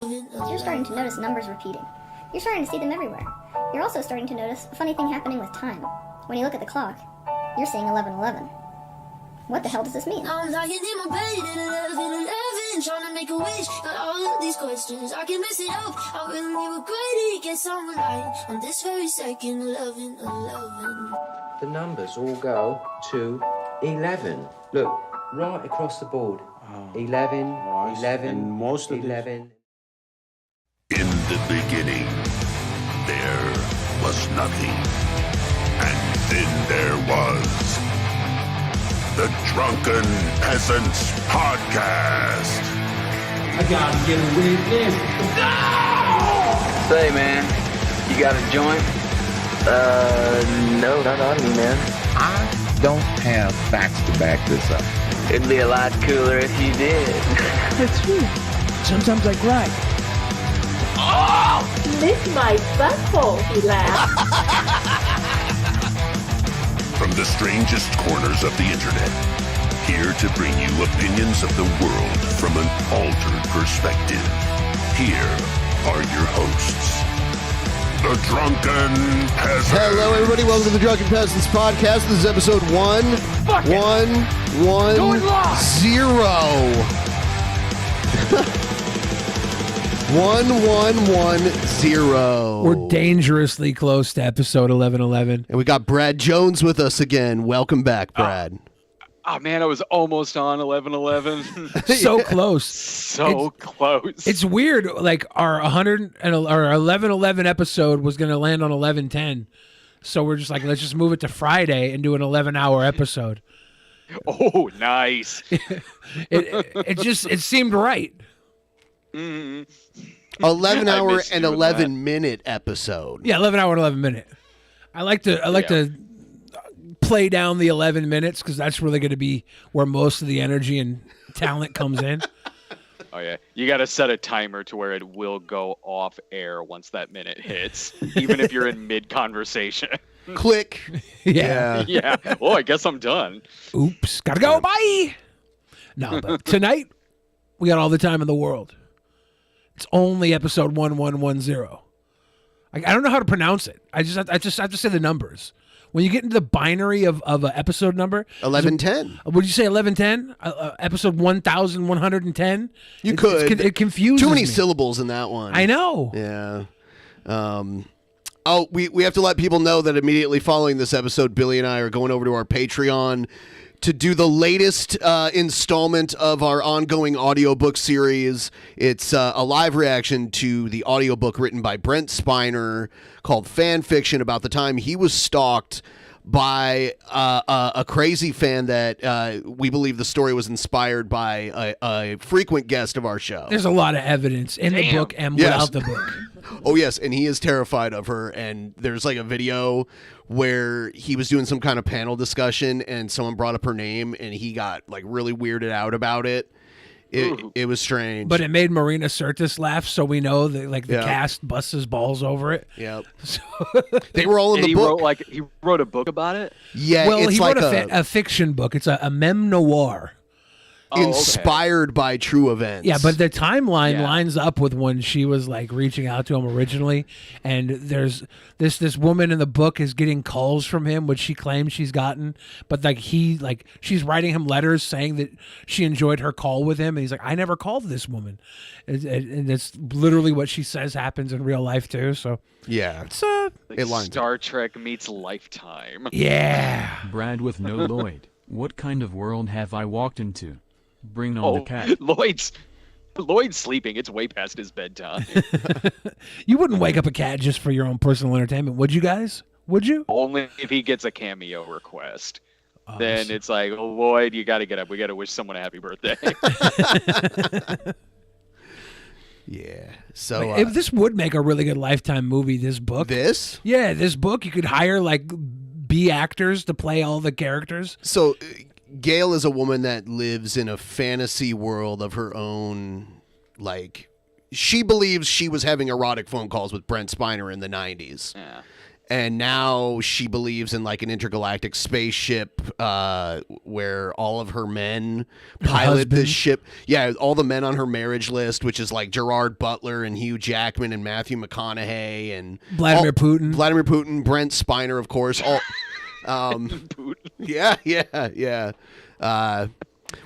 You're starting to notice numbers repeating. You're starting to see them everywhere. You're also starting to notice a funny thing happening with time. When you look at the clock, you're seeing 11:11. What the hell does this mean? I'm lying in my bed at 11:11, trying to make a wish. Got all of these questions, I can mess it up. I really regret it. Guess I'm right on this very second. 11:11. The numbers all go to 11. Look, right across the board. 11, 11, and most of 11. In the beginning, there was nothing. And then there was the Drunken Peasants Podcast. I gotta get a witness. No! Say, man, you got a joint? No, not on me, man. I don't have facts to back this up. It'd be a lot cooler if you did. That's true. Sometimes I cry. Oh! Lick my butthole, he laughed. From the strangest corners of the internet, here to bring you opinions of the world from an altered perspective. Here are your hosts, the Drunken Peasants. Hello, everybody. Welcome to the Drunken Peasants Podcast. This is episode 1110. 1110. We're dangerously close to episode 1111. And we got Brad Jones with us again. Welcome back, Brad. Oh man, I was almost on 11:11. So close. So close. It's weird. Like our 11:11 episode was going to land on 11:10. So we're just like, let's just move it to Friday and do an 11-hour episode. Oh, nice. it seemed right. Mm-hmm. 11-hour and 11-minute episode. Yeah, 11-hour and 11-minute. I like to play down the 11 minutes because that's really going to be where most of the energy and talent comes in. Oh yeah, you got to set a timer to where it will go off air once that minute hits, even if you're in mid conversation. Click. Yeah. Yeah. Oh, I guess I'm done. Oops, gotta go. Bye. No, but tonight we got all the time in the world. It's only episode 1110. I don't know how to pronounce it. I just have to say the numbers. When you get into the binary of an episode number, 1110. Would you say 1110? Episode 1110. You could. It confuses too many me. syllables in that one. I know. Yeah. We have to let people know that immediately following this episode, Billy and I are going over to our Patreon to do the latest installment of our ongoing audiobook series. It's a live reaction to the audiobook written by Brent Spiner called Fan Fiction, about the time he was stalked by a crazy fan that we believe the story was inspired by a frequent guest of our show. There's a lot of evidence in the book and without the book. Oh, yes, and he is terrified of her, and there's like a video where he was doing some kind of panel discussion, and someone brought up her name, and he got like really weirded out about it. It was strange. But it made Marina Sirtis laugh, so we know that like the cast busts his balls over it. Yep. So they were all in the book. He wrote a book about it? Yeah, well, it's he like wrote a fiction book. It's a memoir. Inspired by true events. Yeah, but the timeline lines up with when she was like reaching out to him originally, and there's this woman in the book is getting calls from him, which she claims she's gotten, but she's writing him letters saying that she enjoyed her call with him, and he's like, I never called this woman, and it's literally what she says happens in real life too. So yeah, it's it lines Star Trek meets Lifetime. Yeah, Brad with no Lloyd. What kind of world have I walked into? Bring on the cat. Lloyd's sleeping. It's way past his bedtime. You wouldn't wake up a cat just for your own personal entertainment, would you guys? Would you? Only if he gets a cameo request. Then it's like, oh, Lloyd, you got to get up. We got to wish someone a happy birthday. Yeah. So if this would make a really good Lifetime movie, this book. This book, you could hire like B actors to play all the characters. So Gail is a woman that lives in a fantasy world of her own. Like, she believes she was having erotic phone calls with Brent Spiner in the 90s. Yeah. And now she believes in like an intergalactic spaceship where all of her men pilot this ship. Yeah, all the men on her marriage list, which is like Gerard Butler and Hugh Jackman and Matthew McConaughey and Vladimir Putin. Vladimir Putin, Brent Spiner, of course. All, yeah.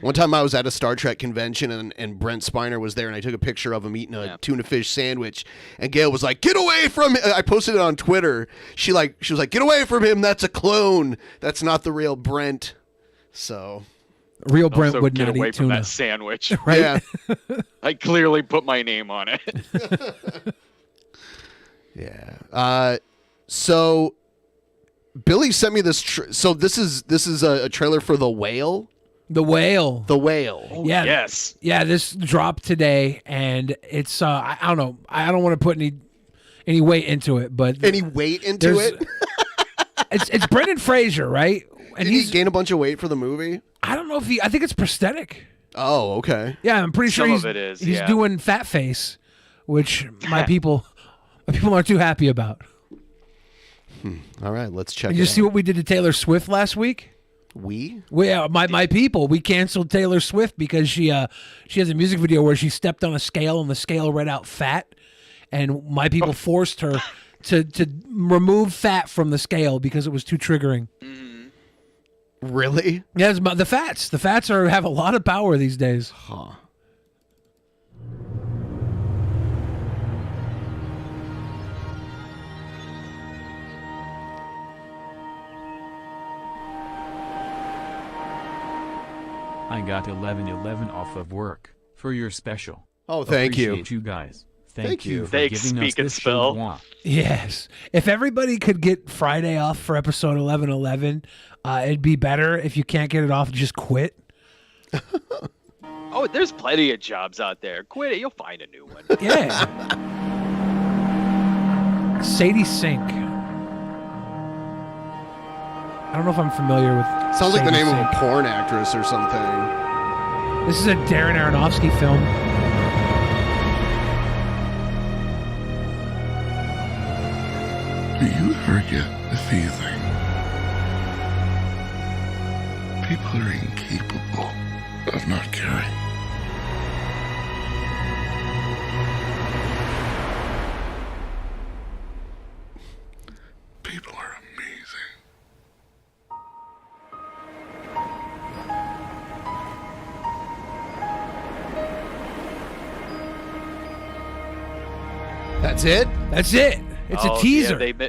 One time I was at a Star Trek convention and Brent Spiner was there and I took a picture of him eating a tuna fish sandwich and Gail was like, "Get away from him." I posted it on Twitter. She was like, "Get away from him. That's a clone. That's not the real Brent." So real Brent would get not away eat from tuna. that sandwich. Right? Yeah. I clearly put my name on it. Yeah. So Billy sent me this. So this is a trailer for The Whale. The Whale. The Whale. Oh, Yeah. yes. Yeah, this dropped today, and it's I don't know. I don't want to put any weight into it, but Any weight into it? it's Brendan Fraser, right? And Did he gain a bunch of weight for the movie? I don't know if I think it's prosthetic. Oh, okay. Yeah, I'm pretty sure Some he's of it is, he's yeah. doing fat face, which my people aren't too happy about. All right, let's check. Did you see what we did to Taylor Swift last week? My people, we canceled Taylor Swift because she has a music video where she stepped on a scale and the scale read out fat, and my people forced her to remove fat from the scale because it was too triggering. Really? Yeah, the fats have a lot of power these days. Huh. I got 11/11 off of work for your special. Oh, thank you. Appreciate you guys. Thank you. you for Thanks, giving us Speak and this Spell. show. Yes. If everybody could get Friday off for episode 1111, it'd be better. If you can't get it off, just quit. Oh, there's plenty of jobs out there. Quit it. You'll find a new one. Yeah. Sadie Sink. I don't know if I'm familiar with. Sounds like the Sadie name Sink. of a porn actress or something. This is a Darren Aronofsky film. Do you ever get the feeling people are incapable of not caring? People are amazing. That's it? That's it. It's a teaser. Yeah,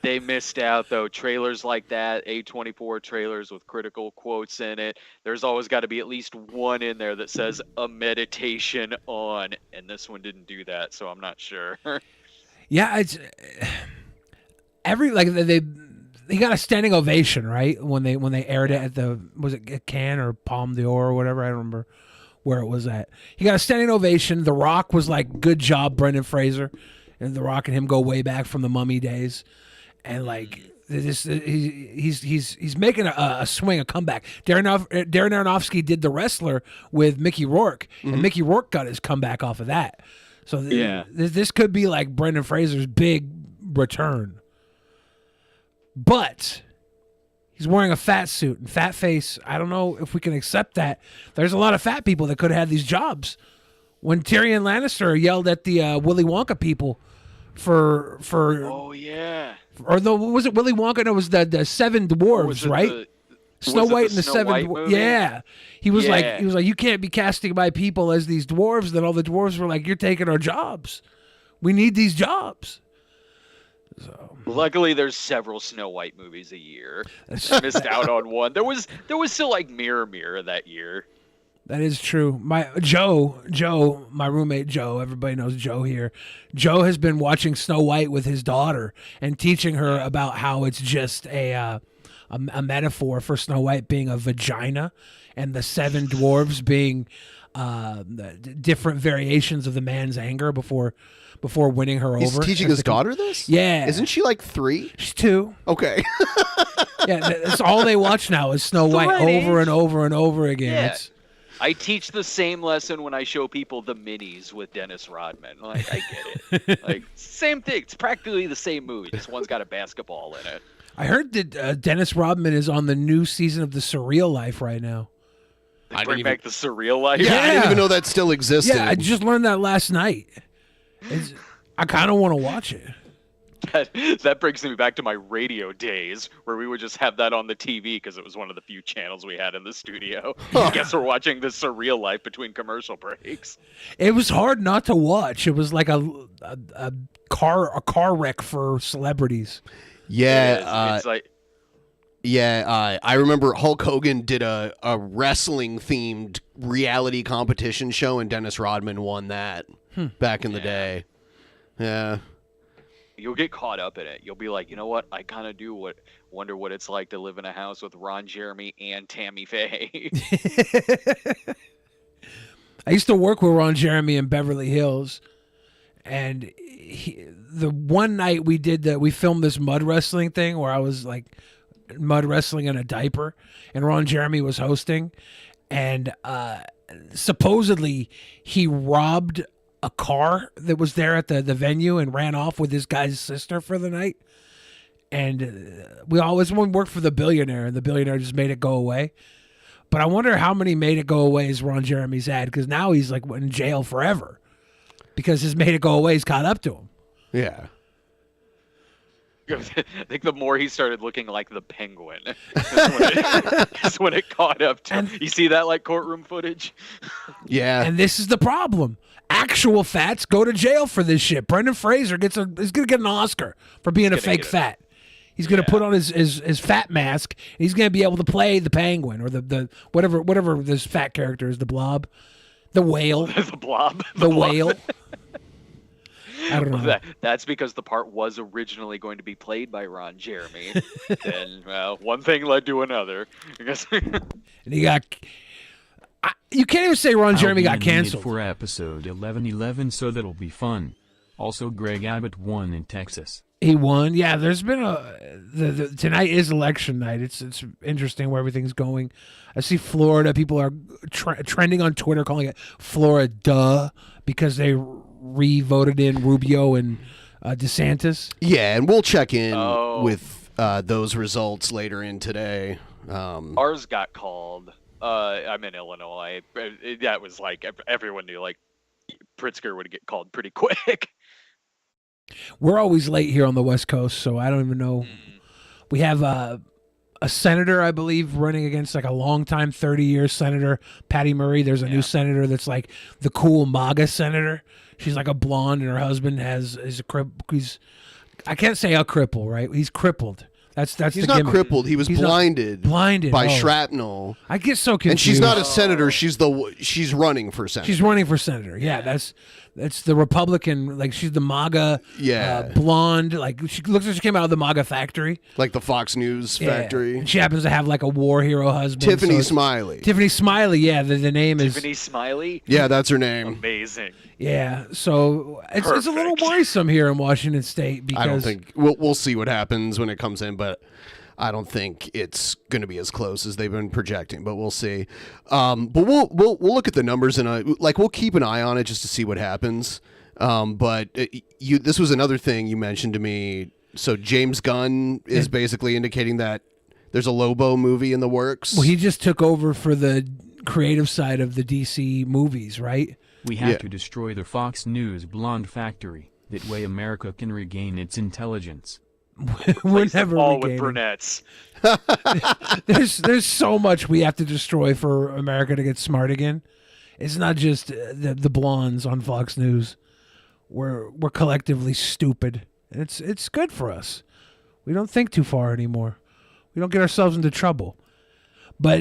they missed out, though. Trailers like that, A24 trailers with critical quotes in it. There's always got to be at least one in there that says a meditation on, and this one didn't do that, so I'm not sure. Yeah, it's they got a standing ovation, right? When they aired it at was it Cannes or Palme d'Or or whatever? I don't remember where it was at. He got a standing ovation. The Rock was like, "Good job, Brendan Fraser," and The Rock and him go way back from the Mummy days, and like he's making a swing, a comeback. Darren Aronofsky did The Wrestler with Mickey Rourke, and Mickey Rourke got his comeback off of that. So this could be like Brendan Fraser's big return. But he's wearing a fat suit and fat face. I don't know if we can accept that. There's a lot of fat people that could have had these jobs. When Tyrion Lannister yelled at the Willy Wonka people for Oh, yeah. or was it Willy Wonka? No, it was the Seven Dwarves, right? Snow White and the Seven Dwarves. Yeah. He was like, you can't be casting my people as these dwarves. Then all the dwarves were like, you're taking our jobs. We need these jobs. So Luckily, there's several Snow White movies a year. I missed out on one. There was still like Mirror that year. that is true. My Joe, my roommate Joe, everybody knows Joe here. Joe has been watching Snow White with his daughter and teaching her about how it's just a metaphor for Snow White being a vagina and the seven dwarves being different variations of the man's anger before winning her He's over. teaching his daughter this? Yeah. Isn't she like 3? She's 2. Okay. Yeah, that's all they watch now is Snow White right over age. and over and over again. Yeah. I teach the same lesson when I show people the minis with Dennis Rodman. Like, I get it. Like, same thing. It's practically the same movie. Just one's got a basketball in it. I heard that Dennis Rodman is on the new season of The Surreal Life right now. They bring back the surreal life. Yeah, I didn't even know that still existed. Yeah, I just learned that last night. I kind of want to watch it. That brings me back to my radio days, where we would just have that on the TV because it was one of the few channels we had in the studio. I guess we're watching The Surreal Life between commercial breaks. It was hard not to watch. It was like a car wreck for celebrities. Yeah, it's like. I remember Hulk Hogan did a wrestling themed reality competition show, and Dennis Rodman won that back in the day. Yeah. You'll get caught up in it. You'll be like, you know what? I kind of wonder what it's like to live in a house with Ron Jeremy and Tammy Faye. I used to work with Ron Jeremy in Beverly Hills, and the one night we filmed this mud wrestling thing where I was like mud wrestling in a diaper, and Ron Jeremy was hosting, and supposedly he robbed a car that was there at the venue and ran off with this guy's sister for the night. And we always worked for the billionaire, and the billionaire just made it go away. But I wonder how many made it go aways Ron Jeremy's had, because now he's like in jail forever because his made it go aways caught up to him. Yeah. I think the more he started looking like the Penguin, is when it caught up to him. You see that like courtroom footage? Yeah. And this is the problem. Actual fats go to jail for this shit. Brendan Fraser is going to get an Oscar for being a fake fat. He's going to put on his fat mask, and he's going to be able to play the Penguin or the whatever this fat character is, the Blob, the Whale. The Blob. The Whale. I don't know. That's because the part was originally going to be played by Ron Jeremy. Then, well, one thing led to another. I guess. And he got. You can't even say Ron Jeremy got canceled for episode 1111, so that'll be fun. Also, Greg Abbott won in Texas. He won. Yeah, there's been tonight is election night. It's interesting where everything's going. I see Florida. People are trending on Twitter calling it Florida because they re-voted in Rubio and DeSantis. Yeah, and we'll check in with those results later in today. Ours got called. I'm in Illinois. That was like everyone knew like Pritzker would get called pretty quick. We're always late here on the West Coast, so I don't even know. We have a senator, I believe, running against like a longtime 30-year senator, Patty Murray. There's a new senator that's like the cool MAGA senator. She's like a blonde, and her husband is I can't say a cripple, right? He's crippled. That's He's the not gimmick. crippled. He was blinded by shrapnel. I get so confused. And she's not a senator. She's running for senator. She's running for senator. Yeah, that's the Republican. Like she's the MAGA. Blonde. Like she looks like she came out of the MAGA factory. Like the Fox News factory. And she happens to have like a war hero husband. Tiffany Smiley. Tiffany Smiley. Yeah, the name is Tiffany Smiley. Yeah, that's her name. Amazing. Yeah, so it's a little worrisome here in Washington State because I don't think we'll see what happens when it comes in, but I don't think it's going to be as close as they've been projecting. But we'll see. But we'll look at the numbers and we'll keep an eye on it just to see what happens. But this was another thing you mentioned to me. So James Gunn is basically indicating that there's a Lobo movie in the works. Well, he just took over for the creative side of the DC movies, right? We have to destroy the Fox News blonde factory. That way America can regain its intelligence. We're never all regaining. with brunettes. There's so much we have to destroy for America to get smart again. It's not just the blondes on Fox News. We're collectively stupid. It's good for us. We don't think too far anymore. We don't get ourselves into trouble. But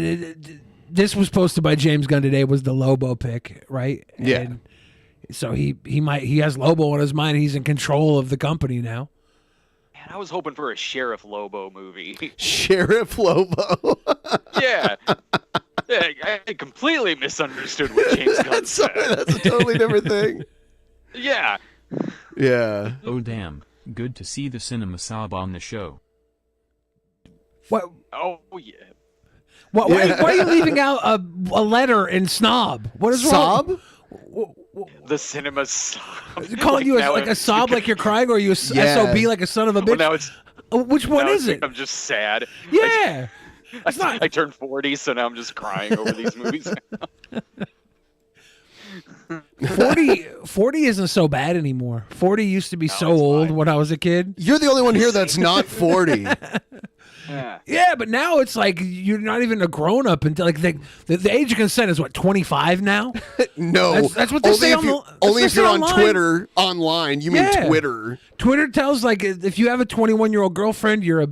this was posted by James Gunn today. Was the Lobo pick, right? Yeah. And so he has Lobo on his mind. He's in control of the company now. Man, I was hoping for a Sheriff Lobo movie. Sheriff Lobo. Yeah. I completely misunderstood what James Gunn said. That's a totally different thing. Yeah. Yeah. Oh damn! Good to see the cinema sob on the show. What? Oh yeah. Why are you leaving out a letter in Snob? What is wrong? The cinema sob. Calling you a sob like you're crying, or are you a SOB like a son of a bitch? Well, now it's, which one is it? I'm just sad. Yeah. I turned 40, so now I'm just crying over these movies. 40 isn't so bad anymore. 40 used to be so old when I was a kid. You're the only one here that's not 40. Yeah, but now it's like you're not even a grown up until like the age of consent is what, 25 now? No, that's what they say only if you're on Twitter online. You mean Twitter? Twitter tells like if you have a 21-year-old girlfriend, you're a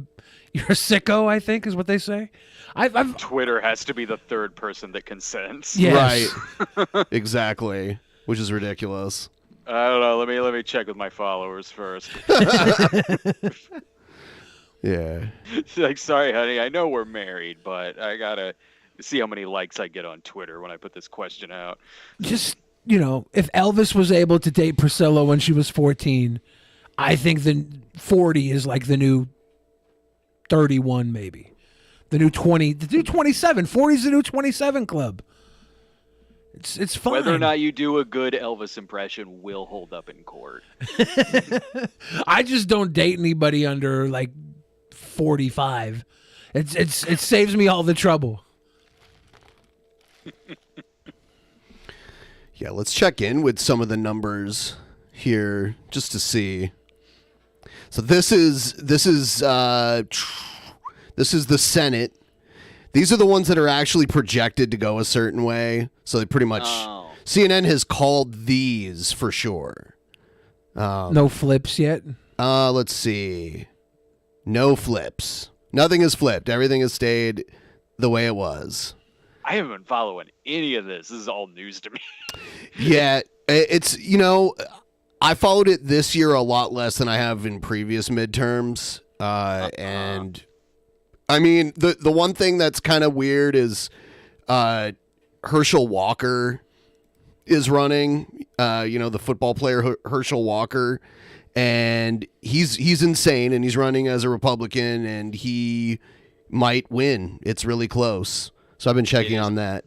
sicko. I think is what they say. Twitter has to be the third person that consents. Yes. Right. Exactly. Which is ridiculous. I don't know. Let me check with my followers first. Yeah. Like, sorry, honey. I know we're married, but I gotta see how many likes I get on Twitter when I put this question out. Just, if Elvis was able to date Priscilla when she was 14, I think the 40 is like the new 31, maybe. The new 20, the new 27. 40 is the new 27 club. It's fine. Whether or not you do a good Elvis impression will hold up in court. I just don't date anybody under like 45. It saves me all the trouble. Yeah, let's check in with some of the numbers here just to see. So this is the Senate. These are the ones that are actually projected to go a certain way. So they pretty much CNN has called these for sure. No flips yet. Let's see. No flips. Nothing has flipped. Everything has stayed the way it was. I haven't been following any of this. This is all news to me. Yeah, it's, I followed it this year a lot less than I have in previous midterms. And I mean, the one thing that's kind of weird is Herschel Walker is running, the football player Herschel Walker, and he's insane, and he's running as a Republican, and he might win. It's really close. So I've been checking on that.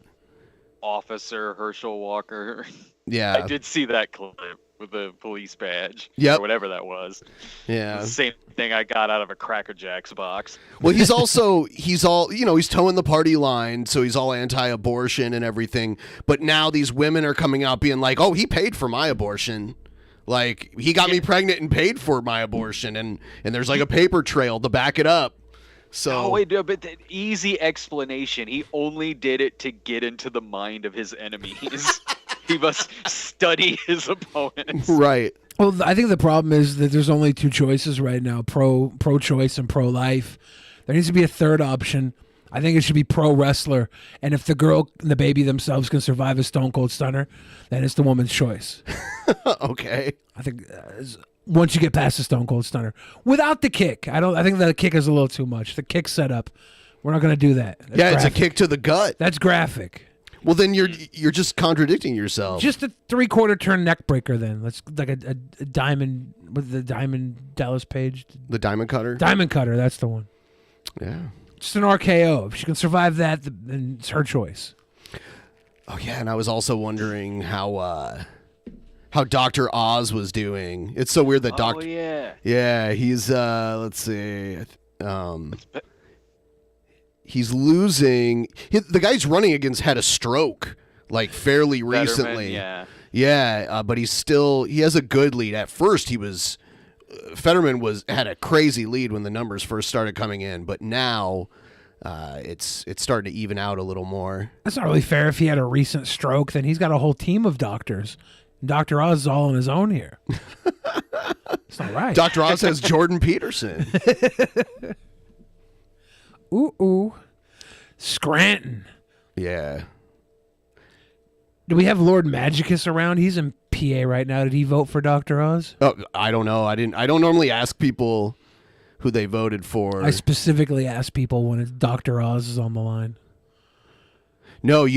Officer Herschel Walker. Yeah. I did see that clip with the police badge. Yep. Or whatever that was. Yeah. The same thing I got out of a Cracker Jacks box. Well, he's all, he's towing the party line, so he's all anti-abortion and everything. But now these women are coming out being like, oh, he paid for my abortion. Like, he got me pregnant and paid for my abortion. And there's like a paper trail to back it up. So, oh, wait, but the easy explanation. He only did it to get into the mind of his enemies. He must study his opponents. Right. Well, I think the problem is that there's only two choices right now, pro-choice and pro-life. There needs to be a third option. I think it should be pro-wrestler. And if the girl and the baby themselves can survive a Stone Cold Stunner, then it's the woman's choice. Okay. I think once you get past the Stone Cold Stunner. Without the kick. I think the kick is a little too much. The kick setup. We're not going to do that. That's graphic. It's a kick to the gut. That's graphic. Well, then you're just contradicting yourself. Just a 3/4 turn neck breaker then. Let's like a diamond with the diamond Dallas Page. The diamond cutter? Diamond cutter, that's the one. Yeah. Just an RKO. If she can survive that, then it's her choice. Oh yeah, and I was also wondering how Dr. Oz was doing. It's so weird that Oh, yeah. Yeah, he's let's see. He's losing. The guy's running against had a stroke like fairly recently. Yeah. Yeah, but he has a good lead. At first Fetterman had a crazy lead when the numbers first started coming in, but now it's starting to even out a little more. That's not really fair. If he had a recent stroke, then he's got a whole team of doctors. Dr. Oz is all on his own here. It's not right. Dr. Oz has Jordan Peterson. Ooh. Scranton. Yeah. Do we have Lord Magicus around? He's in PA right now. Did he vote for Dr. Oz? Oh, I don't know. I don't normally ask people who they voted for. I specifically ask people when Dr. Oz is on the line. No,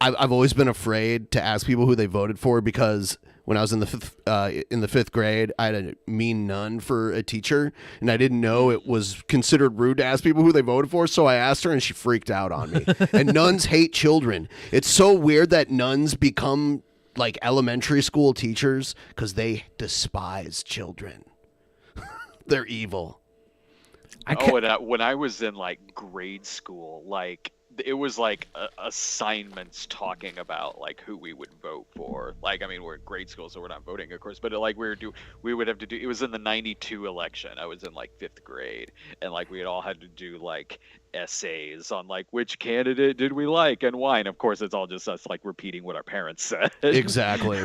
I've always been afraid to ask people who they voted for because when I was in the fifth grade, I had a mean nun for a teacher, and I didn't know it was considered rude to ask people who they voted for. So I asked her, and she freaked out on me. And nuns hate children. It's so weird that nuns become like elementary school teachers because they despise children. They're evil. When I was in like grade school, like it was like assignments talking about like who we would vote for. Like, I mean, we're in grade school, so we're not voting, of course, but like we would have to do. It was in the '92 election. I was in like 5th grade, and like we had all had to do like essays on like which candidate did we like and why. And of course, it's all just us like repeating what our parents said. Exactly.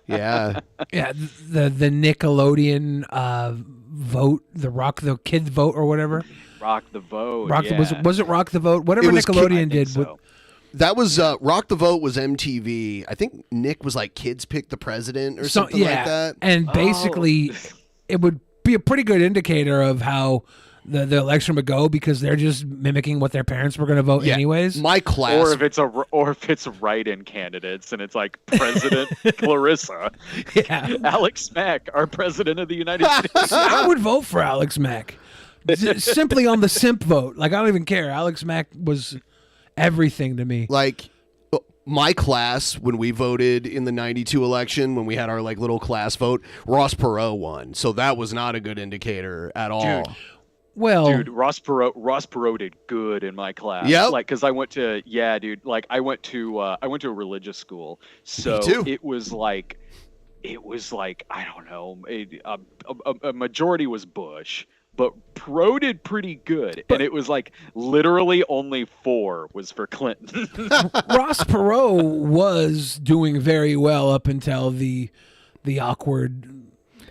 Yeah. Yeah. The Nickelodeon vote, the Rock the Kid vote or whatever. Rock the Vote. Was it Rock the Vote? Whatever Nickelodeon did. So. That was Rock the Vote was MTV. I think Nick was like Kids Pick the President or something like that. And basically, it would be a pretty good indicator of how the election would go because they're just mimicking what their parents were going to vote anyways. My class, or if it's write-in candidates and it's like President Clarissa, Alex Mack, our President of the United States. I would vote for Alex Mack. Simply on the simp vote. Like, I don't even care. Alex Mack was everything to me. Like, my class, when we voted in the 92 election, when we had our like little class vote, Ross Perot won. So that was not a good indicator at all. Dude, Ross Perot did good in my class. Yeah, like because I went to I went to a religious school, so it was like I don't know, a majority was Bush. But Perot did pretty good, and it was like literally only 4 was for Clinton. Ross Perot was doing very well up until the awkward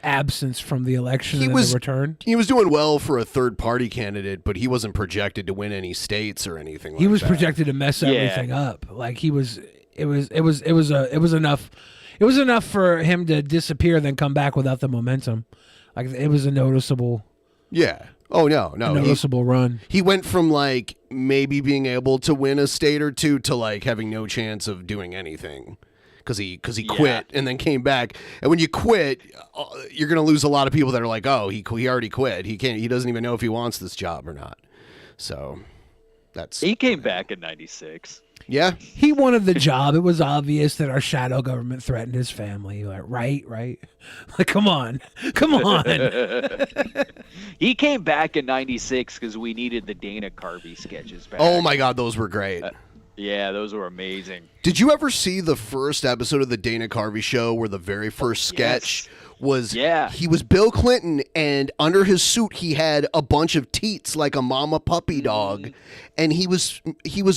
absence from the election and the return. He was doing well for a third-party candidate, but he wasn't projected to win any states or anything like that. He was projected to mess everything up. Like he was. It was enough. It was enough for him to disappear, then come back without the momentum. Like it was a noticeable. Yeah. Oh, no. Noticeable run. He went from, like, maybe being able to win a state or two to, like, having no chance of doing anything because he quit and then came back. And when you quit, you're going to lose a lot of people that are like, oh, he already quit. He doesn't even know if he wants this job or not. So he came back in 96. Yeah. He wanted the job. It was obvious that our shadow government threatened his family. Like, right? Like, come on. He came back in 96 because we needed the Dana Carvey sketches back. Oh, my God. Those were great. Yeah, those were amazing. Did you ever see the first episode of the Dana Carvey show where the very first sketch was he was Bill Clinton, and under his suit he had a bunch of teats like a mama puppy dog, and he was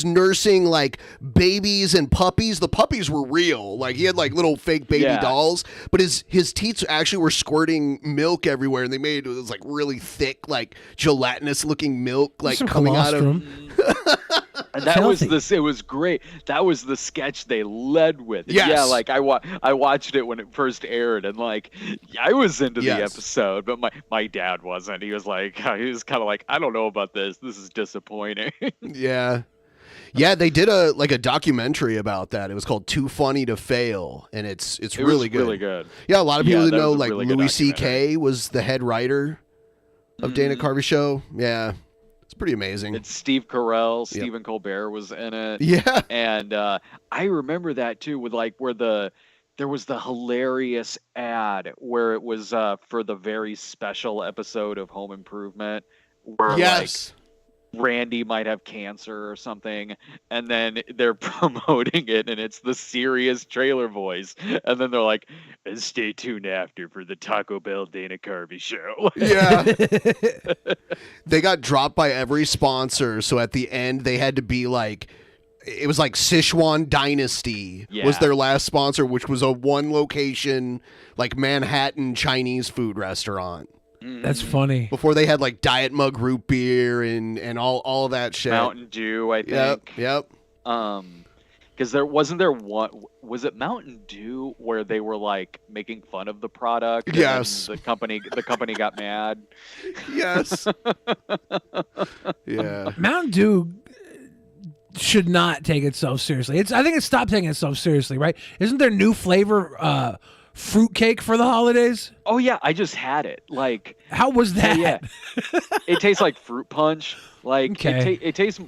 nursing like babies and puppies. The puppies were real, like he had like little fake baby dolls, but his teats actually were squirting milk everywhere, and they made it was like really thick, like gelatinous looking milk like coming out of. And that was it was great. That was the sketch they led with. Yes. Yeah, like I watched it when it first aired, and like I was into the episode, but my dad wasn't. He was kind of like, I don't know about this. This is disappointing. Yeah, they did a documentary about that. It was called Too Funny to Fail, and it's really good. Really good. Yeah, a lot of people didn't know like really Louis C.K. was the head writer of Dana Carvey show. Yeah. It's pretty amazing. It's Steve Carell, Stephen Colbert was in it. Yeah. And I remember that too, with like where there was the hilarious ad where it was for the very special episode of Home Improvement where like Randy might have cancer or something, and then they're promoting it, and it's the serious trailer voice, and then they're like, and stay tuned after for the Taco Bell Dana Carvey show. Yeah. They got dropped by every sponsor, so at the end they had to be like, it was like Sichuan Dynasty was their last sponsor, which was a one location like Manhattan Chinese food restaurant. That's funny. Before they had like Diet Mug root beer and all of that shit. Mountain Dew, I think. Yep. Because was it Mountain Dew where they were like making fun of the product? And yes. The company got mad. Yes. Yeah. Mountain Dew should not take itself seriously. I think it stopped taking itself seriously, right? Isn't there new flavor fruitcake for the holidays? Oh yeah, I just had it. Like, how was that? Yeah, it tastes like fruit punch. Like Okay. it tastes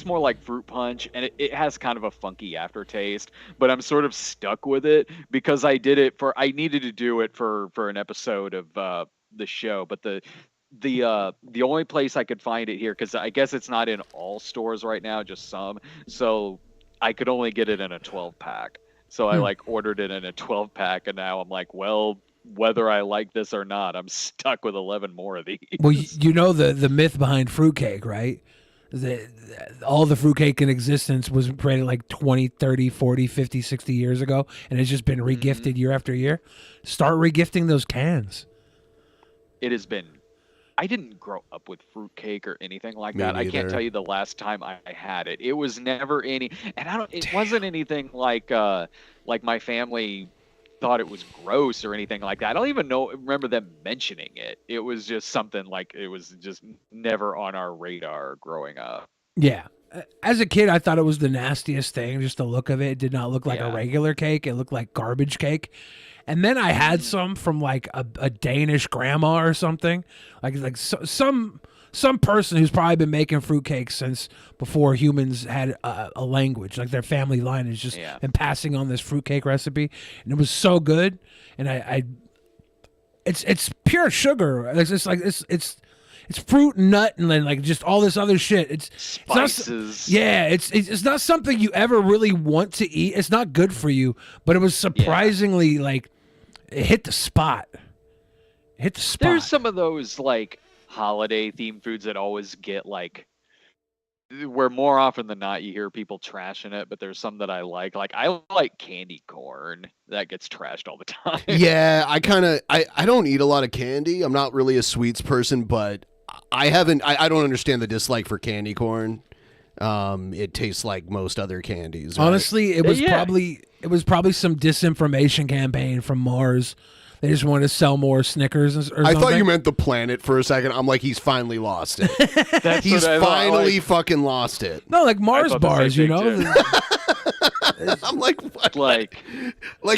more like fruit punch, and it has kind of a funky aftertaste. But I'm sort of stuck with it because I needed to do it for an episode of the show. But the only place I could find it here, because I guess it's not in all stores right now, just some. So I could only get it in a 12-pack. So I like ordered it in a 12-pack, and now I'm like, well, whether I like this or not, I'm stuck with 11 more of these. Well, you know the myth behind fruitcake, right? All the fruitcake in existence was created like 20, 30, 40, 50, 60 years ago, and it's just been regifted year after year. Start regifting those cans. It has been. I didn't grow up with fruitcake or anything like Me that. I can't neither. tell you the last time I had it. It was never any, and it wasn't anything like my family thought it was gross or anything like that. I don't even remember them mentioning it. It was just something like it was just never on our radar growing up. Yeah. As a kid, I thought it was the nastiest thing. Just the look of it. It did not look like a regular cake. It looked like garbage cake. And then I had some from like a Danish grandma or something, like some person who's probably been making fruitcakes since before humans had a language. Like their family line has just been passing on this fruitcake recipe, and it was so good. And it's pure sugar. It's fruit and nut and then like just all this other shit. It's spices. It's not something you ever really want to eat. It's not good for you, but it was surprisingly like it hit the spot. There's some of those like holiday themed foods that always get like where more often than not you hear people trashing it, but there's some that I like. Like I like candy corn. That gets trashed all the time. Yeah, I don't eat a lot of candy. I'm not really a sweets person, but I don't understand the dislike for candy corn. It tastes like most other candies. Right? Honestly, it was probably some disinformation campaign from Mars. They just wanted to sell more Snickers or something. I thought you meant the planet for a second. I'm like, he's finally lost it. He's what I thought, finally like- fucking lost it. No, like Mars thought the bars, same you thing, know. too. I'm like, what? Like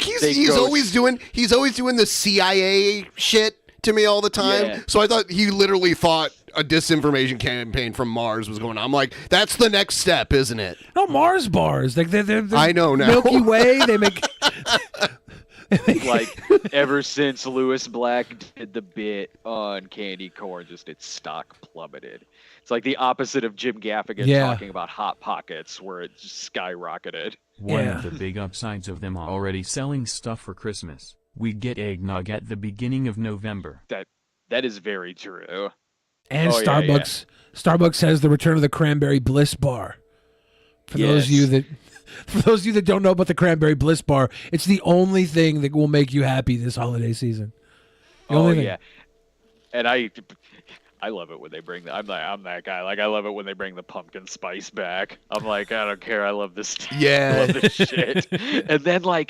he's always doing the CIA shit to me all the time. Yeah. So I thought he literally thought a disinformation campaign from Mars was going on. I'm like, that's the next step, isn't it? No, Mars bars. Like they're I know now. Milky Way. They make. Like ever since Lewis Black did the bit on candy corn, just its stock plummeted. It's like the opposite of Jim Gaffigan talking about Hot Pockets, where it just skyrocketed. One of the big upsides of them already selling stuff for Christmas. We get eggnog at the beginning of November. That is very true. And Starbucks. Starbucks has the return of the Cranberry Bliss bar. For those of you that don't know about the Cranberry Bliss bar, it's the only thing that will make you happy this holiday season. The only thing. And I love it when they bring I'm that guy. Like I love it when they bring the pumpkin spice back. I'm like, I don't care. I love this. Yeah. I love this shit. And then I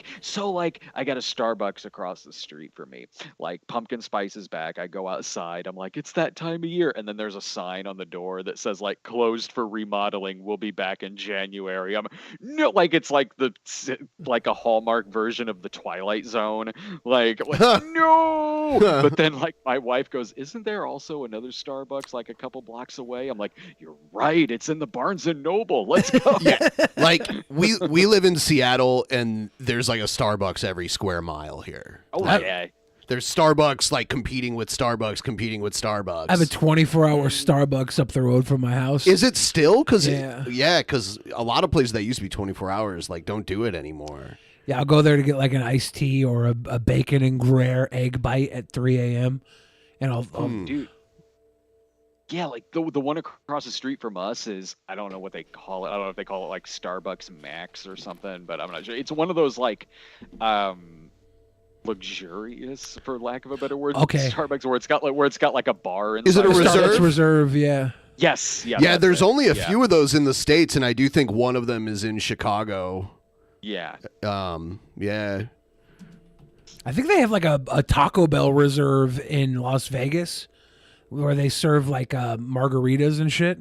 got a Starbucks across the street from me. Like pumpkin spice is back. I go outside. I'm like, it's that time of year. And then there's a sign on the door that says like closed for remodeling. We'll be back in January. It's like a Hallmark version of the Twilight Zone. Like no. But then like my wife goes, isn't there also another Starbucks like a couple blocks away? I'm like, you're right. It's in the Barnes and Noble. Let's go. Like we live in Seattle, and there's like a Starbucks every square mile here. Oh yeah. There's Starbucks like competing with Starbucks, competing with Starbucks. I have a 24-hour Starbucks up the road from my house. Is it still? Because because a lot of places that used to be 24 hours like don't do it anymore. Yeah, I'll go there to get like an iced tea or a bacon and Gruyere egg bite at 3 a.m. And I'll dude. Yeah, like the one across the street from us is, I don't know what they call it. I don't know if they call it like Starbucks Max or something, but I'm not sure. It's one of those like luxurious, for lack of a better word, Starbucks where it's got like a bar inside. Is it a reserve? Starbucks Reserve, yeah. Yes, yeah. Yeah, there's only a Yeah. few of those in the States, and I do think one of them is in Chicago. Yeah. Yeah. I think they have like a Taco Bell Reserve in Las Vegas where they serve like margaritas and shit.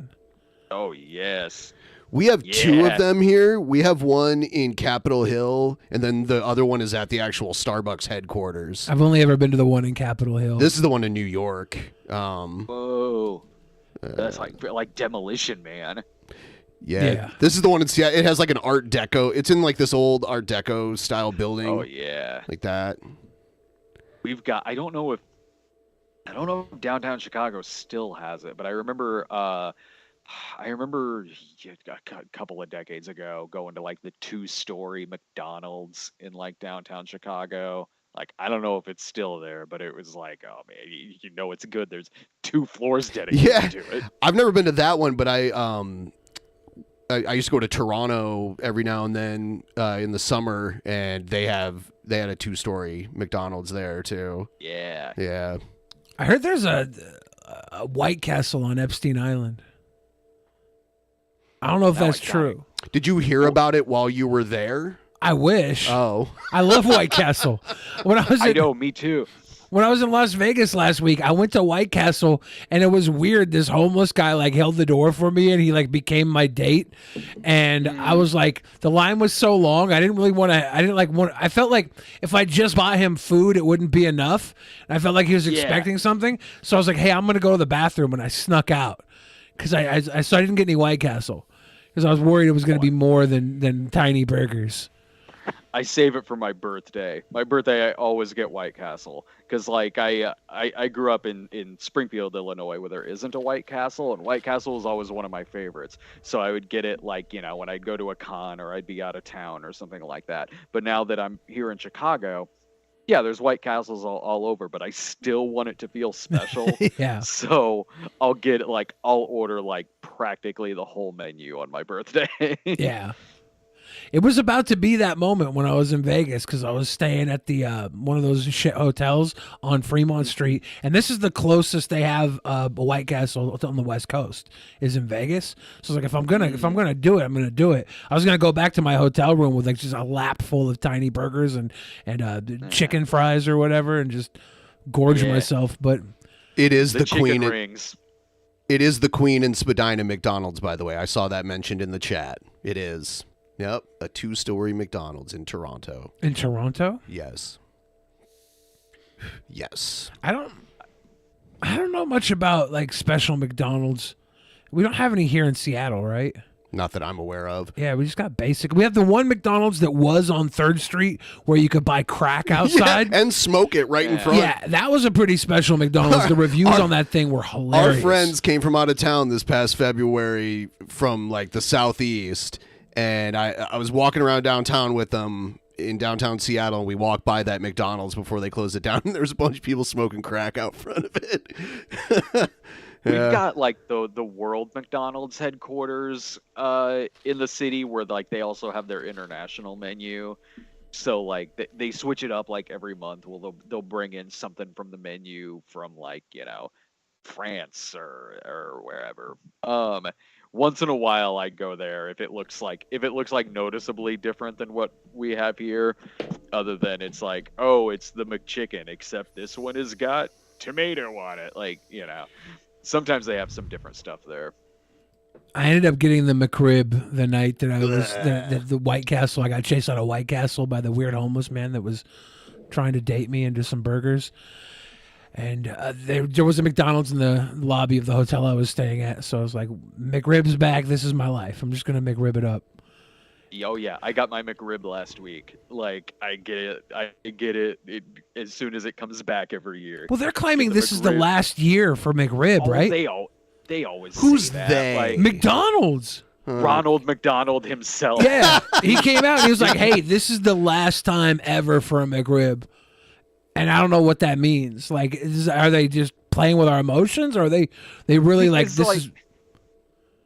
Oh yes. We have two of them here. We have one in Capitol Hill, and then the other one is at the actual Starbucks headquarters. I've only ever been to the one in Capitol Hill. This is the one in New York. Whoa. That's like Demolition Man. Yeah. This is the one in Seattle. It has like an Art Deco. It's in like this old Art Deco style building. Oh, yeah. Like that. We've got, I don't know if downtown Chicago still has it, but I remember a couple of decades ago going to like the 2-story McDonald's in like downtown Chicago. Like, I don't know if it's still there, but it was like, oh man, you know it's good. There's 2 floors dedicated to it. I've never been to that one, but I used to go to Toronto every now and then in the summer, and they had a 2-story McDonald's there too. Yeah. Yeah. I heard there's a White Castle on Epstein Island. I don't know if that's true. Did you hear about it while you were there? I wish. Oh. I love White Castle. I know, me too. When I was in Las Vegas last week, I went to White Castle, and it was weird. This homeless guy like held the door for me, and he like became my date. And I was like, the line was so long, I didn't really want to. I felt like if I just bought him food, it wouldn't be enough. And I felt like he was expecting something, so I was like, hey, I'm gonna go to the bathroom, and I snuck out because I didn't get any White Castle because I was worried it was gonna be more than tiny burgers. I save it for my birthday. My birthday, I always get White Castle because, like, I grew up in Springfield, Illinois, where there isn't a White Castle, and White Castle was always one of my favorites. So I would get it, like, when I'd go to a con or I'd be out of town or something like that. But now that I'm here in Chicago, yeah, there's White Castles all over, but I still want it to feel special. Yeah. So I'll order like practically the whole menu on my birthday. Yeah. It was about to be that moment when I was in Vegas because I was staying at the one of those shit hotels on Fremont Street, and this is the closest they have a White Castle on the West Coast is in Vegas. So I was like, if I'm gonna do it, I'm gonna do it. I was gonna go back to my hotel room with like just a lap full of tiny burgers and chicken fries or whatever, and just gorge myself. But it is the queen. Rings. It is the queen in Spadina McDonald's, by the way. I saw that mentioned in the chat. It is. Yep, a 2-story McDonald's in Toronto. In Toronto? Yes. Yes. I don't know much about like special McDonald's. We don't have any here in Seattle, right? Not that I'm aware of. Yeah, we just got basic. We have the one McDonald's that was on 3rd Street where you could buy crack outside. Yeah, and smoke it right in front. Yeah, that was a pretty special McDonald's. The reviews on that thing were hilarious. Our friends came from out of town this past February from like the Southeast. And I was walking around downtown with them in downtown Seattle, and we walked by that McDonald's before they closed it down, and there was a bunch of people smoking crack out front of it. We've got like the World McDonald's headquarters in the city where like they also have their international menu. So like they switch it up like every month. Well, they'll bring in something from the menu from like France or wherever. Once in a while I go there if it looks like noticeably different than what we have here, other than it's like, oh, it's the McChicken, except this one has got tomato on it. Like, sometimes they have some different stuff there. I ended up getting the McRib the night that I was the White Castle. I got chased out of White Castle by the weird homeless man that was trying to date me into some burgers. And there was a McDonald's in the lobby of the hotel I was staying at. So I was like, McRib's back. This is my life. I'm just going to McRib it up. Oh, yeah. I got my McRib last week. Like, I get it as soon as it comes back every year. Well, they're claiming this is the last year for McRib, right? They always Who's say that. they? Like, McDonald's. Ronald McDonald himself. Yeah. He came out and he was like, hey, this is the last time ever for a McRib. And I don't know what that means. Like, are they just playing with our emotions, or are they really like It's this? like, is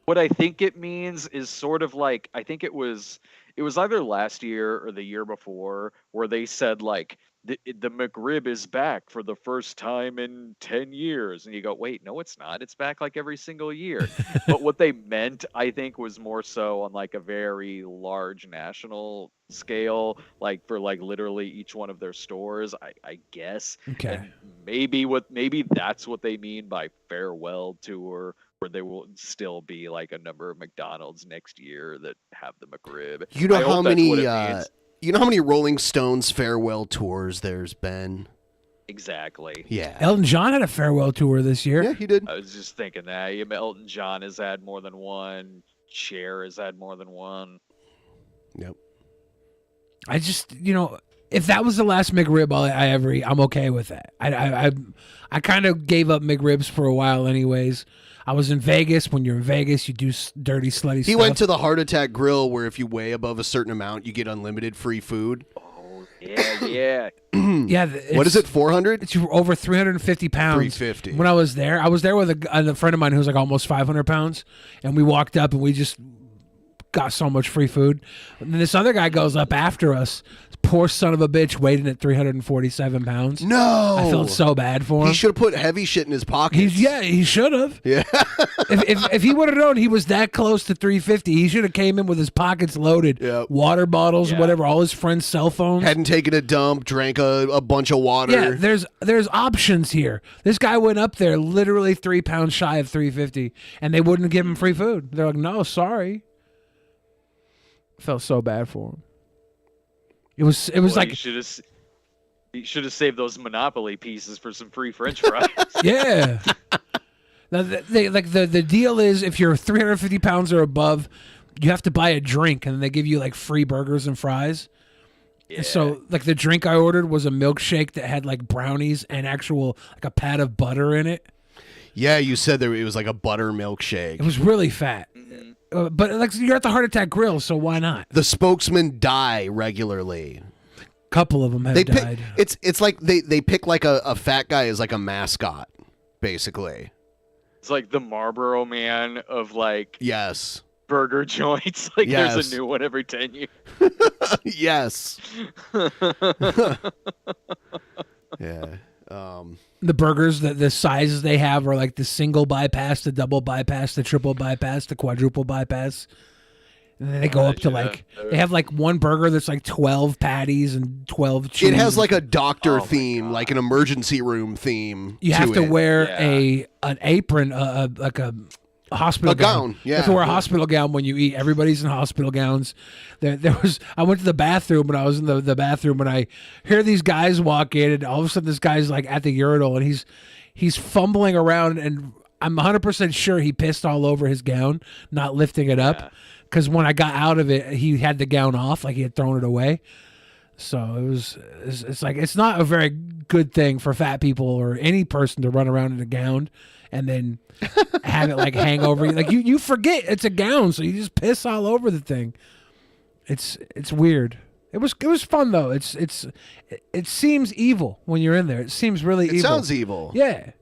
what I think it means is sort of like, I think it was either last year or the year before where they said like the McRib is back for the first time in 10 years, and you go, wait, no, it's not. It's back like every single year. But what they meant, I think, was more so on like a very large national scale, like for like literally each one of their stores, I guess. Okay. And maybe that's what they mean by farewell tour, where there will still be like a number of McDonald's next year that have the McRib. You know I how hope that's many? what it means. You know how many Rolling Stones farewell tours there's been? Exactly. Yeah. Elton John had a farewell tour this year. Yeah, he did. I was just thinking that. Elton John has had more than one. Cher has had more than one. Yep. I just, if that was the last McRib I ever eat, I'm okay with that. I kind of gave up McRibs for a while anyways. I was in Vegas. When you're in Vegas, you do dirty, slutty stuff. He went to the Heart Attack Grill where if you weigh above a certain amount, you get unlimited free food. Oh, yeah. Yeah. What is it, 400? It's over 350 pounds. 350. When I was there with a friend of mine who was like almost 500 pounds, and we walked up and we just got so much free food. And then this other guy goes up after us. Poor son of a bitch weighed in at 347 pounds. No. I felt so bad for him. He should have put heavy shit in his pockets. He should have. Yeah. if he would have known he was that close to 350, he should have came in with his pockets loaded. Yep. Water bottles, whatever, all his friends' cell phones. Hadn't taken a dump, drank a bunch of water. Yeah, there's options here. This guy went up there literally 3 pounds shy of 350, and they wouldn't give him free food. They're like, no, sorry. Felt so bad for him. It was like you should have saved those Monopoly pieces for some free French fries. Yeah. Now, the deal is if you're 350 pounds or above, you have to buy a drink, and they give you like free burgers and fries. Yeah. So like the drink I ordered was a milkshake that had like brownies and actual like a pat of butter in it. Yeah, you said it was like a butter milkshake. It was really fat. But like you're at the Heart Attack Grill, so why not? The spokesmen die regularly. Couple of them have died. It's like they pick like a fat guy as like a mascot, basically. It's like the Marlboro Man of like yes burger joints. Like there's a new one every 10 years. Yes. Yeah. The burgers, the sizes they have are like the single bypass, the double bypass, the triple bypass, the quadruple bypass. And then they go up to they have like one burger that's like 12 patties and 12 cheese. It has like a doctor theme, like an emergency room theme. You have to it. wear an apron, like a hospital gown. Yeah, you have to wear a hospital gown when you eat. Everybody's in hospital gowns. I went to the bathroom and I was in the bathroom and I hear these guys walk in and all of a sudden this guy's like at the urinal and he's fumbling around and I'm 100% sure he pissed all over his gown, not lifting it up. Because when I got out of it, he had the gown off, like he had thrown it away. So it's like it's not a very good thing for fat people or any person to run around in a gown and then have it like hang over you. Like you forget it's a gown, so you just piss all over the thing. It's weird. It was fun though. It seems evil when you're in there. It seems really evil. It sounds evil. Yeah.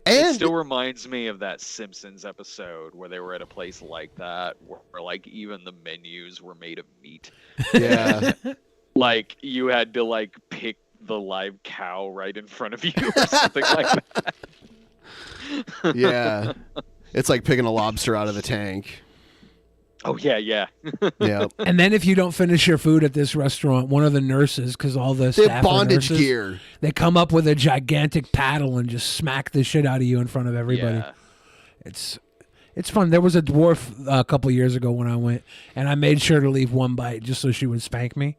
And it still reminds me of that Simpsons episode where they were at a place like that, where like even the menus were made of meat. Yeah. Like you had to like pick the live cow right in front of you or something like that. Yeah. It's like picking a lobster out of the tank. Oh yeah. Yeah. And then if you don't finish your food at this restaurant, one of the nurses, because all the They staff have bondage are nurses, gear. they come up with a gigantic paddle and just smack the shit out of you in front of everybody. Yeah. It's fun. There was a dwarf a couple years ago when I went, and I made sure to leave one bite just so she would spank me.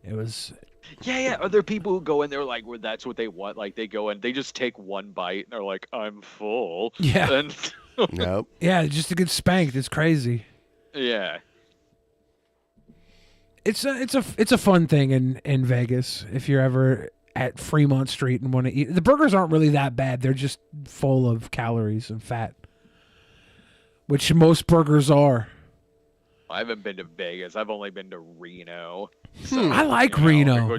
It was. Yeah. Are there people who go in there like where that's what they want? Like they go in, they just take one bite and they're like, "I'm full." Yeah. And Nope. Yeah, just to get spanked. It's crazy. yeah. It's a fun thing in Vegas if you're ever at Fremont Street and want to eat. The burgers aren't really that bad. They're just full of calories and fat, which most burgers are. I haven't been to Vegas. I've only been to Reno. So, I like Reno.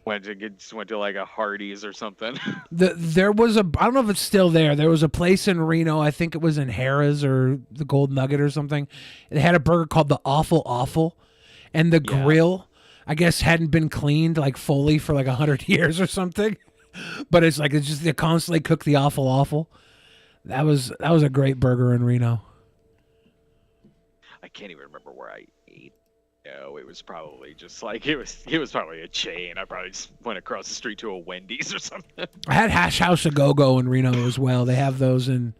Went to like a Hardee's or something. There was I don't know if it's still there. There was a place in Reno. I think it was in Harrah's or the Gold Nugget or something. They had a burger called the Awful, and the grill, I guess, hadn't been cleaned like fully for like 100 years or something. But it's just they constantly cook the Awful. That was a great burger in Reno. I can't even remember where I ate. No, it was probably just like it was probably a chain. I probably just went across the street to a Wendy's or something. I had Hash House A Go-Go in Reno as well. They have those in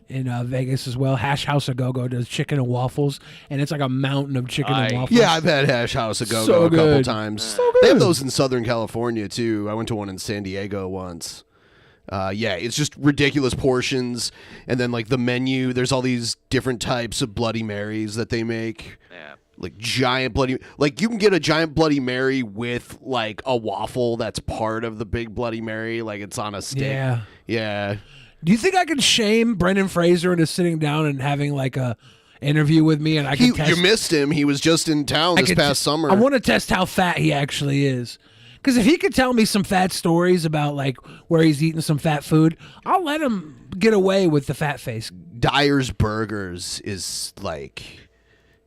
in Vegas as well. Hash House A Go-Go does chicken and waffles, and it's like a mountain of chicken and waffles. Yeah, I've had Hash House A Go-Go So a couple good. times. So They have good. those in Southern California, too. I went to one in San Diego once. Yeah, it's just ridiculous portions. And then, like, the menu, there's all these different types of Bloody Marys that they make. Yeah. Like, giant Bloody... Like, you can get a giant Bloody Mary with, like, a waffle that's part of the big Bloody Mary. Like, it's on a stick. Yeah. Yeah. Do you think I could shame Brendan Fraser into sitting down and having like a interview with me, and I could test? You missed him. He was just in town this past summer. I want to test how fat he actually is. Because if he could tell me some fat stories about like where he's eating some fat food, I'll let him get away with the fat face. Dyer's Burgers is like...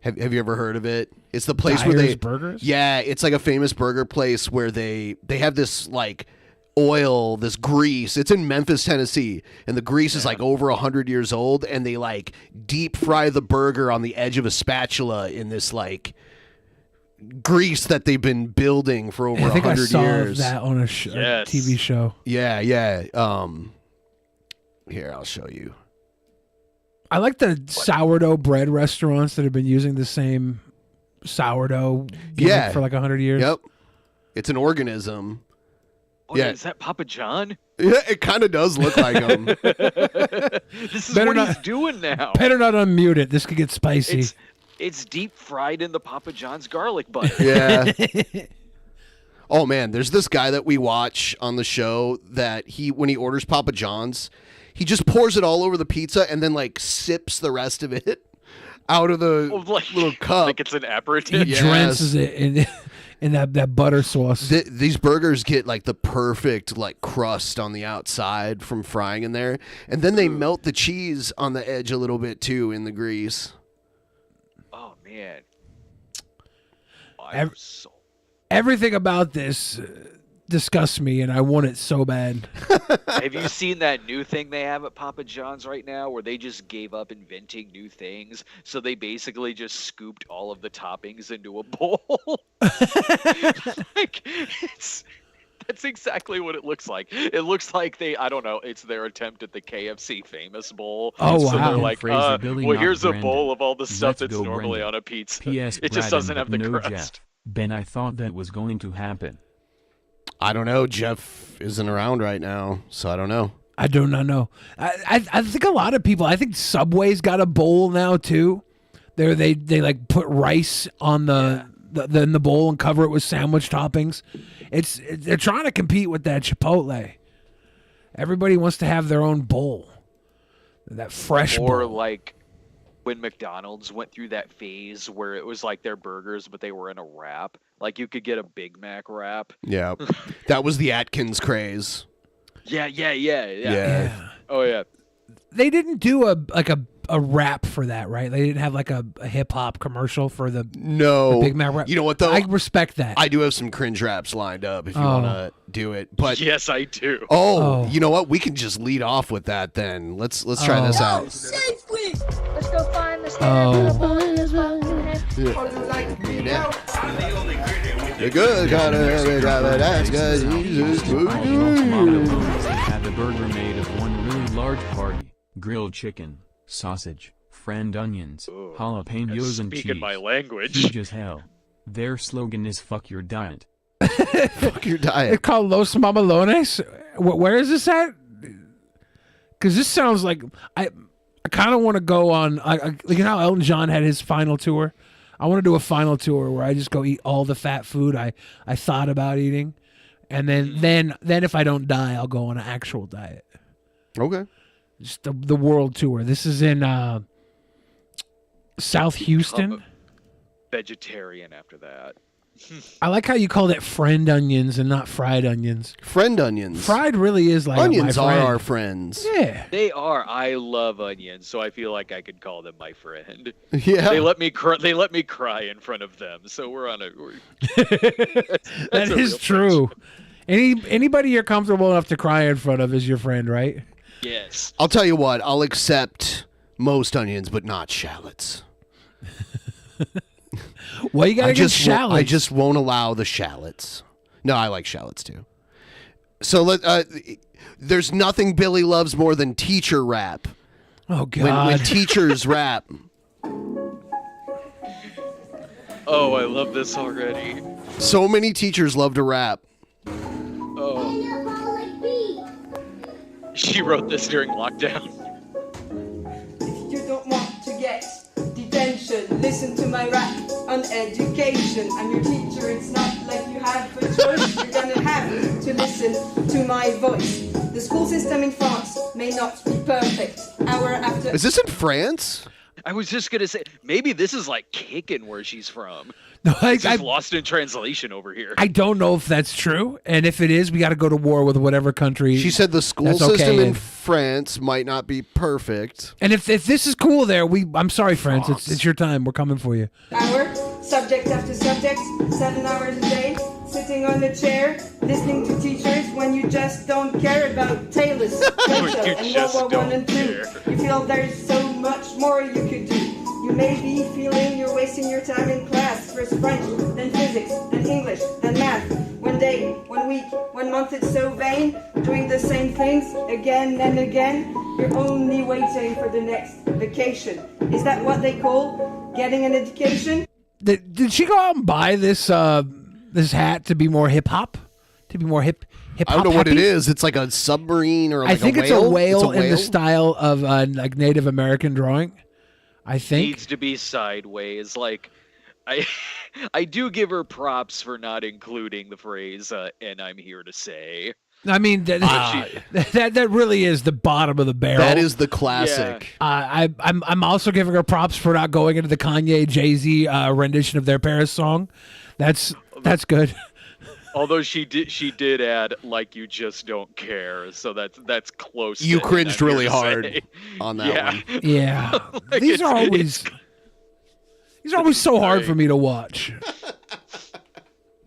Have you ever heard of it? It's the place where Dyer's they... Burgers? Yeah, it's like a famous burger place where they have this like... oil, this grease. It's in Memphis, Tennessee, and the grease is like over 100 years old, and they like deep fry the burger on the edge of a spatula in this like grease that they've been building for over 100 years. I think I saw that on a TV show. Yeah. Here, I'll show you. I like the sourdough bread restaurants that have been using the same sourdough gimmick for like 100 years. Yep. It's an organism. Oh, yeah, is that Papa John? Yeah, it kind of does look like him. This is what he's doing now. Better not unmute it. This could get spicy. It's deep fried in the Papa John's garlic butter. Yeah. Oh man, there's this guy that we watch on the show that when he orders Papa John's, he just pours it all over the pizza and then like sips the rest of it out of the little cup. Like it's an aperitif. He drenches it in that butter sauce. These burgers get like the perfect like crust on the outside from frying in there, and then they melt the cheese on the edge a little bit too in the grease. Oh man, everything about this disgusts me, and I want it so bad. Have you seen that new thing they have at Papa John's right now where they just gave up inventing new things? So they basically just scooped all of the toppings into a bowl. That's exactly what it looks like. It looks like it's their attempt at the KFC famous bowl. Oh, so wow. they're like, Fraser, Billy, well, not here's a Brandon. bowl of all the stuff Let's that's go, normally Brendan. on a pizza. P.S. It just doesn't have the no crust. Jeff. Ben, I thought that was going to happen. I don't know. Jeff isn't around right now, so I don't know. I do not know. I think a lot of people. I think Subway's got a bowl now too. They like put rice on in the bowl and cover it with sandwich toppings. They're trying to compete with that Chipotle. Everybody wants to have their own bowl, that fresh Or bowl. like when McDonald's went through that phase where it was like their burgers, but they were in a wrap. Like you could get a Big Mac wrap. Yeah, that was the Atkins craze. Yeah. Oh yeah. They didn't do a rap for that, right? They didn't have like a hip hop commercial for the Big Mac rap. You know what though? I respect that. I do have some cringe raps lined up if you want to do it. But yes, I do. Oh, you know what? We can just lead off with that then. Let's try this out. Safely! Let's go find the You're good, gotta that's good. Had the burger made of one really large party, grilled chicken, sausage, fried onions, jalapenos and cheese. Speaking my language. Huge as hell. Their slogan is "Fuck your diet." Fuck your diet. It's called Los Mamalones. Where is this at? Because this sounds like I kind of want to go on. Like you know how Elton John had his final tour. I want to do a final tour where I just go eat all the fat food I thought about eating, and then if I don't die, I'll go on an actual diet. Okay. Just the world tour. This is in South Houston. Vegetarian after that. I like how you called it friend onions and not fried onions. Friend onions. Fried really is like onions my are friend. our friends. Yeah. They are. I love onions, so I feel like I could call them my friend. Yeah. They let me cry in front of them, so we're on a. That is true. Anybody you're comfortable enough to cry in front of is your friend, right? Yes. I'll tell you what. I'll accept most onions, but not shallots. Well, you gotta get shallots. I just won't allow the shallots. No, I like shallots too. So there's nothing Billy loves more than teacher rap. Oh When God. teachers rap. Oh, I love this already. So many teachers love to rap. Oh. She wrote this during lockdown. If you don't want to get detention, listen to my rap on education. I'm your teacher, it's not like you have a choice. You're gonna have to listen to my voice. The school system in France may not be perfect. Hour after... Is this in France? I was just gonna say, maybe this is like kicking where she's from. No, It's just lost in translation over here. I don't know if that's true, and if it is, we got to go to war with whatever country. She said the school that's system okay in France might not be perfect. And if this is cool there, I'm sorry, France. It's your time. We're coming for you. Hour, subject after subject, 7 hours a day, sitting on a chair, listening to teachers when you just don't care about Taylor's, Rachel, and World War 1 and 2. You feel there's so much more you could do. You may be feeling you're wasting your time in class. First French, then physics, then English, then math. One day, 1 week, 1 month, it's so vain. Doing the same things again and again. You're only waiting for the next vacation. Is that what they call getting an education? Did she go out and buy this this hat to be more hip hop? To be more hip hop? I don't know what it happy? is. It's like a submarine or like I think a it's whale. a whale It's a in the style of like Native American drawing. I think. Needs to be sideways. Like, I do give her props for not including the phrase "and I'm here to say." I mean, that really is the bottom of the barrel. That is the classic. I'm also giving her props for not going into the Kanye Jay-Z rendition of their Paris song. That's good. Although she did add "like you just don't care," so that's close. You to cringed I'm here really to hard say. on that one. Yeah, Like, these are always so hard for me to watch.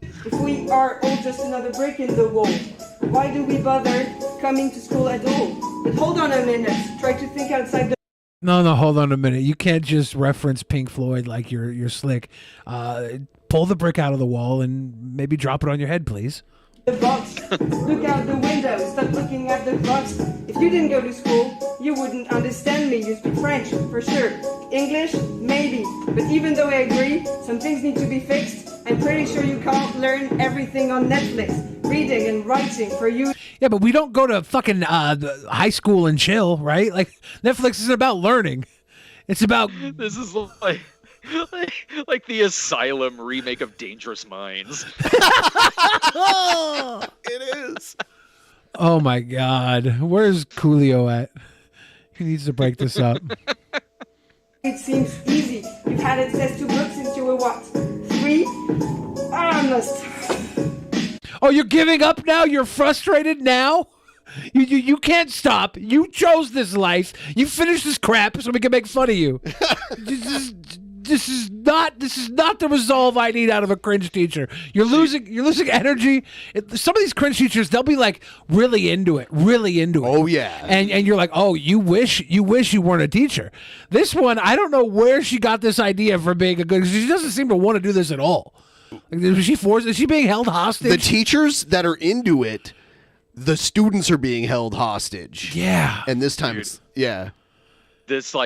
If we are all just another brick in the wall, why do we bother coming to school at all? But hold on a minute, try to think outside the... No, hold on a minute. You can't just reference Pink Floyd like you're slick. Pull the brick out of the wall and maybe drop it on your head, please. The box. Look out the window. Stop looking at the box. If you didn't go to school, you wouldn't understand me. You speak French, for sure. English, maybe. But even though I agree, some things need to be fixed. I'm pretty sure you can't learn everything on Netflix. Reading and writing for you. Yeah, but we don't go to fucking high school and chill, right? Like, Netflix isn't about learning. It's about... This is like the Asylum remake of Dangerous Minds. It is. Oh my God. Where's Coolio at? He needs to break this up. It seems easy. You've had access to books since you were what? 3? Honest. Oh, you're giving up now? You're frustrated now? You can't stop. You chose this life. You finished this crap so we can make fun of you. This is not the resolve I need out of a cringe teacher. You're losing energy. Some of these cringe teachers, they'll be like really into it. Oh yeah. And you're like, oh, you wish you weren't a teacher. This one, I don't know where she got this idea for being a good. She doesn't seem to want to do this at all. Like, is she being held hostage? The teachers that are into it, the students are being held hostage. Yeah. And this time it's This so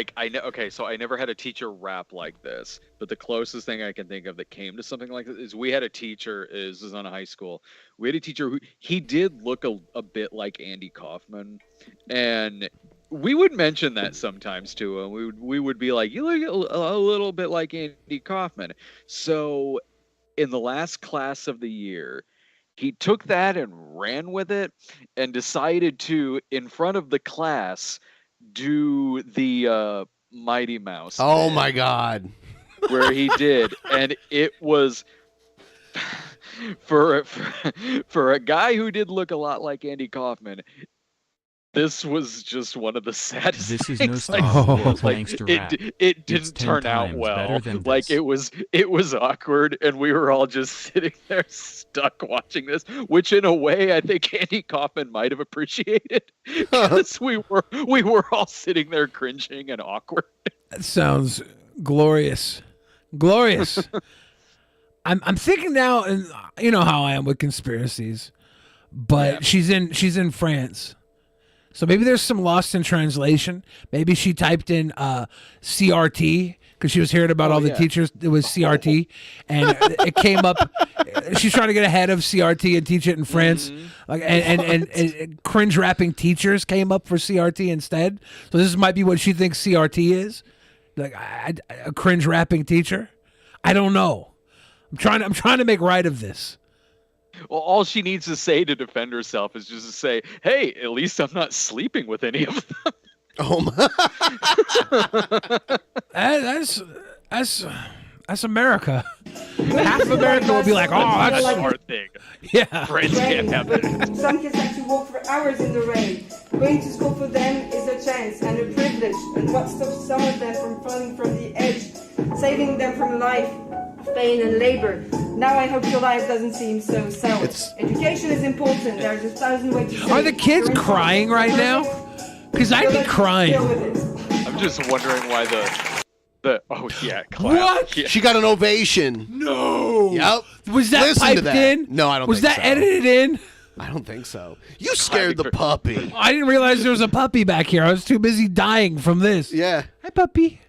I never had a teacher rap like this, but the closest thing I can think of that came to something like this is we had a teacher. This was on a high school. We had a teacher who he did look a bit like Andy Kaufman, and we would mention that sometimes to him. We would be like, "You look a little bit like Andy Kaufman." So, in the last class of the year, he took that and ran with it, and decided to, in front of the class, do the Mighty Mouse. Oh my God. Where he did, and it was for a guy who did look a lot like Andy Kaufman. This was just one of the saddest. This is things. no thanks to rap. It didn't turn out well. Like it was awkward, and we were all just sitting there stuck watching this. Which, in a way, I think Andy Kaufman might have appreciated, because we were all sitting there cringing and awkward. That sounds glorious. I'm thinking now, and you know how I am with conspiracies, but she's in France. So maybe there's some lost in translation. Maybe she typed in CRT because she was hearing about all the teachers. It was CRT, and it came up. She's trying to get ahead of CRT and teach it in France. Like and cringe rapping teachers came up for CRT instead. So this might be what she thinks CRT is, like a cringe rapping teacher. I don't know. I'm trying to make right of this. Well, all she needs to say to defend herself is just to say, "Hey, at least I'm not sleeping with any of them." Oh my! That's America. Half of America will be like, "Oh, that's a smart thing." Yeah, friends can't have that. Some kids have to walk for hours in the rain. Going to school for them is a chance and a privilege. And what stops some of them from falling from the edge, saving them from life, pain, and labor? Now I hope your life doesn't seem so sour. Education is important. There's 1,000 ways to say Are the kids crying right now? Because I'd be crying. I'm just wondering why the oh yeah, clap. What? Yeah. She got an ovation. No. Yep. Was that Listen to piped that. in? No, I don't Was think that so. edited in? I don't think so. You scared the puppy. I didn't realize there was a puppy back here. I was too busy dying from this. Yeah. Hi, puppy.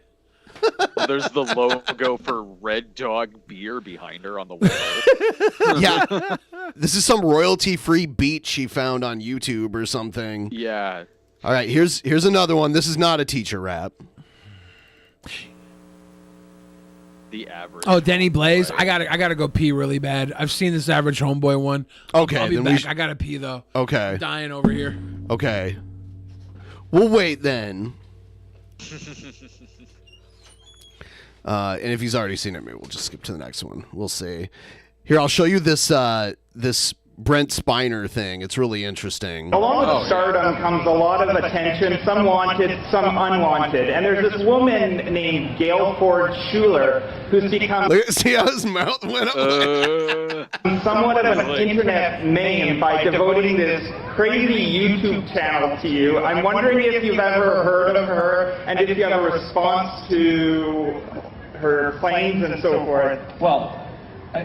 Well, there's the logo for Red Dog Beer behind her on the wall. Yeah. This is some royalty-free beat she found on YouTube or something. Yeah. All right, here's another one. This is not a teacher rap. The average. Oh, Denny Blaze. I gotta go pee really bad. I've seen this Average Homeboy one. Okay, I'll be then back. we I gotta pee though. Okay. I'm dying over here. Okay. We'll wait then. And if he's already seen it, maybe we'll just skip to the next one. We'll see. Here, I'll show you this this Brent Spiner thing. It's really interesting. Along with stardom comes a lot of attention, some wanted, some unwanted. And there's this woman named Gail Ford Schuler who's become see how his mouth went up? somewhat of an internet meme by devoting this crazy YouTube channel to you. I'm wondering if you've ever heard of her and if you have a response to her claims and so forth. Well,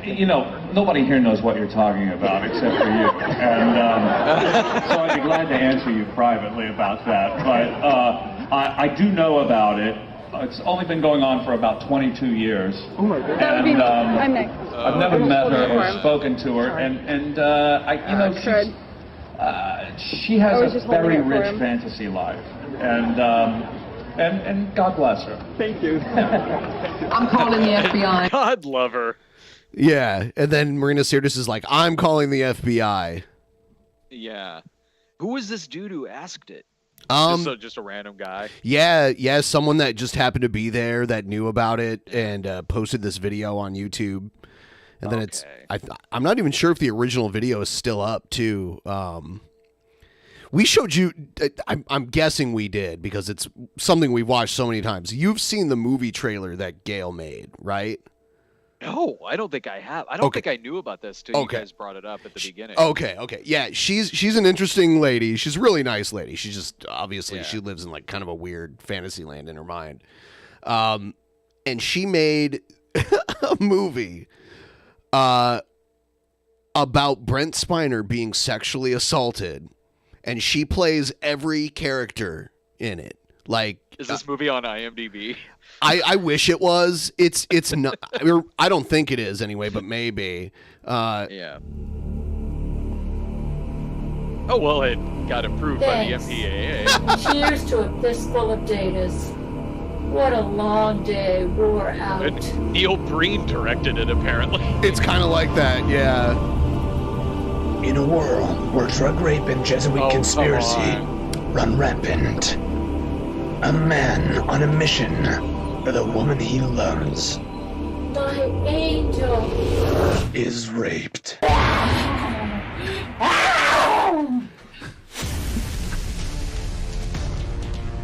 you know, nobody here knows what you're talking about except for you. And so I'd be glad to answer you privately about that. But I do know about it. It's only been going on for about 22 years. Oh my God. And I've never met her or spoken to her. And she has a very rich fantasy life. And God bless her. Thank you. I'm calling the FBI. God love her. Yeah, and then Marina Sirtis is like, I'm calling the FBI. Yeah. Who was this dude who asked it? Just a random guy. Yeah, someone that just happened to be there that knew about it and posted this video on YouTube. And then I'm not even sure if the original video is still up too. We showed you, I'm guessing we did because it's something we've watched so many times. You've seen the movie trailer that Gail made, right? No, I don't think I have. I don't think I knew about this till you guys brought it up at the beginning. Okay. Yeah, she's an interesting lady. She's a really nice lady. She's just obviously she lives in like kind of a weird fantasy land in her mind. And she made a movie about Brent Spiner being sexually assaulted, and she plays every character in it. Like, is this movie on IMDb? I wish it was. It's not. I don't think it is anyway, but maybe. Yeah. Oh well, it got approved by the MPAA. Cheers to a fistful of datas. What a long day wore out. And Neil Breen directed it, apparently. It's kind of like that, yeah. In a world where drug rape and Jesuit conspiracy run rampant, a man on a mission for the woman he loves My angel is raped.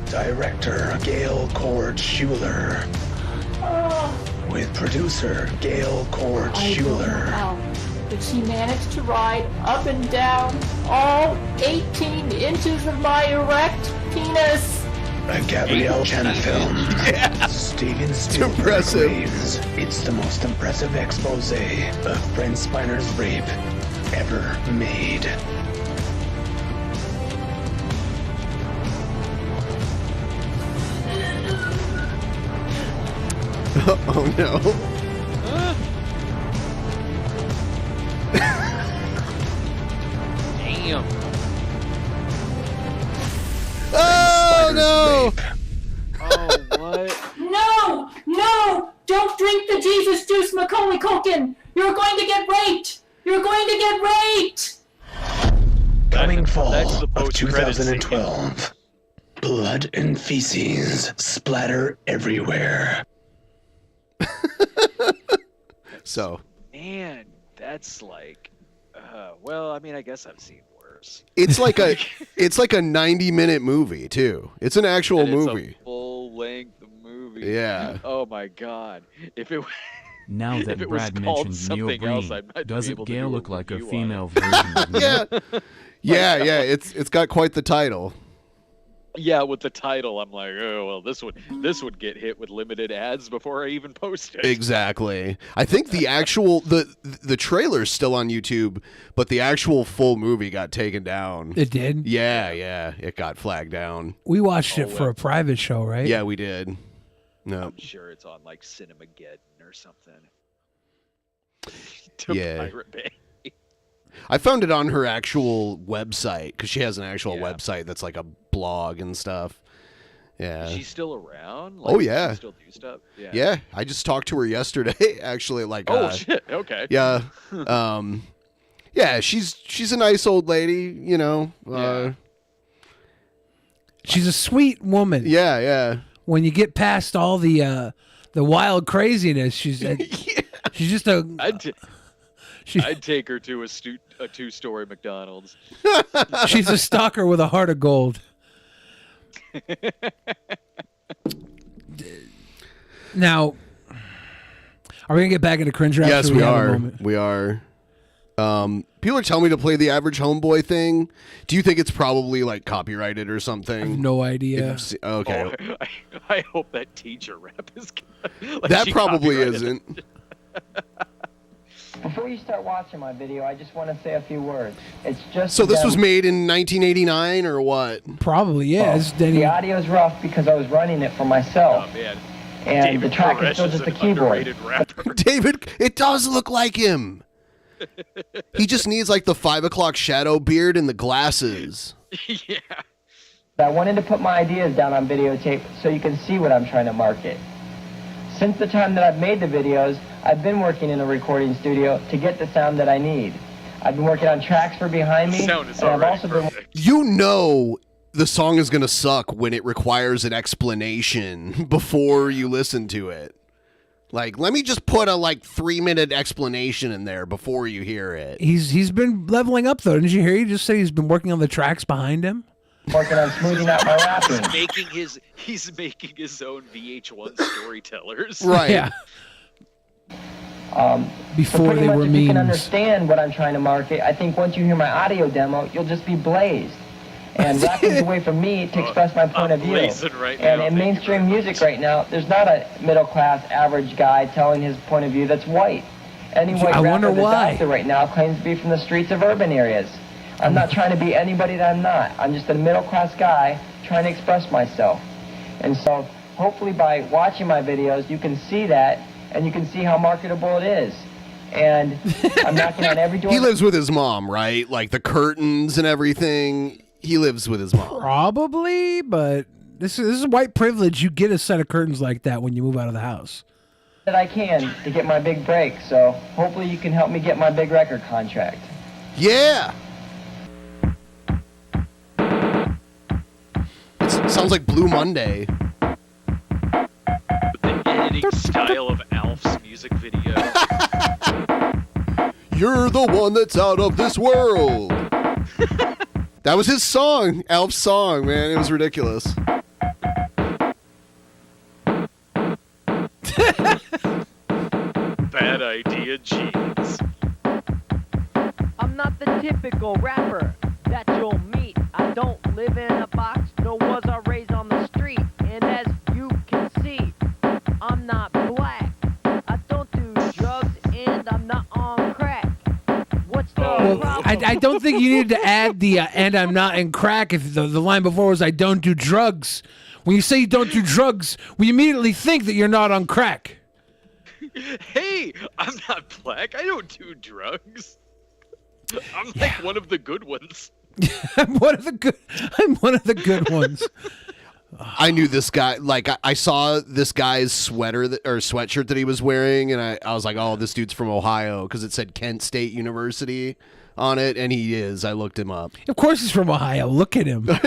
Director Gail Cord Schuler with producer Gail Cord Schuler. How did she manage to ride up and down all 18 inches of my erect penis? A Gabrielle Chan film. Steven Spielberg raves. It's the most impressive expose of Brent Spiner's rape ever made. Oh no. Damn. Oh no. Oh, what? No! No! Don't drink the Jesus juice, Macaulay Culkin! You're going to get raped! You're going to get raped! Coming fall That's the of post-credits 2012. Blood and feces splatter everywhere. So. Man, that's like, well, I mean, I guess I've seen worse. It's like a 90-minute movie too. It's an actual And it's movie. a full-length movie. Yeah. Oh my God. If it Now if that it was Brad called mentioned Neil something else, Breen, I might be doesn't able to Gail do a look like a review on female it. version of me? Yeah. Yeah. It's got quite the title. Yeah, with the title, I'm like, oh well, this would get hit with limited ads before I even post it. Exactly. I think the actual the trailer's still on YouTube, but the actual full movie got taken down. It did? Yeah. It got flagged down. We watched it for a private show, right? Yeah, we did. No. I'm sure it's on like Cinemageddon or something. To Yeah. Pirate Bay. I found it on her actual website because she has an actual website that's like a blog and stuff. Yeah. Is she still around? Oh, Like, yeah. Does she still do stuff? Yeah. Yeah, I just talked to her yesterday. Actually, like. Oh shit. Okay. Yeah. Yeah, she's a nice old lady. You know. She's a sweet woman. Yeah. When you get past all the wild craziness, she's just a. I'd take her to a 2-story McDonald's. She's a stalker with a heart of gold. Now, are we gonna get back into cringe rap? Yes, we are. We are. People are telling me to play the Average Homeboy thing. Do you think it's probably like copyrighted or something? I have no idea. Okay. Oh, I hope that teacher rap is good. Like That she probably copyrighted isn't. Before you start watching my video, I just want to say a few words. It's just So this was made in 1989 or what? Probably, yeah. It's The audio's rough because I was running it for myself. Oh man. And David the track Koresh is still is just a an keyboard. underrated rapper. David, it does look like him. He just needs like the 5 o'clock shadow beard and the glasses. Yeah. I wanted to put my ideas down on videotape so you can see what I'm trying to market. Since the time that I've made the videos, I've been working in a recording studio to get the sound that I need. I've been working on tracks for behind me, Sound is and I've already also been You know the song is going to suck when it requires an explanation before you listen to it. Like, let me just put a 3-minute explanation in there before you hear it. He's been leveling up though. Didn't you hear? You just say he's been working on the tracks behind him. working on smoothing out my rapping. He's making his own VH1 storytellers. Right. Yeah. Before so pretty they much were if you can memes. understand what I'm trying to market, I think once you hear my audio demo, you'll just be blazed. And rapping's a way for me to express my point of view. blazing right And now. in mainstream music right now, there's not a middle-class average guy telling his point of view that's white. Any white I wonder rapper that's why. out there right now claims to be from the streets of urban areas. I'm not trying to be anybody that I'm not. I'm just a middle-class guy trying to express myself. And so hopefully by watching my videos, you can see that, and you can see how marketable it is. And I'm knocking on every door. He lives with his mom, right? Like the curtains and everything. He lives with his mom. Probably, but this is white privilege. You get a set of curtains like that when you move out of the house. That I can to get my big break. So hopefully you can help me get my big record contract. Yeah. It sounds like Blue Monday. The editing style of Alf's music video. You're the one that's out of this world. That was his song, Alf's song, man. It was ridiculous. Bad idea, jeans. I'm not the typical rapper that you'll meet. I don't live in a box, nor was I raised on the street. And as you can see, I'm not black. I don't do drugs, and I'm not on crack. What's the Well, problem? I don't think you needed to add the and I'm not in crack if the line before was I don't do drugs. When you say you don't do drugs, we immediately think that you're not on crack. Hey, I'm not black. I don't do drugs. I'm like one of the good ones. I'm one of the good ones. I knew this guy. Like I saw this guy's sweatshirt that he was wearing, and I was like, "Oh, this dude's from Ohio," because it said Kent State University on it, and he is. I looked him up. Of course, he's from Ohio. Look at him. With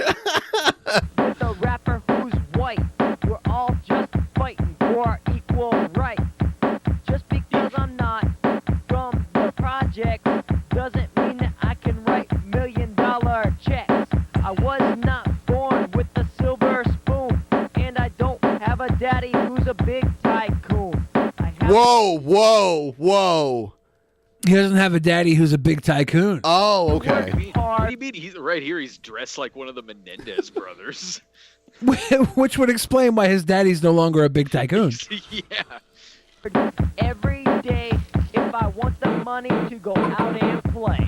a rapper who's white, we're all just fighting for our equal rights. Just because I'm not from the project doesn't mean that I can write $1 million checks. I was not born with a silver spoon, and I don't have a daddy who's a big tycoon. Whoa. He doesn't have a daddy who's a big tycoon. Oh, okay. What do you mean? He's right here. He's dressed like one of the Menendez brothers. Which would explain why his daddy's no longer a big tycoon. Yeah. Every day, if I want the money to go out and play.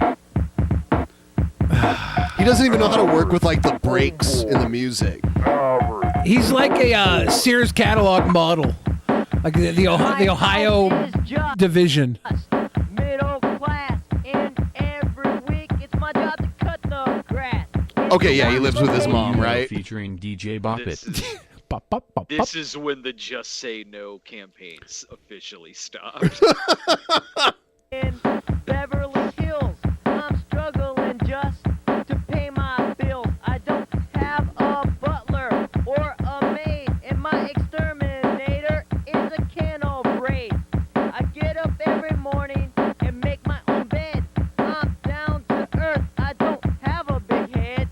He doesn't even know how to work with like the breaks in the music. He's like a Sears catalog model, like the Ohio division. Middle class, and every week it's my job to cut the grass. Okay, yeah, he lives with his mom, right? Featuring DJ Bop It. This is when the Just Say No campaigns officially stopped. In Beverly Hills, I'm struggling just to pay my bills. I don't have a butler or a maid, and my exterminator is a can of Raid. I get up every morning and make my own bed. I'm down to earth, I don't have a big head.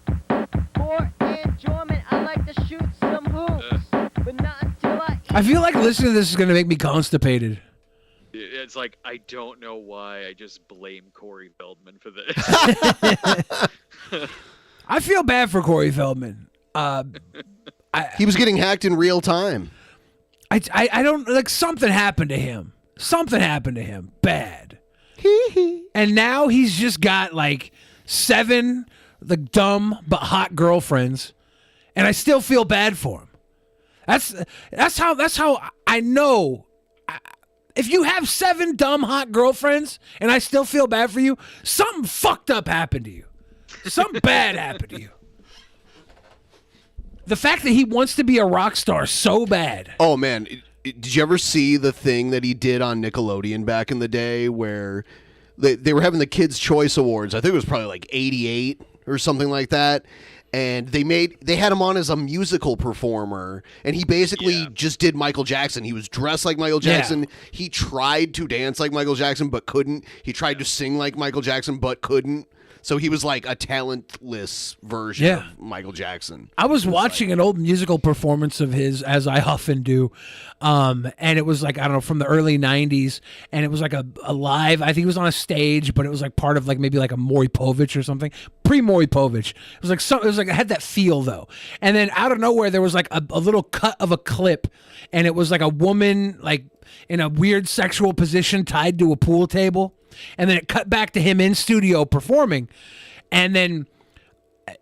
For enjoyment, I like to shoot some hoops, but not until I feel like listening to this is going to make me constipated. It's like, I don't know why. I just blame Corey Feldman for this. I feel bad for Corey Feldman. He was getting hacked in real time. I don't, like, something happened to him. Something happened to him. Bad. And now he's just got like 7 like dumb but hot girlfriends, and I still feel bad for him. That's how I know. If you have 7 dumb hot girlfriends and I still feel bad for you, something fucked up happened to you. Something bad happened to you. The fact that he wants to be a rock star so bad. Oh man, did you ever see the thing that he did on Nickelodeon back in the day where they were having the Kids' Choice Awards? I think it was probably like 88 or something like that. And they had him on as a musical performer, and he basically just did Michael Jackson. He was dressed like Michael Jackson. Yeah. He tried to dance like Michael Jackson, but couldn't. He tried to sing like Michael Jackson, but couldn't. So he was like a talentless version of Michael Jackson. I was watching an old musical performance of his, as I often do, and it was like, I don't know, from the early 90s, and it was like a live, I think it was on a stage, but it was like part of like maybe like a Maury Povich or something, pre-Maury Povich. It was like it had that feel though. And then out of nowhere, there was like a little cut of a clip, and it was like a woman like in a weird sexual position tied to a pool table. And then it cut back to him in studio performing. And then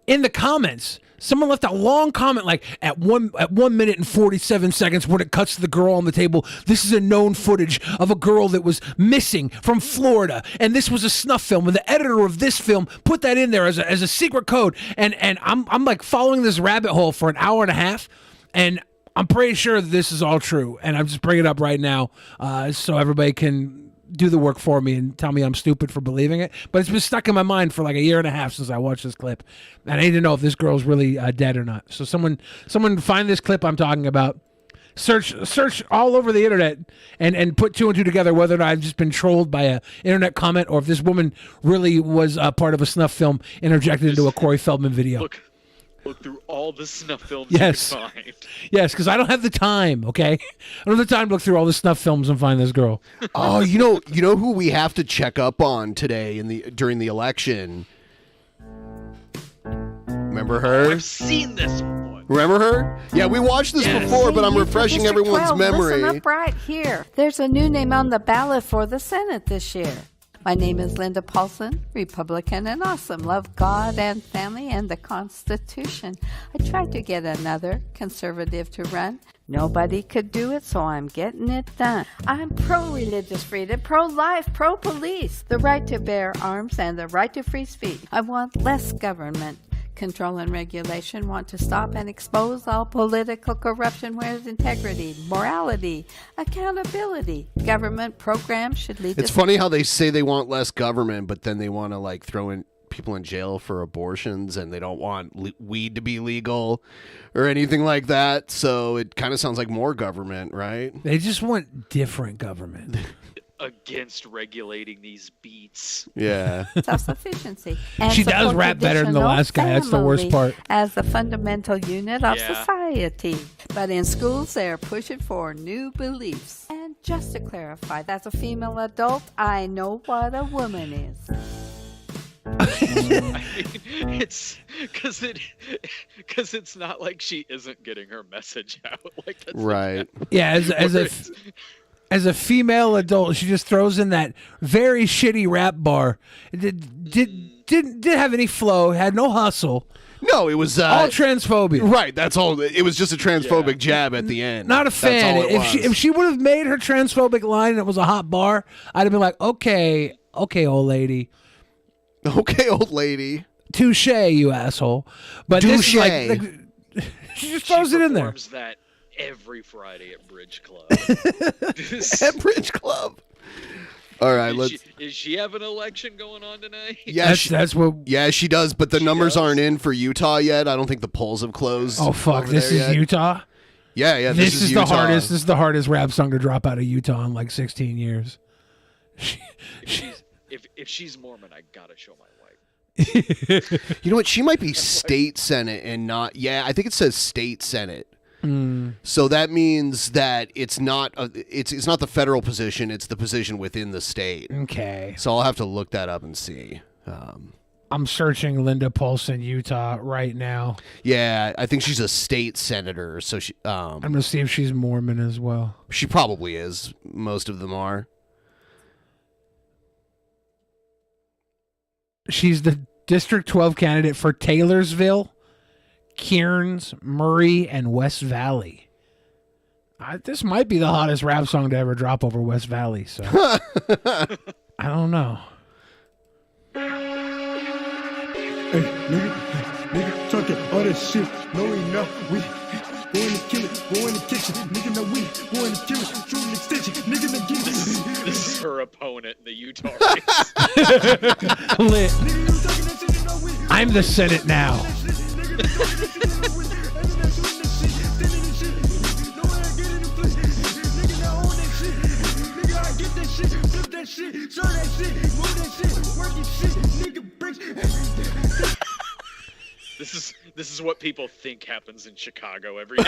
in the comments, someone left a long comment like at 1 minute and 47 seconds when it cuts to the girl on the table. This is a known footage of a girl that was missing from Florida. And this was a snuff film. And the editor of this film put that in there as a secret code. And I'm like following this rabbit hole for an hour and a half. And I'm pretty sure this is all true. And I'm just bringing it up right now so everybody can do the work for me and tell me I'm stupid for believing it. But it's been stuck in my mind for like a year and a half since I watched this clip. And I need to know if this girl's really dead or not. So someone find this clip I'm talking about. Search all over the internet and put 2 and 2 together whether or not I've just been trolled by a internet comment or if this woman really was part of a snuff film interjected into a Corey Feldman video. Look through all the snuff films Yes. you can find. Yes, because I don't have the time, okay? I don't have the time to look through all the snuff films and find this girl. Oh, you know who we have to check up on today during the election? Remember her? I've seen this one. Remember her? Yeah, we watched this before, but I'm refreshing everyone's memory. Listen up right here. There's a new name on the ballot for the Senate this year. My name is Linda Paulson, Republican and awesome. Love God and family and the Constitution. I tried to get another conservative to run. Nobody could do it, so I'm getting it done. I'm pro-religious freedom, pro-life, pro-police, the right to bear arms and the right to free speech. I want less government control and regulation, want to stop and expose all political corruption, where's integrity, morality, accountability. Government programs should lead It's funny how they say they want less government, but then they want to like throw in people in jail for abortions, and they don't want weed to be legal or anything like that. So it kind of sounds like more government, right? They just want different government. Against regulating these beats. Yeah. Self-sufficiency. She does rap better than the last guy. That's the worst part. As the fundamental unit of society. But in schools, they're pushing for new beliefs. And just to clarify, as a female adult, I know what a woman is. I mean, it's because it's not like she isn't getting her message out. Like that's right. Yeah, as a female adult, she just throws in that very shitty rap bar. It didn't have any flow, had no hustle. No, it was all transphobia. Right, that's all. It was just a transphobic jab at the end. Not a fan. That's all it was. If she would have made her transphobic line and it was a hot bar, I'd have been like, okay, old lady. Okay, old lady. Touche, you asshole. But Touche. This is like she just throws it in there. Performs that every Friday at Bridge Club. At Bridge Club. All right, Is she have an election going on tonight? Yeah, that's what. Yeah, she does, but the numbers aren't in for Utah yet. I don't think the polls have closed. Oh fuck! over This there is yet. Utah. Yeah. This is Utah. the hardest. This is the hardest rap song to drop out of Utah in like 16 years. If she's Mormon, I gotta show my wife. You know what? She might be state senate and not. Yeah, I think it says state senate. So that means that it's not it's not the federal position; it's the position within the state. Okay. So I'll have to look that up and see. I'm searching Linda Paulson, Utah, right now. Yeah, I think she's a state senator. So she. I'm gonna see if she's Mormon as well. She probably is. Most of them are. She's the District 12 candidate for Taylorsville, Kearns, Murray, and West Valley. This might be the hottest rap song to ever drop over West Valley. So I don't know. Hey, nigga, talking all that shit. No, we not. We going to kill it. Go in the kitchen. Nigga, no, we going to kill it. True extension. Nigga, no, get it. This is her opponent in the Utah race. Lit. I'm the Senate now. This is what people think happens in Chicago every day.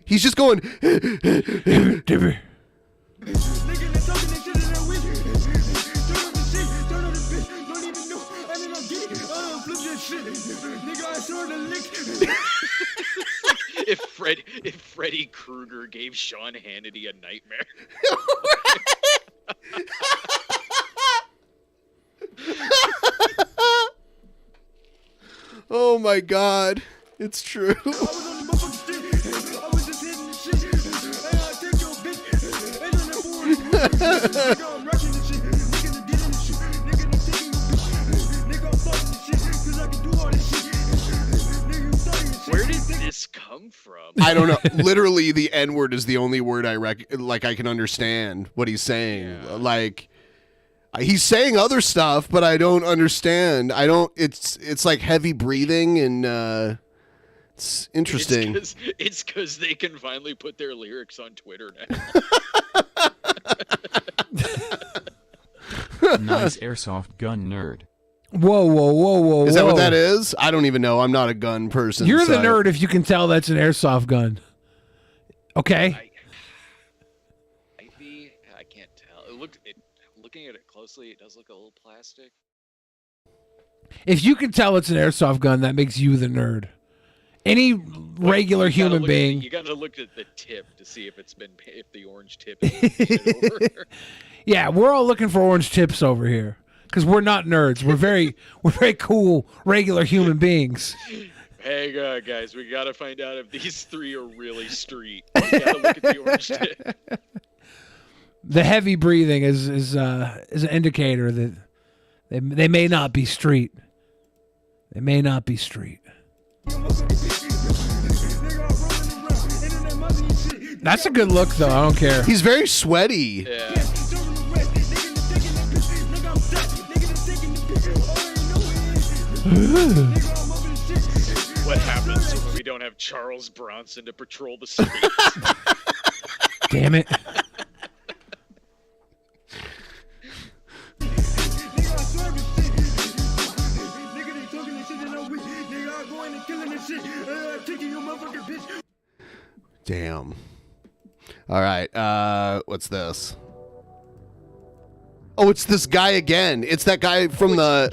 He's just going. If Freddy Krueger gave Sean Hannity a nightmare. Oh my God, it's true. Where did this come from? I don't know. Literally, the N-word is the only word I can understand what he's saying. Yeah. Like, he's saying other stuff, but I don't understand. It's like heavy breathing, and it's interesting. It's because they can finally put their lyrics on Twitter now. Nice airsoft gun nerd. Whoa. Is that what that is? I don't even know. I'm not a gun person. You're so the nerd if you can tell that's an airsoft gun. Okay. I can't tell. Looking at it closely, it does look a little plastic. If you can tell it's an airsoft gun, that makes you the nerd. Any regular human being. You got to look at the tip to see if the orange tip is over. Yeah, we're all looking for orange tips over here. because we're not nerds. We're very cool, regular human beings. Hang on, guys. We gotta find out if these three are really street. We gotta look at the orange tip. The heavy breathing is an indicator that they may not be street. They may not be street. That's a good look, though. I don't care. He's very sweaty. Yeah. What happens when we don't have Charles Bronson to patrol the streets? Damn it. Damn. All right. What's this? Oh, it's this guy again. It's that guy from the.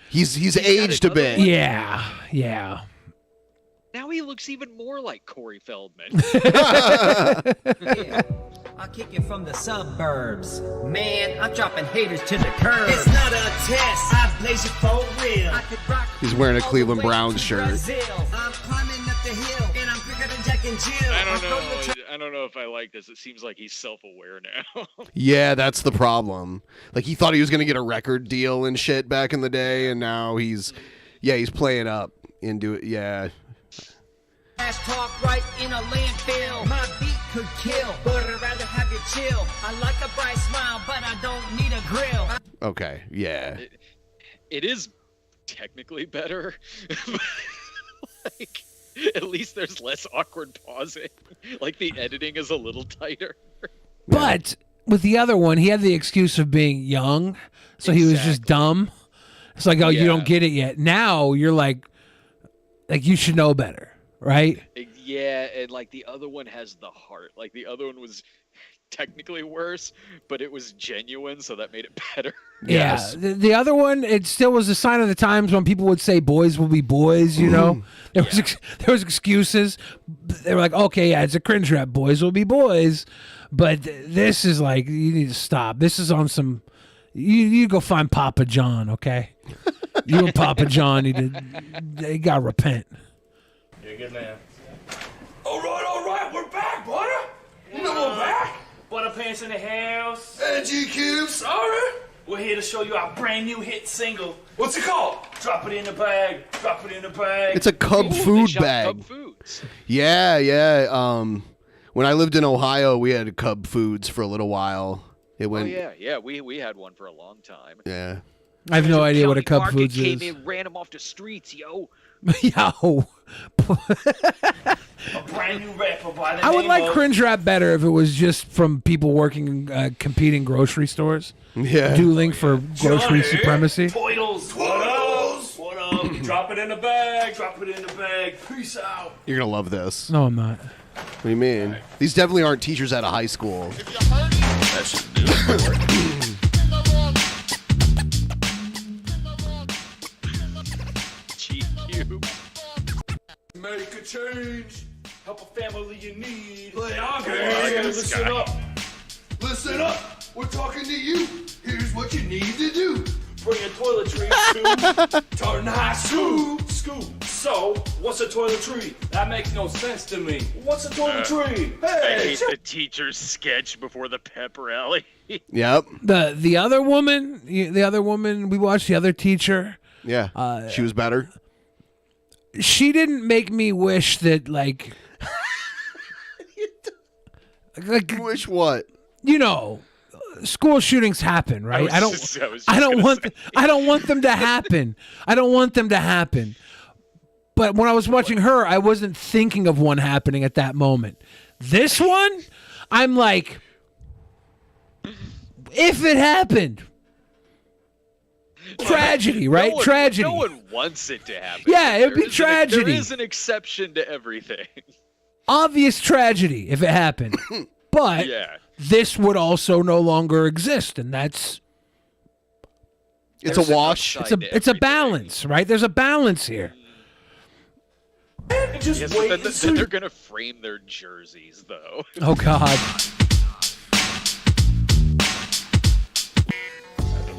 He's aged a bit. Yeah. Now he looks even more like Corey Feldman. I'll kick it from the suburbs. Man, I'm dropping haters to the curb. It's not a test. I blaze it for real. I could rock. He's wearing a Cleveland Browns shirt. I'm climbing up the hill, and I'm quicker than Jack and Jill. I don't know if I like this. It seems like he's self-aware now. Yeah, that's the problem. Like, he thought he was going to get a record deal and shit back in the day, and now he's playing up into it. Yeah. Ass talk right in a landfill. My beat could kill, but I'd rather have you chill. I like a bright smile, but I don't need a grill. Okay, yeah. It is technically better. Like, at least there's less awkward pausing. Like, the editing is a little tighter. But with the other one, he had the excuse of being young, so he was just dumb. It's like, oh, you don't get it yet. Now you're like you should know better. Right? Yeah, and like the other one has the heart. Like the other one was technically worse, but it was genuine, so that made it better. Yeah. Yes. The other one, it still was a sign of the times when people would say boys will be boys, you know? There was excuses. They were like, okay, yeah, it's a cringe rap. Boys will be boys. But this is like, you need to stop. This is on some, you go find Papa John, okay? You and Papa John they got to repent. You're a good man. All right, we're back, butter. You know we're back. Butter pants in the house. And GQ, sorry. We're here to show you our brand new hit single. What's it called? Drop it in the bag. Drop it in the bag. It's a Cub food bag. Cub Foods. Yeah. When I lived in Ohio, we had Cub Foods for a little while. It went. Oh yeah. We had one for a long time. Yeah. I have no idea what a Cub Foods is. Came in, ran him off the streets, yo. Yo. A brand new rapper by the I would name like of... cringe rap better if it was just from people working competing grocery stores. Yeah. Dueling for grocery supremacy. Toidles. What up? Drop it in the bag. Drop it in the bag. Peace out. You're gonna love this. No, I'm not. What do you mean? These definitely aren't teachers out of high school. That should do it. Make a change. Help a family in need. Listen up. Listen up. We're talking to you. Here's what you need to do. Bring your toiletries to Tartan High School. So, what's a toiletry? That makes no sense to me. What's a toiletry? I hate the teacher's sketch before the pep rally. Yep. The other woman we watched, the other teacher. Yeah. She was better. She didn't make me wish that like wish what? You know, school shootings happen, right? I don't want them to happen. I don't want them to happen. But when I was watching her, I wasn't thinking of one happening at that moment. This one, I'm like, if it happened. Tragedy, right? Tragedy. No one wants it to happen. Yeah, it'd be tragedy. There is an exception to everything. Obvious tragedy if it happened. But this would also no longer exist, and that's... It's a wash. It's a balance, right? There's a balance here. Yes, but then they're going to frame their jerseys, though. Oh, God.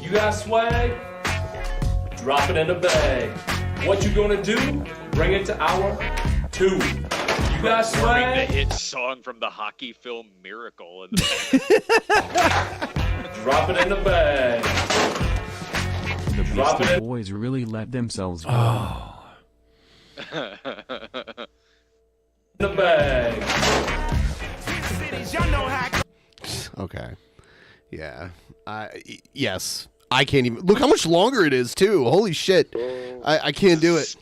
You got swag? Drop it in the bag. What you gonna do? Bring it to hour 2. You got Performing the swag? hit song from the hockey film Miracle. Drop it in the bag. The Drop Beastie it. Boys really let themselves go. The bag. Okay. Yeah. Yes. I can't even look how much longer it is too. Holy shit. I can't do it.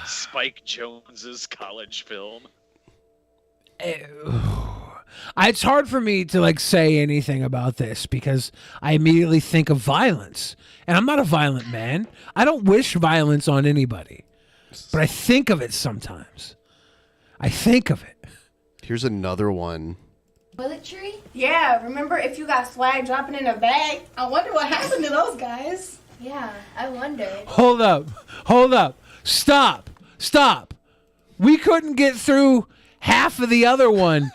Spike Jones's college film. It's hard for me to like say anything about this because I immediately think of violence, and I'm not a violent man. I don't wish violence on anybody, but I think of it sometimes. I think of it. Here's another one. Toiletry? Yeah, remember if you got swag dropping in a bag? I wonder what happened to those guys. Yeah, I wondered. Hold up, stop. We couldn't get through half of the other one,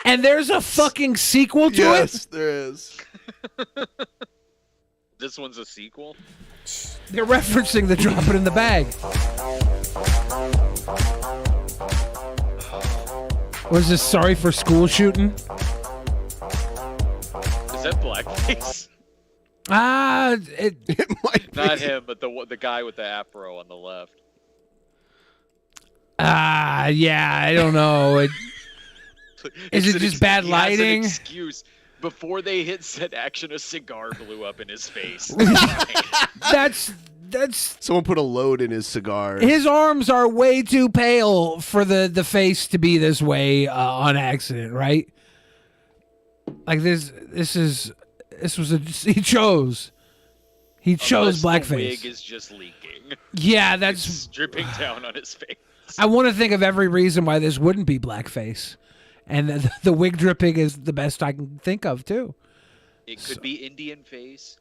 and there's a fucking sequel to Yes, it? there is. This one's a sequel? They're referencing the drop it in the bag. Was this Sorry for School shooting? Is that blackface? It might Not him, but the guy with the afro on the left. Yeah, I don't know. Is it just bad He has an lighting? excuse. Before they hit set action, a cigar blew up in his face. That's Someone put a load in his cigar. his arms are way too pale for the face to be this way on accident, right? Like he chose Unless the blackface. wig is just leaking. Yeah, that's It's dripping down on his face. I want to think of every reason why this wouldn't be blackface, and the wig dripping is the best I can think of too. It could be Indian face.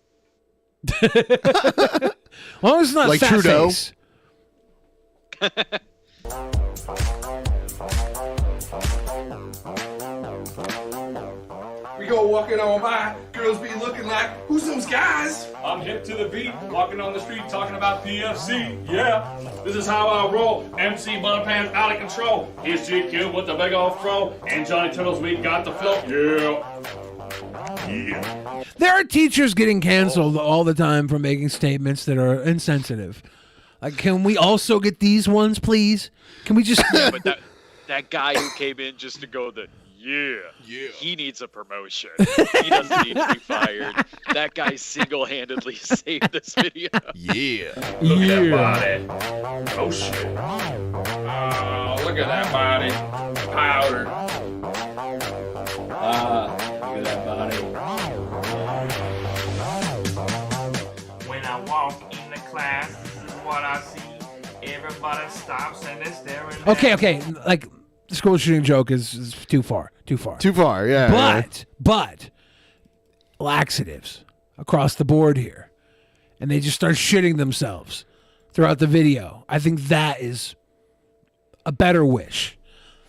As long as it's not Like fat Trudeau? face. We go walking on by, girls be looking like, who's those guys? I'm hip to the beat, walking on the street talking about PFC. Yeah, this is how I roll. MC Butterpants out of control. Here's GQ with the big old fro, and Johnny Turtles, we got the flow. Yeah. There are teachers getting canceled all the time for making statements that are insensitive. Like, can we also get these ones, please? Can we just? Yeah, but that guy who came in just to go he needs a promotion. He doesn't need to be fired. That guy single-handedly saved this video. Yeah. Look at that body. Oh shit. Look at that body. Powder. Look at that body. When I walk in the class, this is what I see. Everybody stops and they're staring. Okay. Like the school shooting joke is too far. Too far, yeah. But laxatives across the board here, and they just start shitting themselves throughout the video. I think that is a better wish.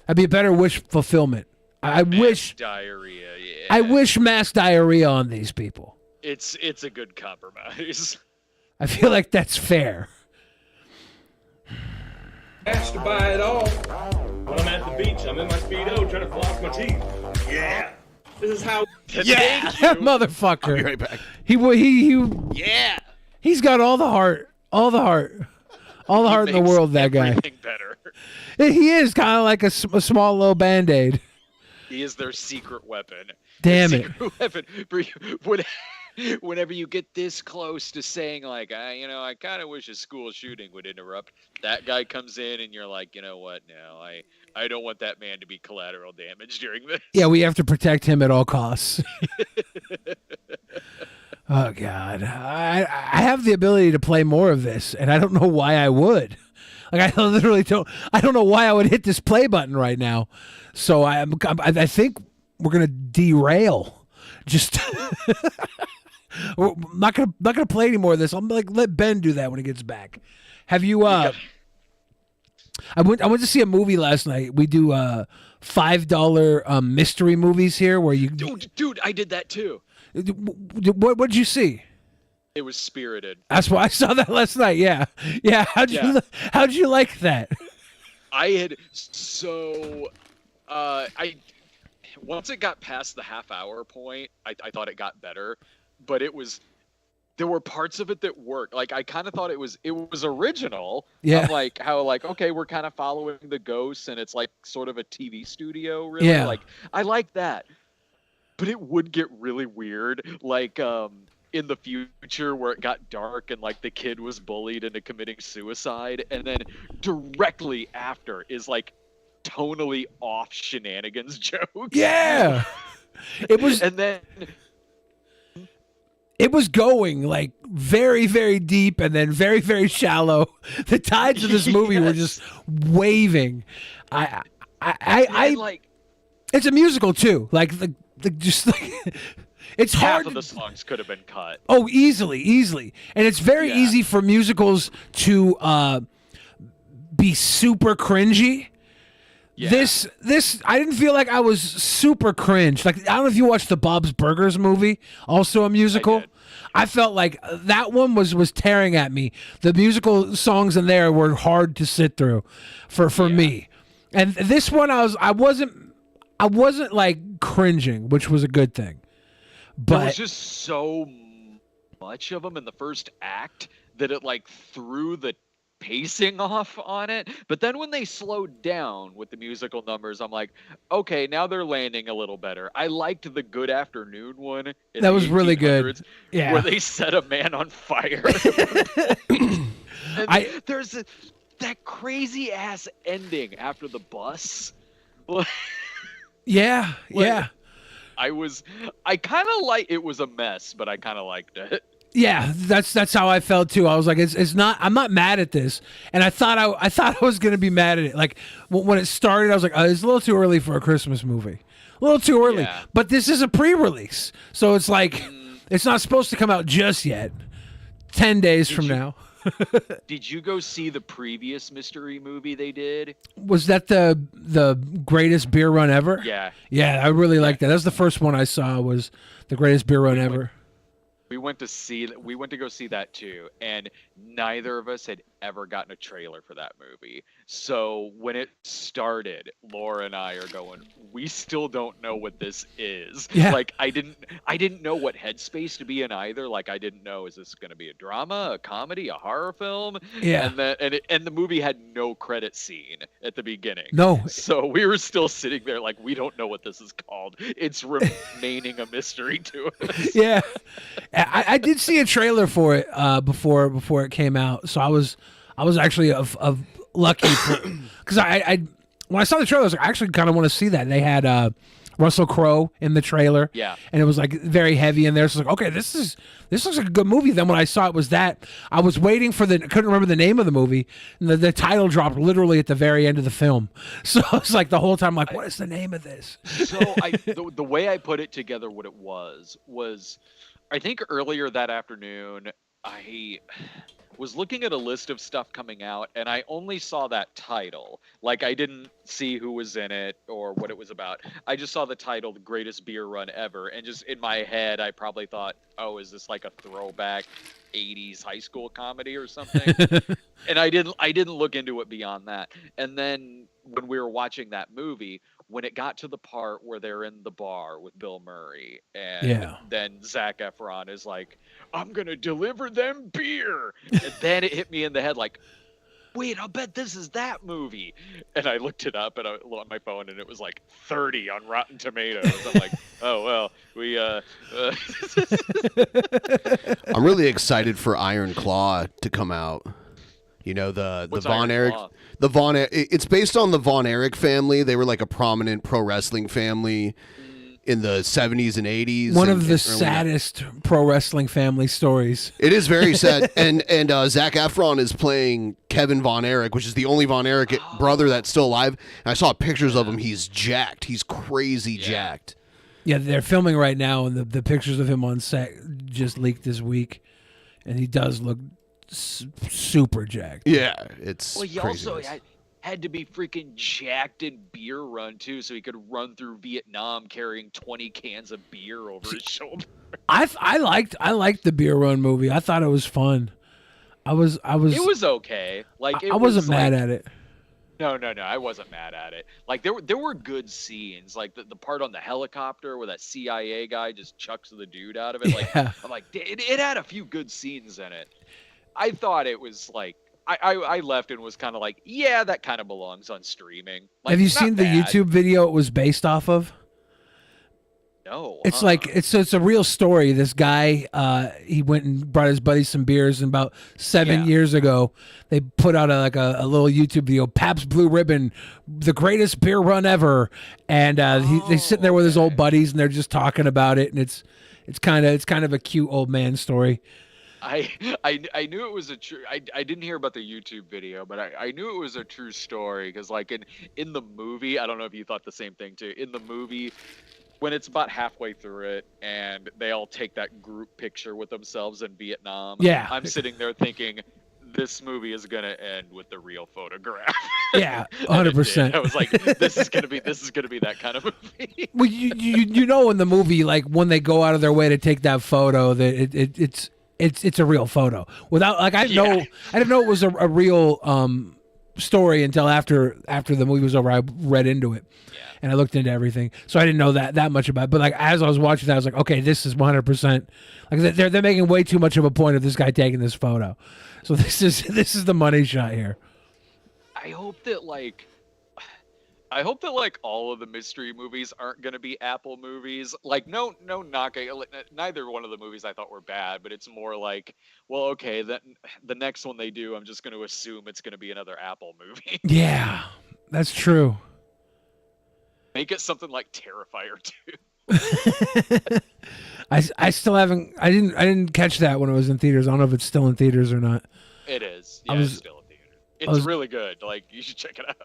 That'd be a better wish fulfillment. I wish Diarrhea, yeah. I wish mass diarrhea on these people. It's a good compromise. I feel like that's fair. Asked to buy it all. When I'm at the beach, I'm in my Speedo trying to floss my teeth. Yeah. This is how. Yeah, that motherfucker. I'll be right back. He Yeah. He's got all the heart in the world. That guy. Everything better. He is kind of like a small little Band-Aid. He is their secret weapon. Damn Their it. secret weapon. Whenever you get this close to saying like, I kind of wish a school shooting would interrupt, that guy comes in and you're like, you know what? No, I don't want that man to be collateral damage during this. Yeah, we have to protect him at all costs. Oh God, I have the ability to play more of this, and I don't know why I would. Like I literally don't. I don't know why I would hit this play button right now. So I think we're gonna derail. Just. I'm not gonna play any more of this. I'm like let Ben do that when he gets back. Have you? I went to see a movie last night. We do $5 mystery movies here, where you. Dude, I did that too. What'd you see? It was Spirited. That's why I saw that last night. Yeah, yeah. How'd you like that? I had once it got past the half-hour point, I thought it got better, but there were parts of it that worked. Like I kind of thought it was original. Yeah. I'm like how okay, we're kind of following the ghosts and it's like sort of a TV studio, really. Yeah. Like I like that. But it would get really weird, like in the future where it got dark and like the kid was bullied into committing suicide, and then directly after is like tonally off shenanigans jokes. Yeah. It was and then it was going like very, very deep and then very, very shallow. The tides of this movie were just waving. I like it's a musical too. Like the just like it's half hard. of the songs could have been cut. Oh, easily. And it's very easy for musicals to be super cringy. Yeah. This I didn't feel like I was super cringe. Like I don't know if you watched the Bob's Burgers movie, also a musical. I felt like that one was tearing at me. The musical songs in there were hard to sit through for me. And this one I wasn't like cringing, which was a good thing. But there was just so much of them in the first act that it like threw the pacing off on it. But then when they slowed down with the musical numbers, I'm like, okay, now they're landing a little better. I liked the Good Afternoon one. That was really good. Yeah. Where they set a man on fire. There's that crazy ass ending after the bus. Yeah. I kind of like it was a mess, but I kind of liked it. Yeah, that's how I felt too. I was like, it's not. I'm not mad at this, and I thought I was gonna be mad at it. Like when it started, I was like, it's a little too early for a Christmas movie, a little too early. Yeah. But this is a pre-release, so it's like it's not supposed to come out just yet. 10 days from now. Did you go see the previous mystery movie they did? Was that the greatest beer run ever? Yeah. Yeah, I really liked that. That was the first one I saw. Was the greatest beer run ever. We went to go see that too, and neither of us had ever gotten a trailer for that movie. So when it started, Laura and I are going, we still don't know what this is. Yeah. Like I didn't know what headspace to be in either. Like I didn't know, is this going to be a drama, a comedy, a horror film? Yeah. And the movie had no credit scene at the beginning. No. So we were still sitting there like, we don't know what this is called. It's remaining a mystery to us. Yeah. I did see a trailer for it before it came out, so I was actually of lucky because I when I saw the trailer, I was like, I actually kind of want to see that. And they had Russell Crowe in the trailer, and it was like very heavy in there. So I was like, okay, this looks like a good movie. Then when I saw it was that, I was waiting for I couldn't remember the name of the movie, and the title dropped literally at the very end of the film. So I was like the whole time, like, what is the name of this? So the way I put it together, what it was I think earlier that afternoon, I was looking at a list of stuff coming out, and I only saw that title. Like, I didn't see who was in it or what it was about. I just saw the title, The Greatest Beer Run Ever, and just in my head, I probably thought, oh, is this like a throwback 80s high school comedy or something? And I didn't look into it beyond that. And then when we were watching that movie, when it got to the part where they're in the bar with Bill Murray, and then Zac Efron is like, I'm going to deliver them beer. And then it hit me in the head like, wait, I'll bet this is that movie. And I looked it up and I looked on my phone and it was like 30 on Rotten Tomatoes. I'm like, oh, well, we... I'm really excited for Iron Claw to come out. You know, the Von Erich... It's based on the Von Erich family. They were like a prominent pro wrestling family in the 70s and 80s. One of the saddest pro wrestling family stories. It is very sad. and Zac Efron is playing Kevin Von Erich, which is the only Von Erich brother that's still alive. And I saw pictures of him. He's jacked. He's crazy jacked. Yeah, they're filming right now, and the pictures of him on set just leaked this week. And he does look super jacked. Yeah, it's well, he crazy. also had to be freaking jacked in beer run too, so he could run through Vietnam carrying 20 cans of beer over his shoulder. I liked the beer run movie. I thought it was fun. I was. It was okay. Like I wasn't mad at it. No, I wasn't mad at it. Like there were good scenes, like the part on the helicopter where that CIA guy just chucks the dude out of it. Like Yeah. I'm like, it had a few good scenes in it. I thought it was like I left and was kind of like, yeah, that kind of belongs on streaming. Like, Have you not seen the bad. YouTube video it was based off of? No. It's like it's a real story. This guy, he went and brought his buddy some beers, and about 7 years ago, they put out a little YouTube video, Pabst Blue Ribbon, the greatest beer run ever, and he's sitting there with his old buddies, and they're just talking about it, and it's kind of a cute old man story. I knew it was a true. I didn't hear about the YouTube video, but I knew it was a true story because like in the movie, I don't know if you thought the same thing too. In the movie, when it's about halfway through it and they all take that group picture with themselves in Vietnam, Yeah. I'm sitting there thinking, this movie is gonna end with the real photograph. Yeah, And it did. 100%. I was like, this is gonna be that kind of movie. Well, you know in the movie, like when they go out of their way to take that photo, that it's a real photo. Without like I didn't know it was a real story until after the movie was over. I read into it. And I looked into everything, so I didn't know that much about it. But like as I was watching that, I was like, okay, this is 100%. Like they're making way too much of a point of this guy taking this photo. So this is the money shot here. I hope that all of the mystery movies aren't going to be Apple movies. Like no knocking. Neither one of the movies I thought were bad, but it's more like, well, okay, the next one they do, I'm just going to assume it's going to be another Apple movie. Yeah, that's true. Make it something like Terrifier 2. I still haven't. I didn't catch that when it was in theaters. I don't know if it's still in theaters or not. It is. Yeah, it's still in theater. It's really good. Like you should check it out.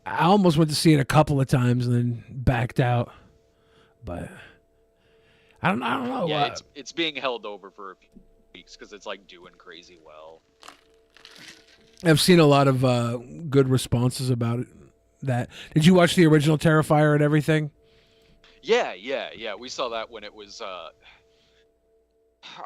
I almost went to see it a couple of times and then backed out. But I don't know. Yeah, it's being held over for a few weeks because it's like doing crazy well. I've seen a lot of good responses about it. Did you watch the original Terrifier and everything? Yeah. We saw that when it was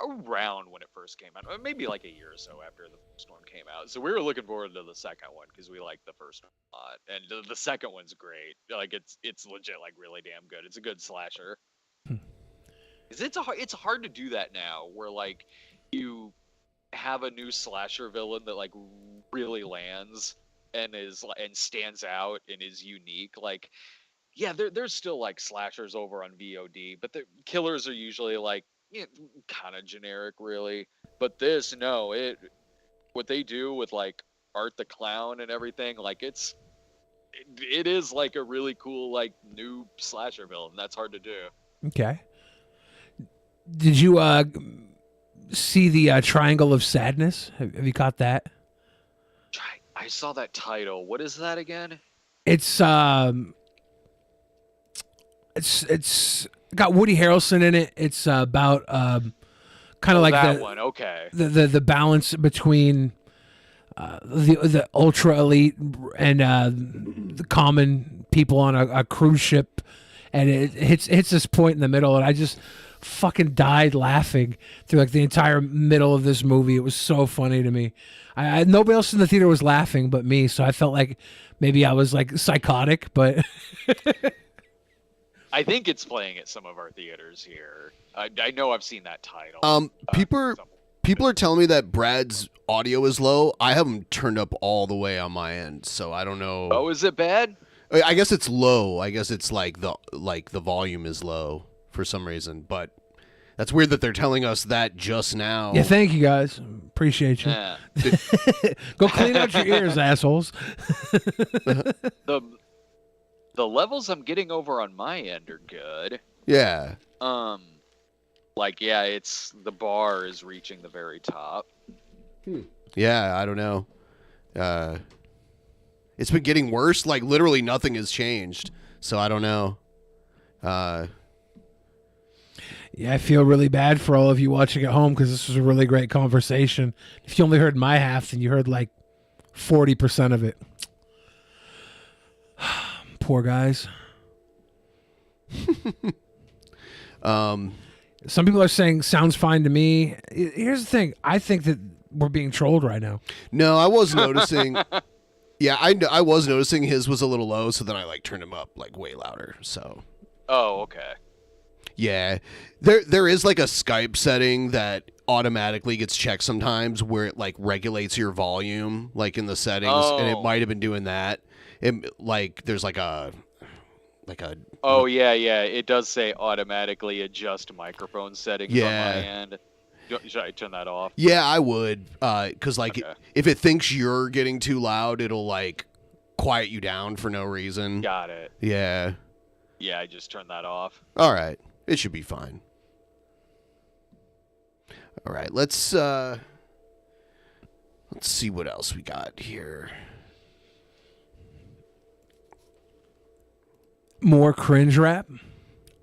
around when it first came out, maybe like a year or so after the first one came out. So we were looking forward to the second one because we liked the first one a lot, and the second one's great. Like it's legit, like really damn good. It's a good slasher. It's hard to do that now, where like you have a new slasher villain that like really lands and stands out and is unique. Like, yeah, there's still like slashers over on VOD, but the killers are usually like kind of generic, really. But what they do with like Art the Clown and everything, like it is like a really cool like new slasher villain. That's hard to do. Okay. Did you see the Triangle of Sadness? Have you caught that? I saw that title. What is that again? It's got Woody Harrelson in it. It's about kind of like that the one. Okay. The balance between the ultra elite and the common people on a cruise ship, and it hits this point in the middle, and I just fucking died laughing through like the entire middle of this movie. It was so funny to me. Nobody else in the theater was laughing but me, so I felt like maybe I was like psychotic, but I think it's playing at some of our theaters here. I know I've seen that title. People are telling me that Brad's audio is low. I have him turned up all the way on my end, so I don't know. Oh, is it bad? I guess it's low. I guess it's like the volume is low for some reason, but that's weird that they're telling us that just now. yeah, thank you guys. Appreciate you. Yeah. Go clean out your ears, assholes. The levels I'm getting over on my end are good. Yeah. It's the bar is reaching the very top. Yeah, I don't know. It's been getting worse. Like literally nothing has changed. So I don't know. Yeah, I feel really bad for all of you watching at home because this was a really great conversation. If you only heard my half, then you heard like 40% of it. Poor guys. Some people are saying sounds fine to me. Here's the thing. I think that we're being trolled right now. No, I was noticing. Yeah, I was noticing his was a little low, so then I like turned him up like way louder. So. Oh, okay. Yeah, there is like a Skype setting that automatically gets checked sometimes where it like regulates your volume like in the settings, and it might have been doing that. Like there's like a. Oh yeah, it does say automatically adjust microphone settings on my end. Should I turn that off? Yeah, I would, because like if it thinks you're getting too loud, it'll like quiet you down for no reason. Got it. Yeah. Yeah, I just turned that off. All right, it should be fine. All right, let's see what else we got here. More cringe rap?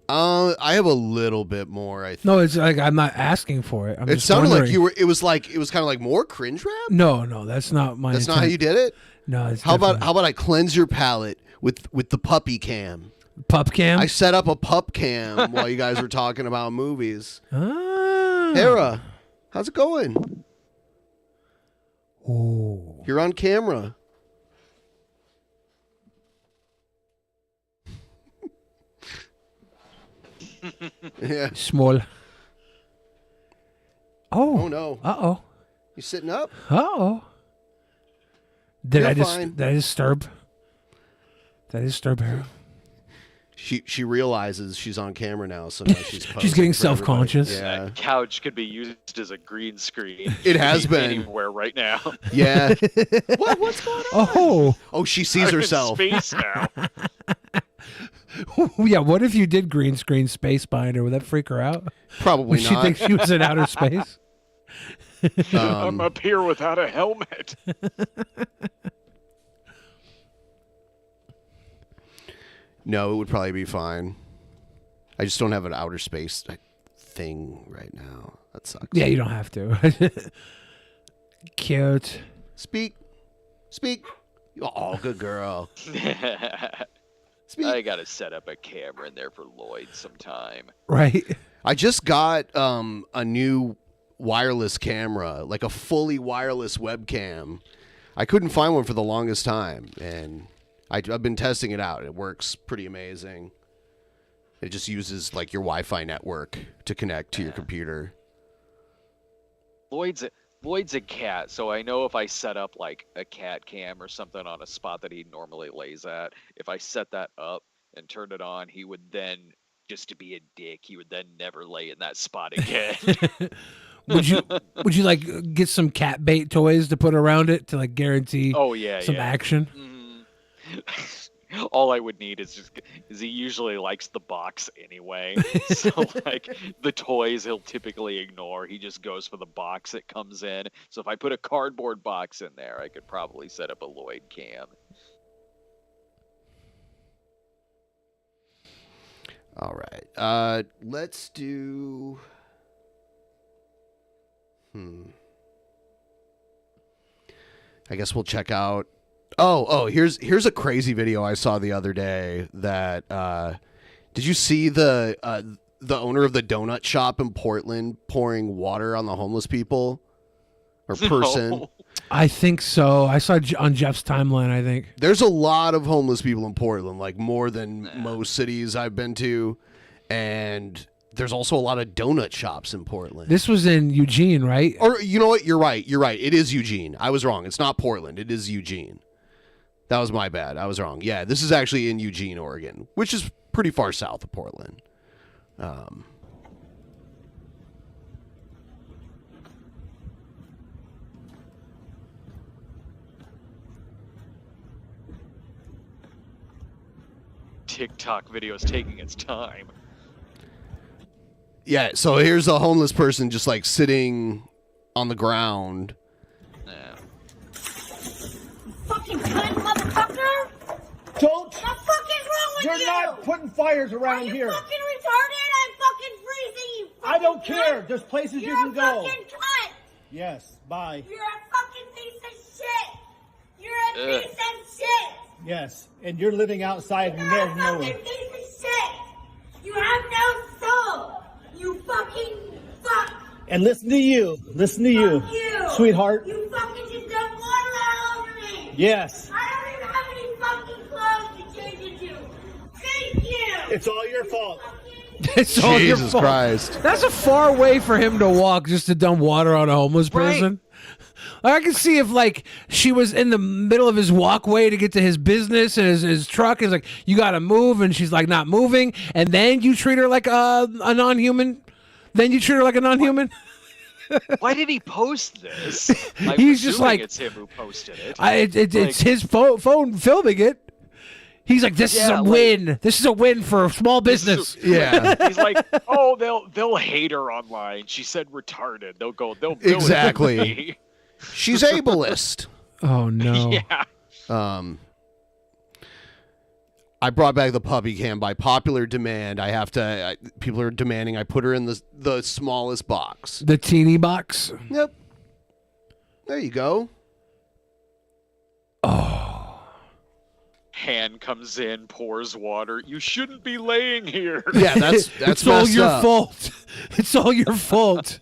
I have a little bit more. I think. No, it's like I'm not asking for it. It sounded like you were. It was kind of like more cringe rap. No, that's not my. That's not how you did it. No, it's how about I cleanse your palate with the puppy cam? Pup cam. I set up a pup cam while you guys were talking about movies. Ah. Hera, how's it going? Oh, you're on camera. Yeah. Small. Oh no. Uh-oh. You sitting up? Uh-oh. Did You're I fine. disturb her? She realizes she's on camera now, so now she's She's getting posing for everybody. self-conscious. Yeah. That couch could be used as a green screen. It has been. Anywhere right now. Yeah. What's going on? Oh, she sees I'm in herself. space now. Yeah, what if you did green screen space behind her? Would that freak her out? Probably Would she not. think she was in outer space? I'm up here without a helmet. No, it would probably be fine. I just don't have an outer space thing right now. That sucks. Yeah, you don't have to. Cute. Speak. Oh, good girl. I gotta set up a camera in there for Lloyd sometime. Right. I just got a new wireless camera, like a fully wireless webcam. I couldn't find one for the longest time, and I've been testing it out. It works pretty amazing. It just uses like your Wi-Fi network to connect to your computer. Lloyd's a cat, so I know if I set up like a cat cam or something on a spot that he normally lays at, if I set that up and turned it on, he would then, just to be a dick, he would then never lay in that spot again. Would you like get some cat bait toys to put around it to like guarantee some action? All I would need is he usually likes the box anyway. So like the toys he'll typically ignore. He just goes for the box that comes in. So if I put a cardboard box in there, I could probably set up a Lloyd cam. All right. Let's do. I guess we'll check out. Here's a crazy video I saw the other day. That did you see the owner of the donut shop in Portland pouring water on the homeless people or person? No. I think so. I saw on Jeff's timeline. I think There's a lot of homeless people in Portland, like more than most cities I've been to, and there's also a lot of donut shops in Portland. this was in Eugene, right? Or you know what? You're right. It is Eugene. I was wrong. It's not Portland. It is Eugene. That was my bad. I was wrong. Yeah, this is actually in Eugene, Oregon, which is pretty far south of Portland. TikTok video is taking its time. Yeah, so here's a homeless person just like sitting on the ground. Fucking cunt, motherfucker! Don't! What the fuck is wrong with you? You're not putting fires around Are you here. fucking retarded? I'm fucking freezing, you fucking I don't cunt. care. There's places You're you can a go. fucking cunt! Yes, bye. You're a fucking piece of shit! You're a piece of shit! Yes, and you're living outside in the middle of nowhere. You have no soul. You fucking fuck. And listen to you. Listen to you. You. Sweetheart. You fucking just dump water all over me. Yes. I don't even have any fucking clothes to change into. Thank you. It's all your fault. It's all your Jesus fault. Christ. That's a far way for him to walk just to dump water on a homeless person. I can see if like she was in the middle of his walkway to get to his business and his truck is like, you gotta move, and she's like not moving, and then you treat her like a non-human. Then you treat her like a non-human. Why did he post this? He's just like, it's him who posted it. It's his phone filming it. He's like, this is a win. This is a win for small business. He's like, oh, they'll hate her online. She said retarded. They'll Exactly. She's ableist. Oh no. Yeah. I brought back the puppy cam by popular demand. People are demanding I put her in the smallest box. The teeny box? Yep. There you go. Han comes in, pours water. You shouldn't be laying here. Yeah, that's it's all your fault. It's all your fault.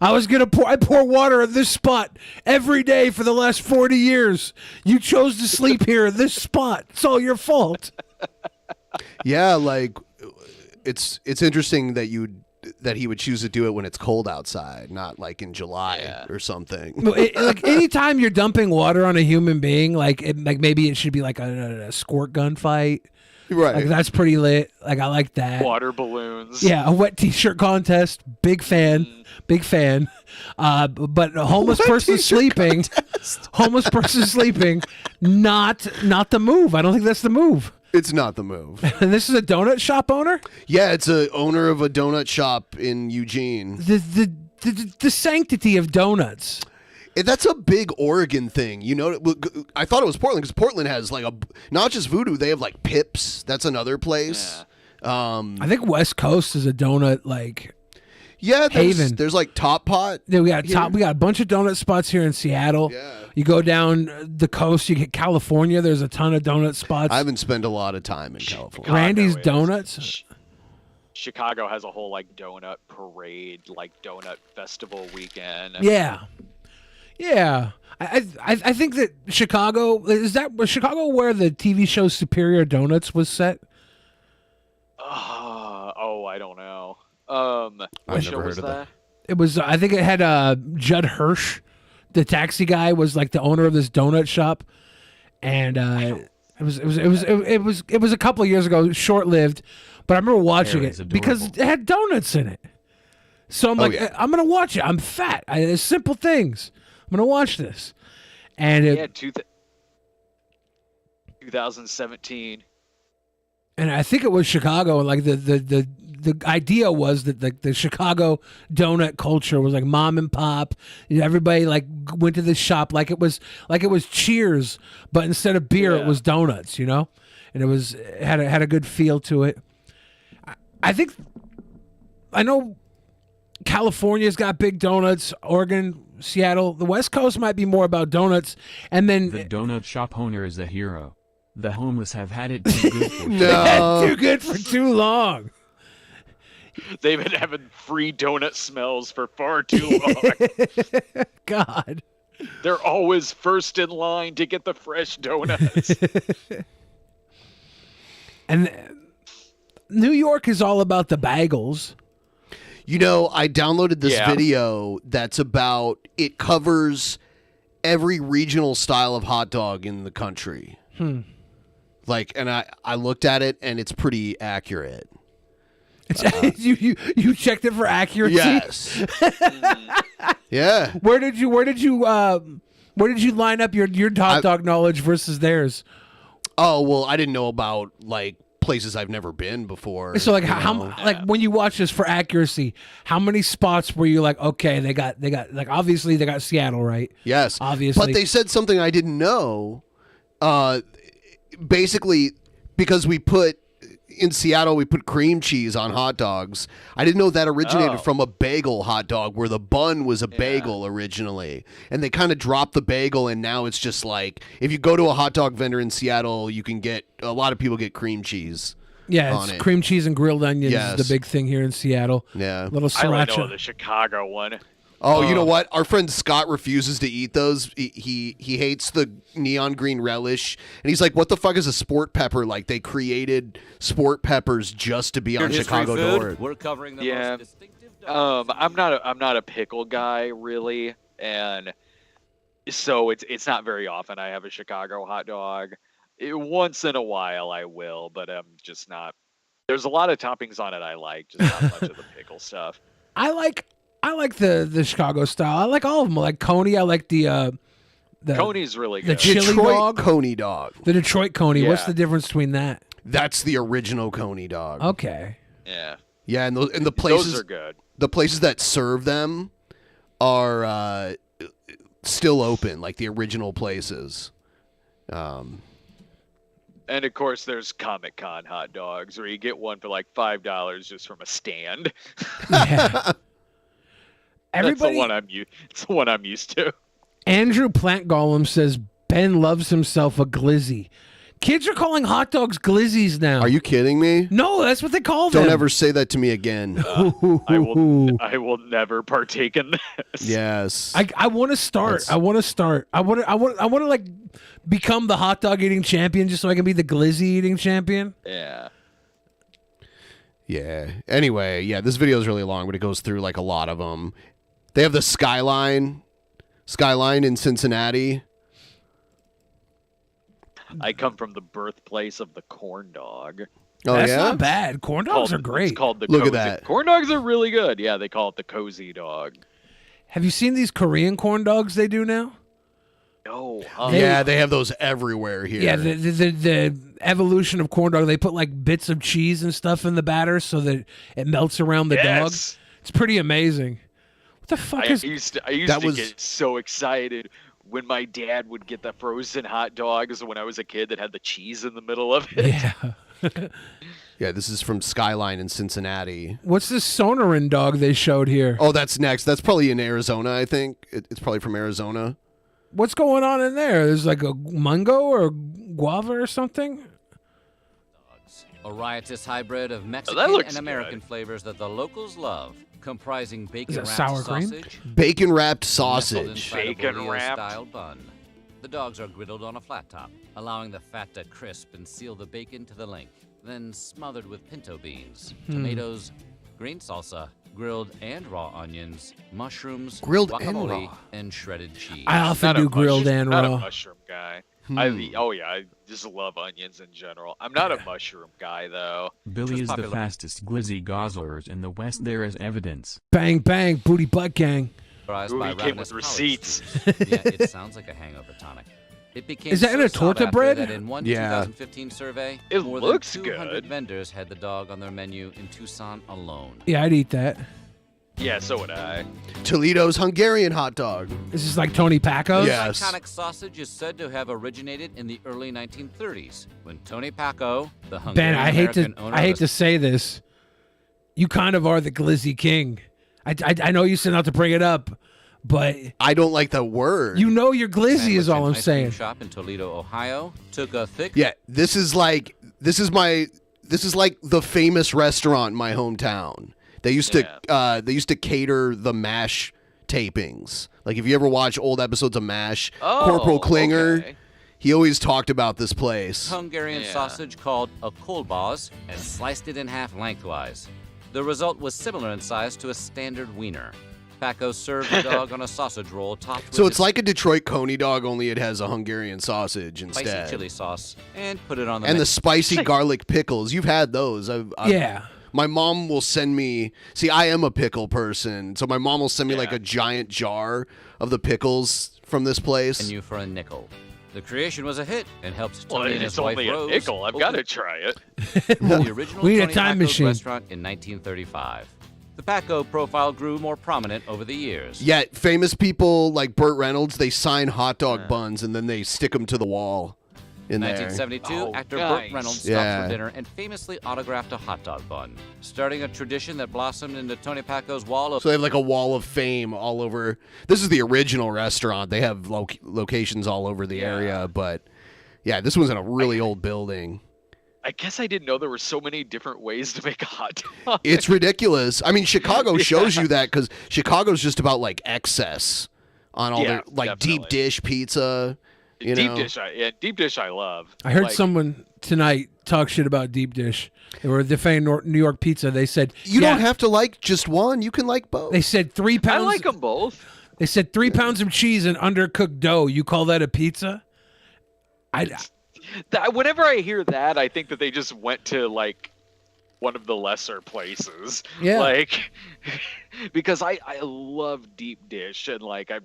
I pour water in this spot every day for the last 40 years. You chose to sleep here in this spot. It's all your fault. Yeah, like it's interesting that he would choose to do it when it's cold outside, not like in July or something. Like anytime you're dumping water on a human being, like maybe it should be like a squirt gun fight. Right. Like that's pretty lit. Like I like that. Water balloons. Yeah, a wet t-shirt contest. Big fan. Big fan. But a homeless person sleeping. Homeless person sleeping. Not the move. I don't think that's the move. It's not the move. And this is a donut shop owner? Yeah, it's a owner of a donut shop in Eugene. The sanctity of donuts. That's a big Oregon thing. You know, I thought it was Portland because Portland has like not just Voodoo, they have like Pips. That's another place. I think West Coast is a donut like haven. There's like Top Pot. Yeah, we got a bunch of donut spots here in Seattle. Yeah. You go down the coast, you get California. There's a ton of donut spots. I haven't spent a lot of time in California. Randy's Donuts. Chicago has a whole like donut parade, like donut festival weekend. Yeah. Yeah. I think that Chicago was Chicago where the TV show Superior Donuts was set? I don't know. I've never heard of that. It was. I think it had Judd Hirsch, the taxi guy, was like the owner of this donut shop, and it was a couple of years ago, short lived, but I remember watching it because it had donuts in it. So I'm like, I'm gonna watch it. I'm fat. It's simple things. I'm gonna watch this, and 2017. And I think it was Chicago. Like the idea was that the Chicago donut culture was like mom and pop. Everybody like went to this shop like it was Cheers, but instead of beer, it was donuts. You know, and it had a good feel to it. I know California's got big donuts. Oregon, Seattle, the West Coast might be more about donuts. And then the donut shop owner is a hero. The homeless have had it too good for too good for too long. They've been having free donut smells for far too long. God. They're always first in line to get the fresh donuts. And New York is all about the bagels. You know, I downloaded this video that's about, it covers every regional style of hot dog in the country. Like, and I looked at it and it's pretty accurate. You checked it for accuracy? Yes. Yeah. Where did you line up your hot dog knowledge versus theirs? Oh, well, I didn't know about like places I've never been before. So like like when you watch this for accuracy, how many spots were you like, okay, they got like obviously they got Seattle right? Yes. Obviously. But they said something I didn't know. Basically because we put in Seattle, we put cream cheese on hot dogs. I didn't know that originated from a bagel hot dog where the bun was a bagel originally. And they kind of dropped the bagel, and now it's just like, if you go to a hot dog vendor in Seattle, you can get, a lot of people get cream cheese. Yeah, it's cream cheese and grilled onions Yes. is the big thing here in Seattle. Yeah. Little I only know sriracha. the Chicago one. Oh, you know what? Our friend Scott refuses to eat those. He hates the neon green relish, and he's like, "What the fuck is a sport pepper?" Like they created sport peppers just to be on Chicago Door. We're covering the Yeah. most distinctive I'm not a pickle guy really, and so it's not very often I have a Chicago hot dog. Once in a while I will, but I'm just not. There's a lot of toppings on it I like, just not much of the pickle stuff. I like the Chicago style. I like all of them. I like Coney. I like the Coney's really the good. chili Detroit dog. Coney dog. The Detroit Coney. What's Yeah. the difference between that? That's the original Coney dog. Okay. Yeah. Yeah, and the places Those are good. The places that serve them are still open, like the original places. And of course, there's Comic-Con hot dogs, where you get one for like $5 just from a stand. Yeah. That's the one it's the one I'm used to. Andrew Plant Gollum says Ben loves himself a glizzy. Kids are calling hot dogs glizzies now. Are you kidding me? No, that's what they call them. Don't ever say that to me again. I will never partake in this. Yes. I want to start. I want to like become the hot dog eating champion just so I can be the glizzy eating champion. Yeah. Yeah. Anyway, yeah, this video is really long, but it goes through like a lot of them. They have the Skyline in Cincinnati. I come from the birthplace of the corn dog. Oh, That's yeah? not bad. Corn dogs are great. It's called the Look at cozy. that. Corn dogs are really good. Yeah, they call it the cozy dog. Have you seen these Korean corn dogs they do now? No. Yeah, they have those everywhere here. Yeah, the evolution of corn dog. They put like bits of cheese and stuff in the batter so that it melts around the dog. Yes. It's pretty amazing. What the fuck I is? used to get so excited when my dad would get the frozen hot dogs when I was a kid that had the cheese in the middle of it. Yeah. Yeah, this is from Skyline in Cincinnati. What's this Sonoran dog they showed here? Oh, that's next. That's probably in Arizona, I think. It's probably from Arizona. What's going on in there? There's like a mango or guava or something. A riotous hybrid of Mexican that looks and American flavors that the locals love, comprising bacon-wrapped sour cream? sausage, Bacon-wrapped nestled sausage. inside a Bacon-wrapped? bolillo-style bun. The dogs are griddled on a flat top, allowing the fat to crisp and seal the bacon to the link, then smothered with pinto beans, tomatoes, green salsa, grilled and raw onions, mushrooms, Grilled and guacamole, raw. and shredded cheese. I often do grilled and Not a raw. mushroom guy. Hmm. I just love onions in general. I'm not a mushroom guy though. Billy is the popular. fastest glizzy guzzlers in the West. There is evidence. Bang bang, booty butt gang. By Ooh, he came ravenous with college receipts. students. Yeah, it sounds like a hangover tonic. It became Is that in so a torta sought after bread? That in one Yeah. 2015 survey, It more looks than 200 good. vendors had the dog on their menu in Tucson alone. Yeah, I'd eat that. Yeah, so would I. Toledo's Hungarian hot dog. This is like Tony Paco's. Yes. Iconic sausage is said to have originated in the early 1930s when Tony Paco, the Ben, Hungarian I hate to American owner I of hate a to say this. You kind of are the glizzy king. I know you said not to bring it up, but I don't like that word. you know you're glizzy is sandwich all and I'm ice cream saying. shop in Toledo, Ohio, took a thick Yeah, this is like the famous restaurant in my hometown. They used to cater the MASH tapings. Like if you ever watch old episodes of MASH, Corporal Klinger, okay. he always talked about this place. Hungarian Yeah. sausage called a kolbász and sliced it in half lengthwise. The result was similar in size to a standard wiener. Paco served the dog on a sausage roll topped with So it's its like a Detroit Coney dog, only it has a Hungarian sausage spicy instead. chili sauce and put it on the And the menu. spicy garlic pickles. You've had those. Yeah. My mom will send me. See, I am a pickle person, so my mom will send me like a giant jar of the pickles from this place. menu for a nickel. The creation was a hit and helped Well, Tony and his it's wife only a Rose nickel. I've open got to try it. the original We need a Tony time Paco's machine. restaurant in 1935. The Paco profile grew more prominent over the years. Yeah, famous people like Burt Reynolds, they sign hot dog buns and then they stick them to the wall. in there. 1972, actor Burt Reynolds stopped for dinner and famously autographed a hot dog bun, starting a tradition that blossomed into Tony Pacco's wall of... So they have like a wall of fame all over. This is the original restaurant. They have locations all over the area, but yeah, this one's in a really old building. I guess I didn't know there were so many different ways to make a hot dog. It's ridiculous. I mean, Chicago shows you that because Chicago's just about like excess on all their like deep dish pizza. You know? Deep dish I love. I heard someone tonight talk shit about deep dish. They were defending New York pizza. They said you don't have to like just one. You can like both. They said 3 pounds. I like them both. They said 3 pounds of cheese and undercooked dough. You call that a pizza? Whenever I hear that, I think that they just went to like one of the lesser places. Yeah. Like, because I love deep dish, and like I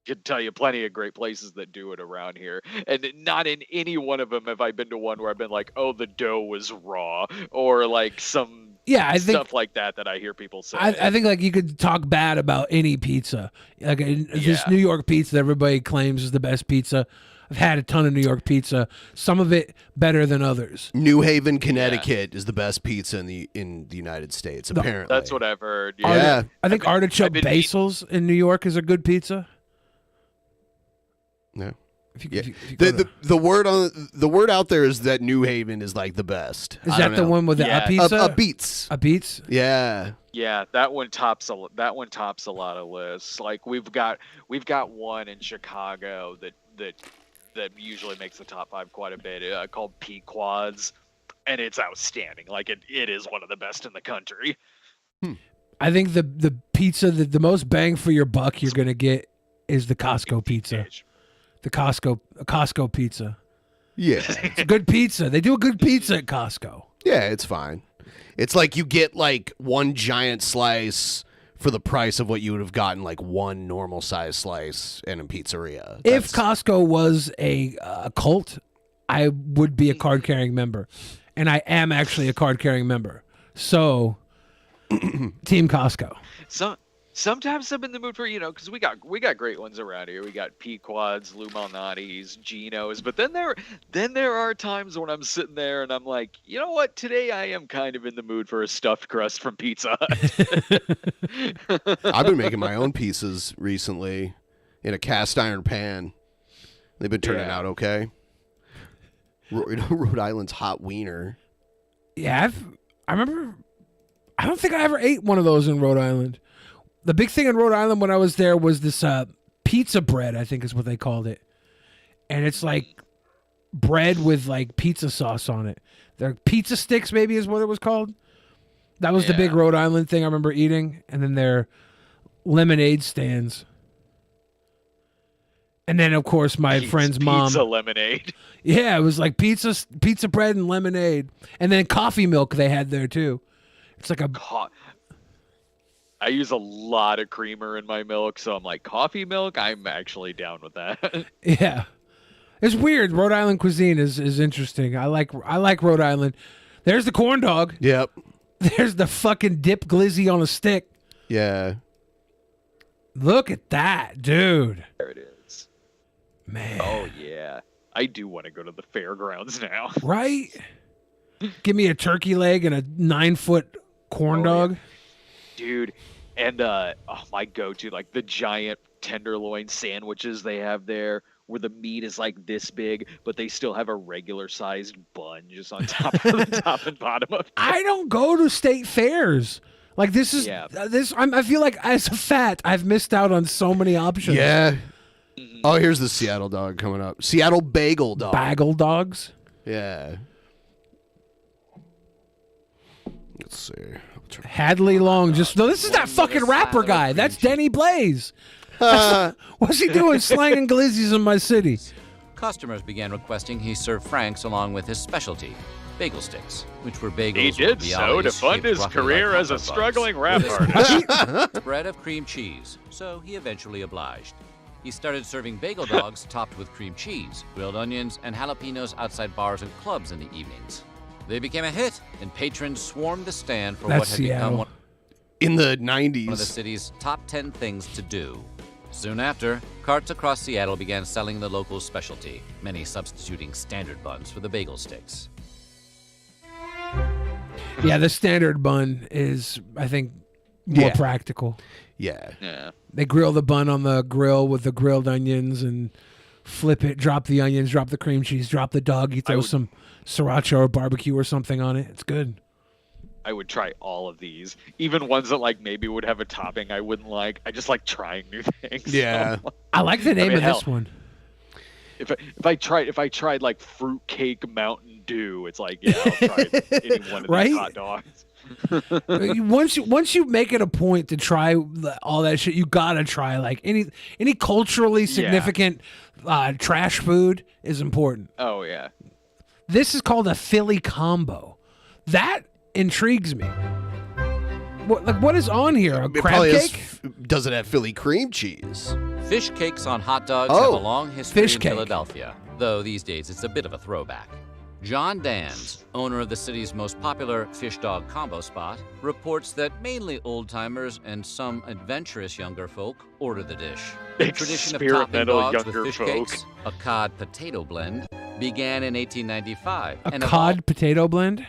could tell you plenty of great places that do it around here, and not in any one of them have I been to one where I've been like, oh, the dough was raw, or like some stuff like that I hear people say. I think like you could talk bad about any pizza. Like this New York pizza that everybody claims is the best pizza. I've had a ton of New York pizza. Some of it better than others. New Haven, Connecticut is the best pizza in the United States. Apparently, that's what I've heard. Yeah, I think artichoke basils in New York is a good pizza. Yeah. The word out there is that New Haven is like the best. Is that the one with the pizza? A Beats. A Beats? Yeah. Yeah, that one tops a lot of lists. Like we've got one in Chicago that usually makes the top 5 quite a bit, called Pequod's, and it's outstanding. Like it is one of the best in the country. I think the pizza the most bang for your buck you're gonna get is the Costco pizza. The Costco pizza. Yeah. It's a good pizza. They do a good pizza at Costco. Yeah, it's fine. It's like you get like one giant slice for the price of what you would have gotten like one normal size slice in a pizzeria. If Costco was a cult, I would be a card carrying member, and I am actually a card carrying member. So, Team Costco. Sometimes I'm in the mood for, because we got great ones around here. We got Pequod's, Lou Malnati's, Geno's, but then there are times when I'm sitting there and I'm like, you know what? Today I am kind of in the mood for a stuffed crust from Pizza Hut. I've been making my own pieces recently in a cast iron pan. They've been turning out okay. Rhode Island's hot wiener. Yeah, I remember. I don't think I ever ate one of those in Rhode Island. The big thing in Rhode Island when I was there was this pizza bread, I think is what they called it. And it's like bread with like pizza sauce on it. Their pizza sticks maybe is what it was called. That was the big Rhode Island thing I remember eating. And then their lemonade stands. And then, of course, my friend's mom. Pizza lemonade. Yeah, it was like pizza bread and lemonade. And then coffee milk they had there, too. It's like a... I use a lot of creamer in my milk, so I'm like, coffee milk? I'm actually down with that. Yeah. It's weird. Rhode Island cuisine is interesting. I like Rhode Island. There's the corn dog. Yep. There's the fucking dip glizzy on a stick. Yeah. Look at that, dude. There it is. Man. Oh, yeah. I do want to go to the fairgrounds now. Right? Give me a turkey leg and a 9-foot corn dog. Yeah. Dude, and my go-to, like the giant tenderloin sandwiches they have there, where the meat is like this big, but they still have a regular-sized bun just on top of the top and bottom of it. I don't go to state fairs. Like this is I feel like as a fat, I've missed out on so many options. Yeah. Oh, here's the Seattle dog coming up. Seattle bagel dog. Bagel dogs? Yeah. Let's see. Hadley Long this is that fucking rapper guy. That's Denny Blaze. What's he doing slanging glizzies in my city? Customers began requesting he serve Franks along with his specialty, bagel sticks, which were bagels. He did so to fund his career as a struggling rap artist. Bread of cream cheese, so he eventually obliged. He started serving bagel dogs topped with cream cheese, grilled onions, and jalapenos outside bars and clubs in the evenings. They became a hit, and patrons swarmed the stand for what had become in the 90s. One of the city's top 10 things to do. Soon after, carts across Seattle began selling the local specialty, many substituting standard buns for the bagel sticks. Yeah, the standard bun is, I think, more Yeah. practical. Yeah. They grill the bun on the grill with the grilled onions and flip it, drop the onions, drop the cream cheese, drop the doggy, throw some sriracha or barbecue or something on it. It's good. I would try all of these, even ones that like maybe would have a topping I wouldn't like. I just like trying new things. Yeah. I like the name of hell, this one. If I tried like fruitcake Mountain Dew, it's like, yeah, I'll try any one of Right? these hot dogs. once you make it a point to try all that shit, you gotta try like any culturally significant trash food is important. Oh yeah. This is called a Philly combo. That intrigues me. What is on here? A It crab probably cake? does it have Philly cream cheese? Fish cakes on hot dogs Oh, have a long history fish in cake. Philadelphia, though these days it's a bit of a throwback. John Dans, owner of the city's most popular fish dog combo spot, reports that mainly old-timers and some adventurous younger folk order the dish. The tradition of topping Experimental dogs younger with fish folk. cakes, a cod potato blend, began in 1895 A and cod potato blend?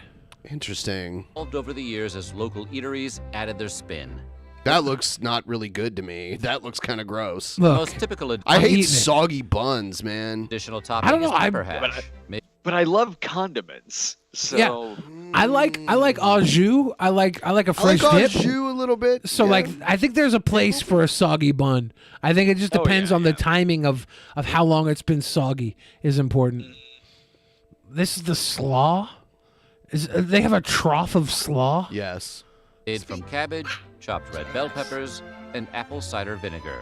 Interesting. evolved over the years as local eateries added their spin. That looks not really good to me. That looks kind of gross. Look, most typical I I'm hate eating it. soggy buns, man. Additional topping I don't know, is I- pepper hash. But I love condiments. So Yeah. I like au jus. I like a French I like dip. au jus a little bit. So yeah. like I think there's a place for a soggy bun. I think it just depends on the timing of how long it's been soggy is important. This is the slaw. They have a trough of slaw? Yes. Made from cabbage, chopped red bell peppers, and apple cider vinegar.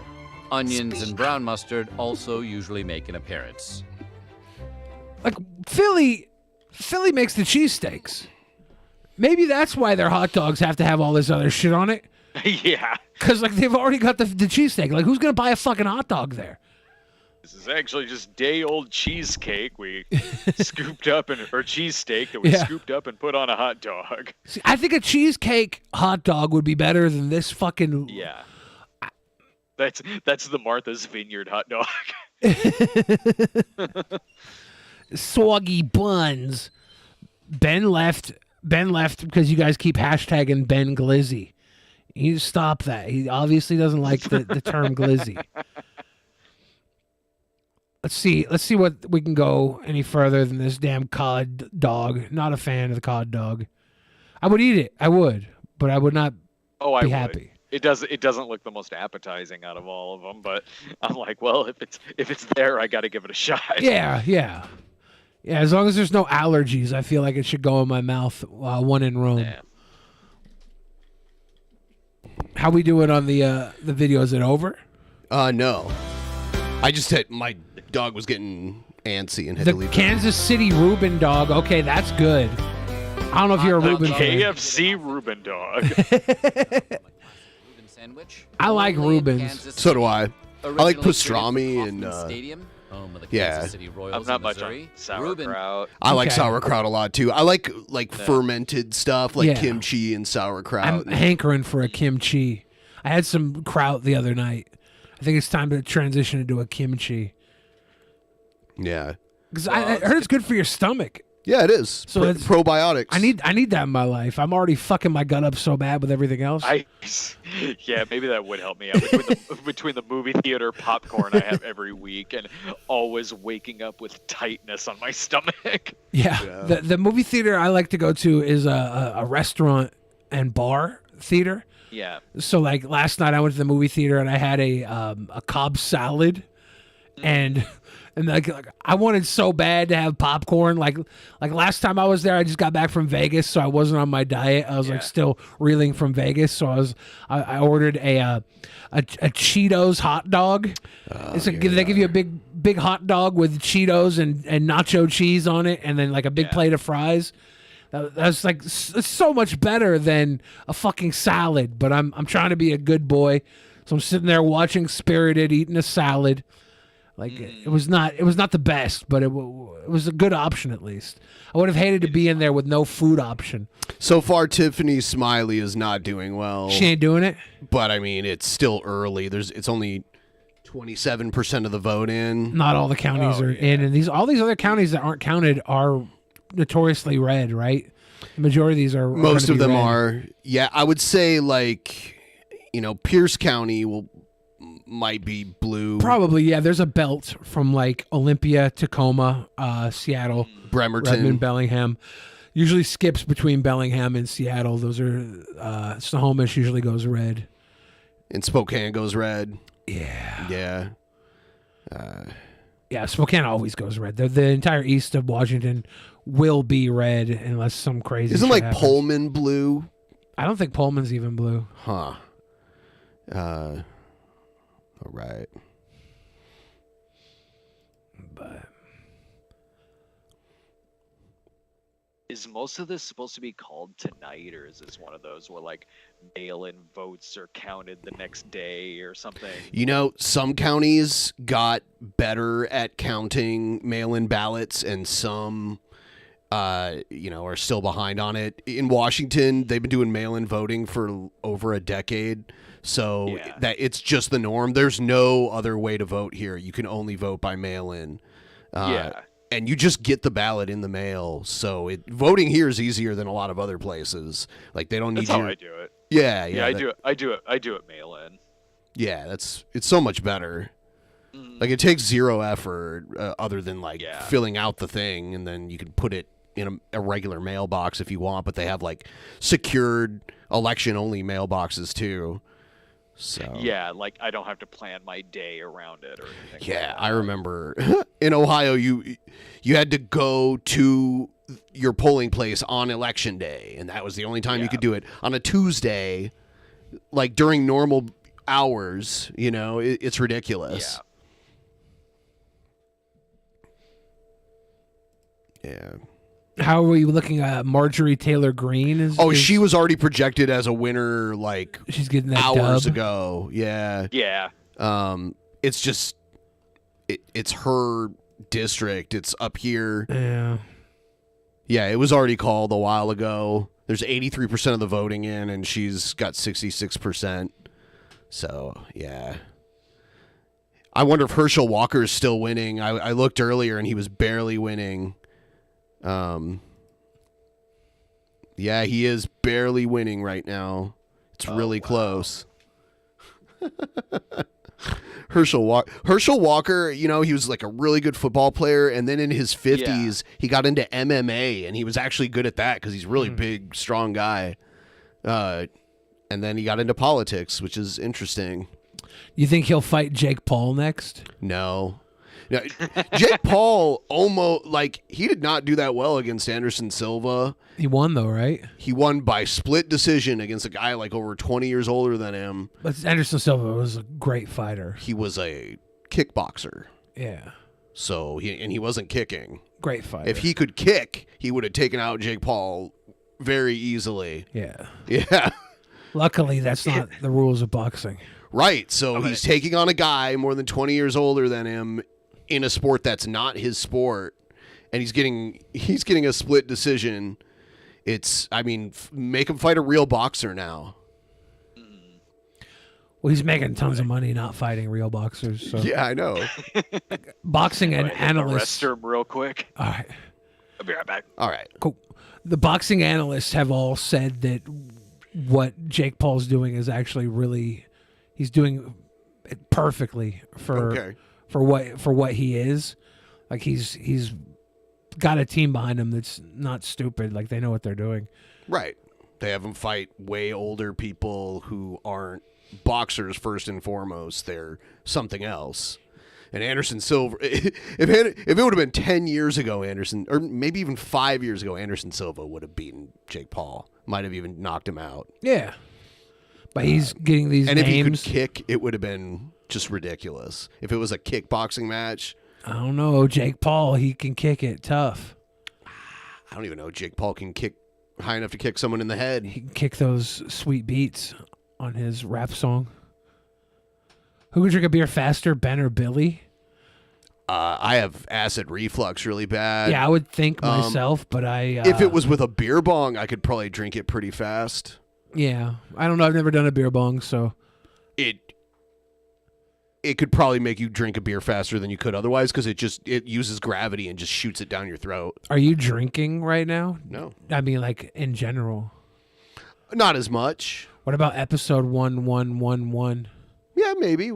Onions and brown mustard also usually make an appearance. Like Philly makes the cheesesteaks. Maybe that's why their hot dogs have to have all this other shit on it. yeah. Because like they've already got the cheesesteak. Like who's gonna buy a fucking hot dog there? This is actually just day-old cheesecake we scooped up or cheesesteak that we Yeah. scooped up and put on a hot dog. See, I think a cheesecake hot dog would be better than this fucking. Yeah. That's the Martha's Vineyard hot dog. Soggy buns. Ben left because you guys keep hashtagging Ben Glizzy. You need to stop that. He obviously doesn't like the term glizzy. Let's see what we can go any further than this damn cod dog. Not a fan of the cod dog. I would eat it. I would, but I would not Oh, I be would. happy. It doesn't look the most appetizing out of all of them, but I'm like, well, if it's there, I got to give it a shot. Yeah. As long as there's no allergies, I feel like it should go in my mouth. One in Rome. Yeah. How we doing on the video? Is it over? No. I just had my dog was getting antsy and had to The leave. Kansas City Reuben dog. Okay, that's good. I don't know if you're a The Reuben fan. KFC Reuben dog. Sandwich. I like Only in Reubens. Kansas So do City. I. I like Originally created pastrami for and Kauffman Stadium, home of the yeah. Kansas City Royals I'm not in much Missouri. on sauerkraut. I like Okay. sauerkraut a lot too. I like fermented stuff like Yeah. kimchi and sauerkraut. I'm hankering for a kimchi. I had some kraut the other night. I think it's time to transition into a kimchi. Yeah. Because I heard it's good for your stomach. Yeah, it is. So it's probiotics. I need that in my life. I'm already fucking my gut up so bad with everything else. Yeah, maybe that would help me out between the movie theater popcorn I have every week and always waking up with tightness on my stomach. Yeah. The movie theater I like to go to is a restaurant and bar theater. Yeah. So like last night I went to the movie theater and I had a Cobb salad and like I wanted so bad to have popcorn. Like last time I was there, I just got back from Vegas, so I wasn't on my diet. I was like still reeling from Vegas, so I ordered a Cheetos hot dog. They give you a big hot dog with Cheetos and nacho cheese on it, and then like a big plate of fries. That's like it's so much better than a fucking salad. But I'm trying to be a good boy, so I'm sitting there watching Spirited, eating a salad. Like it was not the best, but it was a good option at least. I would have hated to be in there with no food option. So far, Tiffany Smiley is not doing well. She ain't doing it. But I mean, it's still early. It's only 27% of the vote in. Not all the counties are in, and all these other counties that aren't counted are notoriously red, right? The majority of these are. Most of them red. are. Yeah, I would say Pierce County might be blue. Probably, yeah. There's a belt from like Olympia, Tacoma, Seattle, Bremerton, Redmond, Bellingham. Usually skips between Bellingham and Seattle. Those are Snohomish usually goes red. And Spokane goes red. Yeah. Yeah. Yeah, Spokane always goes red. The entire east of Washington will be red unless some crazy. Isn't shit like happens. Pullman blue? I don't think Pullman's even blue. Huh. All right. But Is most of this supposed to be called tonight, or is this one of those where like mail-in votes are counted the next day or something? Some counties got better at counting mail-in ballots, and some, are still behind on it. In Washington, they've been doing mail-in voting for over a decade, so that it's just the norm. There's no other way to vote here. You can only vote by mail-in. And you just get the ballot in the mail, so voting here is easier than a lot of other places. Like they don't need. That's how I do it. Yeah. I do it mail in. Yeah, it's so much better. Like it takes zero effort, other than filling out the thing, and then you can put it in a regular mailbox if you want. But they have like secured election only mailboxes too. So Yeah, like I don't have to plan my day around it or anything. yeah, I remember in Ohio you had to go to your polling place on election day, and that was the only time you could do it. On a Tuesday, like during normal hours, it's ridiculous. Yeah. How are we looking at Marjorie Taylor Greene? She was already projected as a winner like she's getting that hours dub. ago. Yeah. Yeah. It's just it's her district. It's up here. Yeah. Yeah, it was already called a while ago. There's 83% of the voting in, and she's got 66%. So, yeah. I wonder if Herschel Walker is still winning. I looked earlier, and he was barely winning. Yeah, he is barely winning right now. It's really close. Herschel Walker, he was like a really good football player, and then in his 50s, he got into MMA, and he was actually good at that because he's a really big, strong guy. And then he got into politics, which is interesting. You think he'll fight Jake Paul next? No. Jake Paul almost, he did not do that well against Anderson Silva. He won, though, right? He won by split decision against a guy over 20 years older than him. But Anderson Silva was a great fighter. He was a kickboxer. Yeah. So, he wasn't kicking. Great fighter. If he could kick, he would have taken out Jake Paul very easily. Yeah. Yeah. Luckily, that's not the rules of boxing. Right. So, he's taking on a guy more than 20 years older than him in a sport that's not his sport, and he's getting a split decision. Make him fight a real boxer now. Well, he's making tons of money not fighting real boxers. So. Yeah, I know. Boxing and analysts. Arrest him real quick. All right. I'll be right back. All right. Cool. The boxing analysts have all said that what Jake Paul's doing is actually he's doing it perfectly for what he is. Like he's got a team behind him that's not stupid. Like they know what they're doing. Right. They have him fight way older people who aren't boxers first and foremost. They're something else. And Anderson Silva, if it would have been 10 years ago, or maybe even 5 years ago, Anderson Silva would have beaten Jake Paul. Might have even knocked him out. Yeah. But he's getting these and names. if he could kick, it would have been just ridiculous. If it was a kickboxing match. I don't know. Jake Paul, he can kick it tough. I don't even know. Jake Paul can kick high enough to kick someone in the head. He can kick those sweet beats on his rap song. Who would drink a beer faster, Ben or Billy? I have acid reflux really bad. Yeah, I would think myself, but if it was with a beer bong, I could probably drink it pretty fast. Yeah. I don't know. I've never done a beer bong, so. it could probably make you drink a beer faster than you could otherwise because it uses gravity and just shoots it down your throat. Are you drinking right now? No. I mean, like, in general. Not as much. What about episode 1111? Yeah, maybe.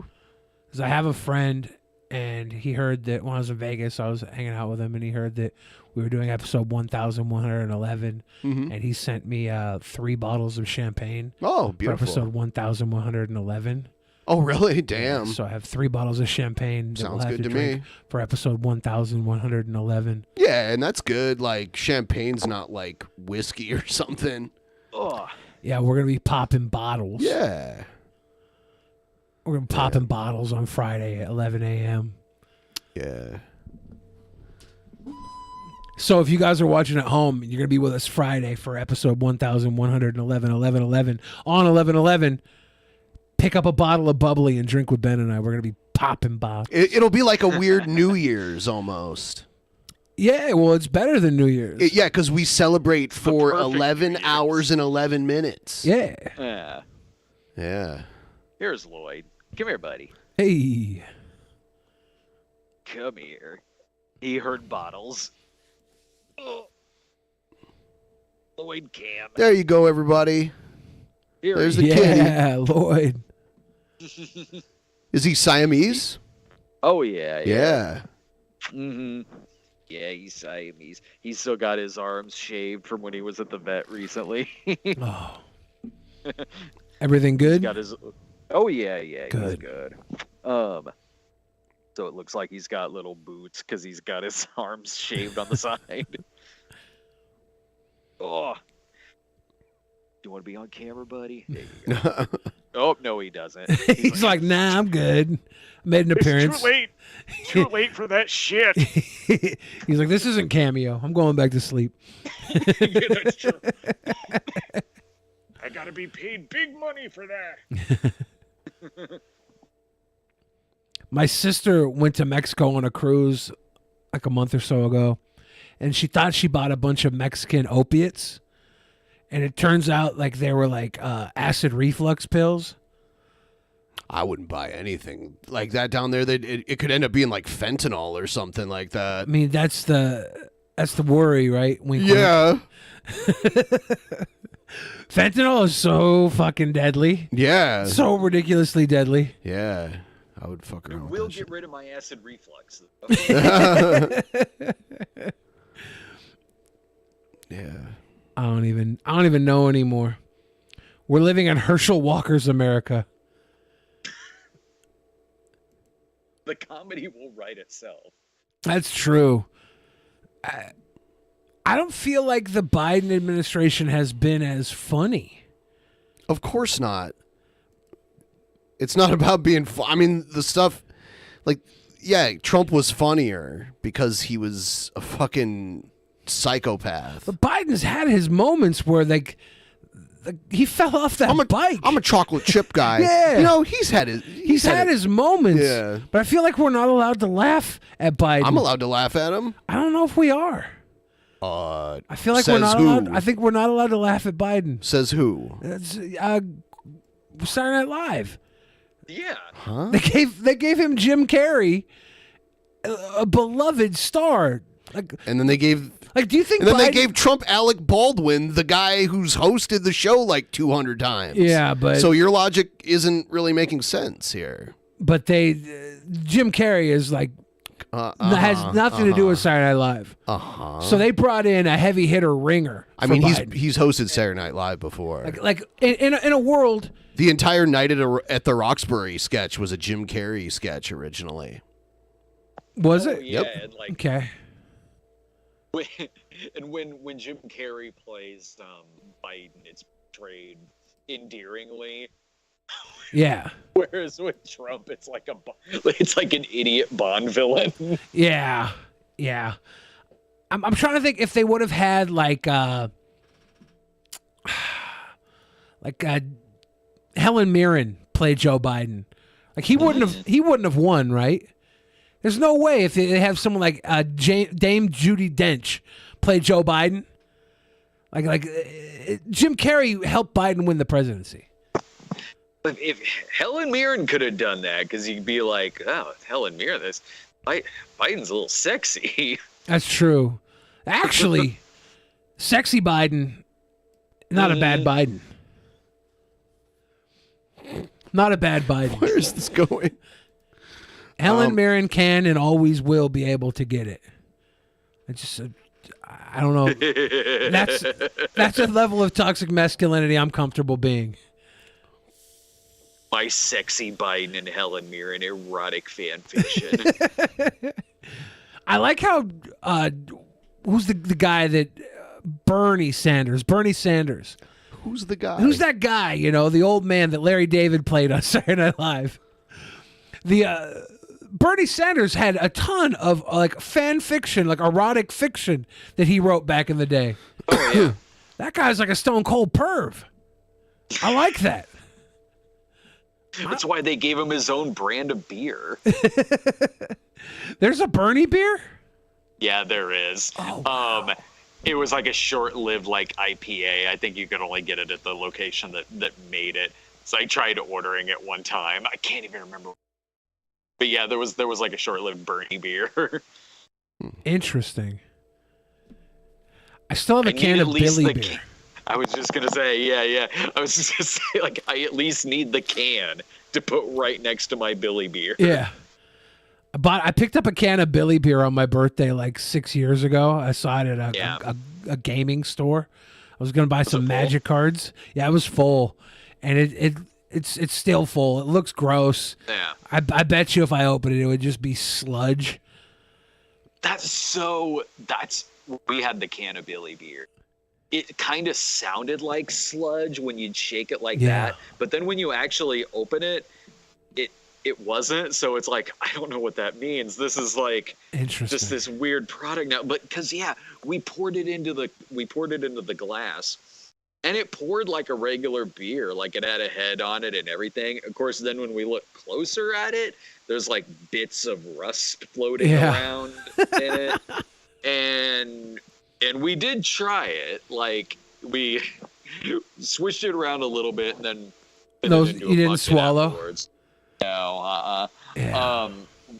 Because I have a friend, and he heard that when I was in Vegas, I was hanging out with him, and he heard that we were doing episode 1111, Mhm. and he sent me 3 bottles of champagne. Oh, beautiful. For episode 1111. Oh, really? Damn. So I have 3 bottles of champagne. That we'll Sounds have good to drink me. For episode 1111. Yeah, and that's good. Like, champagne's not like whiskey or something. Ugh. Yeah, we're going to be popping bottles. Yeah. We're going to be popping bottles on Friday at 11 a.m. Yeah. So if you guys are watching at home, you're going to be with us Friday for episode 1111, 1111. On 1111, pick up a bottle of bubbly and drink with Ben and I. We're going to be popping bottles. It'll be like a weird New Year's almost. Yeah, well, it's better than New Year's. Yeah, because we celebrate for 11 hours and 11 minutes. Yeah. Yeah. Yeah. Here's Lloyd. Come here, buddy. Hey. Come here. He heard bottles. Oh. Lloyd Cam. There you go, everybody. Here There's he the is. kitty. Yeah, Lloyd. Is he Siamese? Oh, yeah. Yeah. Mm-hmm. Yeah, he's Siamese. He's still got his arms shaved from when he was at the vet recently. Oh. Everything good? He's got his... Oh, yeah, he's Good. good. So it looks like he's got little boots because he's got his arms shaved on the side. Oh. Do you want to be on camera, buddy? There you go. Oh, no, he doesn't. He's like, nah, I'm good. Made an appearance. It's too late. Too late for that shit. He's like, this isn't Cameo. I'm going back to sleep. Yeah, that's true. I gotta be paid big money for that. My sister went to Mexico on a cruise like a month or so ago, and she thought she bought a bunch of Mexican opiates, and it turns out like they were like acid reflux pills. I wouldn't buy anything like that down there. It could end up being like fentanyl or something like that. I mean, that's the worry, right? Wink, Yeah. Fentanyl is so fucking deadly. Yeah. So ridiculously deadly. Yeah. I would fuck It around. will get rid of my acid reflux. Yeah. I don't even know anymore. We're living in Herschel Walker's America. The comedy will write itself. That's true. I don't feel like the Biden administration has been as funny. Of course not. It's not about being I mean, the stuff, like, yeah, Trump was funnier because he was a fucking psychopath. But Biden's had his moments where, like he fell off that bike. I'm a chocolate chip guy. Yeah. You know, he's had his moments. Yeah. But I feel like we're not allowed to laugh at Biden. I'm allowed to laugh at him. I don't know if we are. I feel like we're says not who? allowed. I think we're not allowed to laugh at Biden. Says who? It's, Saturday Night Live. Yeah. Huh? They gave him Jim Carrey, a beloved star. And then they gave. Do you think? And then they Biden- gave Trump Alec Baldwin, the guy who's hosted the show like 200 times. Yeah, but so your logic isn't really making sense here. But Jim Carrey is like has nothing to do with Saturday Night Live. So they brought in a heavy hitter ringer. I for mean, Biden. he's hosted Saturday Night Live before. like in a world. The entire Night at the Roxbury sketch was a Jim Carrey sketch originally. Was it? Yeah, Yep. and like Okay. when Jim Carrey plays Biden, it's portrayed endearingly. Yeah. Whereas with Trump, it's like an idiot Bond villain. Yeah. Yeah. I'm trying to think if they would have had Helen Mirren play Joe Biden. Like he wouldn't have won, right? There's no way if they have someone like Dame Judi Dench play Joe Biden. Like Jim Carrey helped Biden win the presidency. If Helen Mirren could have done that, because you'd be like, oh, Helen Mirren, Biden's a little sexy. That's true. Actually, sexy Biden, not a bad Biden. Not a bad Biden. Where is this going? Helen Mirren can and always will be able to get it. It's just, I don't know. That's a level of toxic masculinity I'm comfortable being. My sexy Biden and Helen Mirren erotic fan fiction. I like how who's the guy that Bernie Sanders. Who's the guy? Who's that guy? You know, the old man that Larry David played on Saturday Night Live. The Bernie Sanders had a ton of like fan fiction, like erotic fiction that he wrote back in the day. Oh yeah. That guy's like a stone cold perv. I like that. That's why they gave him his own brand of beer. There's a Bernie beer? Yeah, there is. Oh, wow. It was like a short-lived like IPA. I think you could only get it at the location that made it. So I tried ordering it one time. I can't even remember. But yeah, there was like a short-lived Bernie beer. Interesting. I still have a can of Billy beer. I was just gonna say, yeah. I was just gonna say, like, I at least need the can to put right next to my Billy beer. Yeah. I picked up a can of Billy beer on my birthday like 6 years ago. I saw it at a gaming store. I was gonna buy some Magic cards. Yeah, it was full, and it's still full. It looks gross. Yeah. I bet you if I opened it, it would just be sludge. We had the can of Billy beer. It kind of sounded like sludge when you'd shake it like that, but then when you actually open it, it wasn't. So it's like, I don't know what that means. This is like just this weird product now. But because we poured it into the glass, and it poured like a regular beer. Like it had a head on it and everything. Of course, then when we look closer at it, there's like bits of rust floating around in it, and we did try it. Like we switched it around a little bit, and then You didn't swallow? Afterwards. No,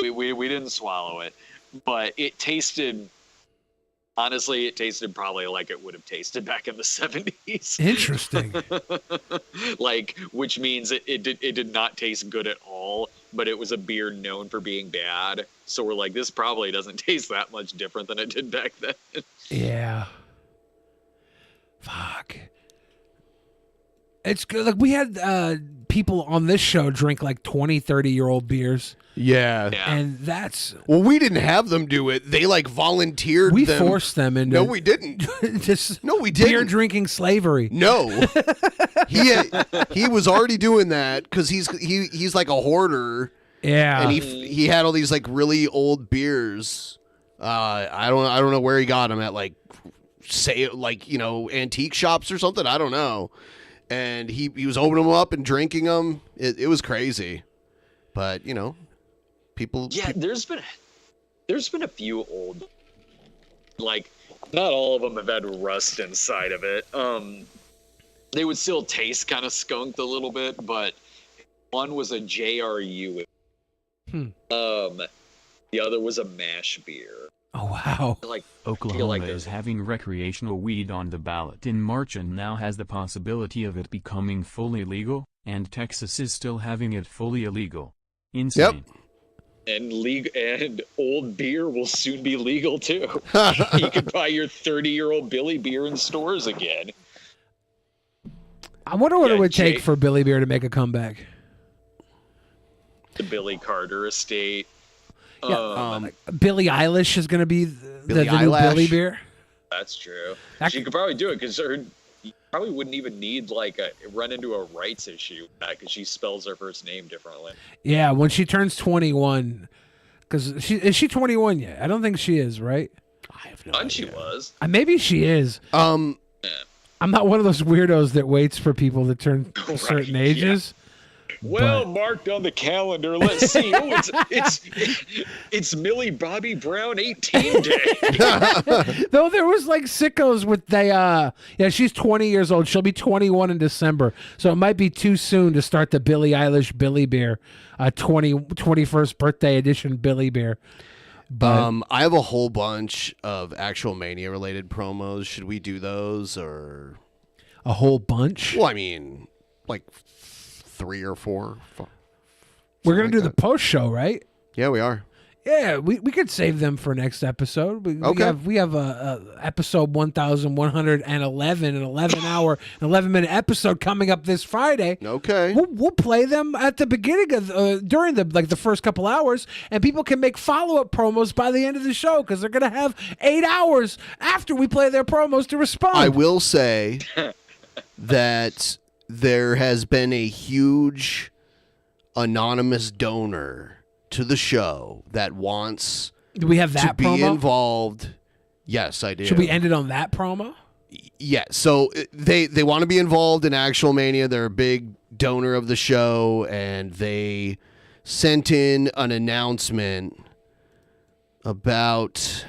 we didn't swallow it, but it tasted. Honestly, it tasted probably like it would have tasted back in the 70s. Interesting. Like, which means it did not taste good at all, but it was a beer known for being bad. So we're like, this probably doesn't taste that much different than it did back then. Yeah. Fuck. It's good. Like we had people on this show drink like 20, 30-year-old beers. Yeah. And that's... Well, we didn't have them do it. They like volunteered We them. forced them into... No, we didn't. No, we didn't. Beer drinking slavery. No. He was already doing that because he's like a hoarder. Yeah. And he had all these like really old beers. I don't know where he got them at, like say like, antique shops or something. I don't know. And he was opening them up and drinking them. It was crazy. But, people. Yeah, there's been a few old, like, not all of them have had rust inside of it. They would still taste kind of skunked a little bit, but one was a JRU. The other was a mash beer. Oh wow! Oklahoma is having recreational weed on the ballot in March and now has the possibility of it becoming fully legal, and Texas is still having it fully illegal. Insane. Yep. And old beer will soon be legal too. You can buy your 30-year-old Billy beer in stores again. I wonder what it would take for Billy beer to make a comeback. The Billy Carter estate. Yeah, Billie Eilish is going to be the new Eyelash. Billy beer. That's true. She could probably do it because you probably wouldn't even need run into a rights issue because she spells her first name differently. Yeah, when she turns 21, because is she 21 yet? I don't think she is, right? I have no idea. She was. Maybe she is. I'm not one of those weirdos that waits for people to turn certain ages. Well, marked on the calendar. Let's see. Oh, it's Millie Bobby Brown 18 day. Though there was like sickos with yeah, she's 20 years old. She'll be 21 in December. So it might be too soon to start the Billie Eilish Billy Bear, 21st birthday edition Billy Bear. But I have a whole bunch of Actual Mania related promos. Should we do those or a whole bunch? Well, I mean, like 3 or 4. We're going to do the post show, right? Yeah, we are. Yeah, we could save them for next episode. We have a episode 1111, an 11-hour, 11-minute episode coming up this Friday. Okay, we'll play them at the beginning of during the first couple hours, and people can make follow-up promos by the end of the show because they're gonna have 8 hours after we play their promos to respond. I will say that there has been a huge anonymous donor to the show that wants do we have that to be promo? Involved. Yes, I do. Should we end it on that promo? Yeah, so they want to be involved in Actual Mania. They're a big donor of the show, and they sent in an announcement about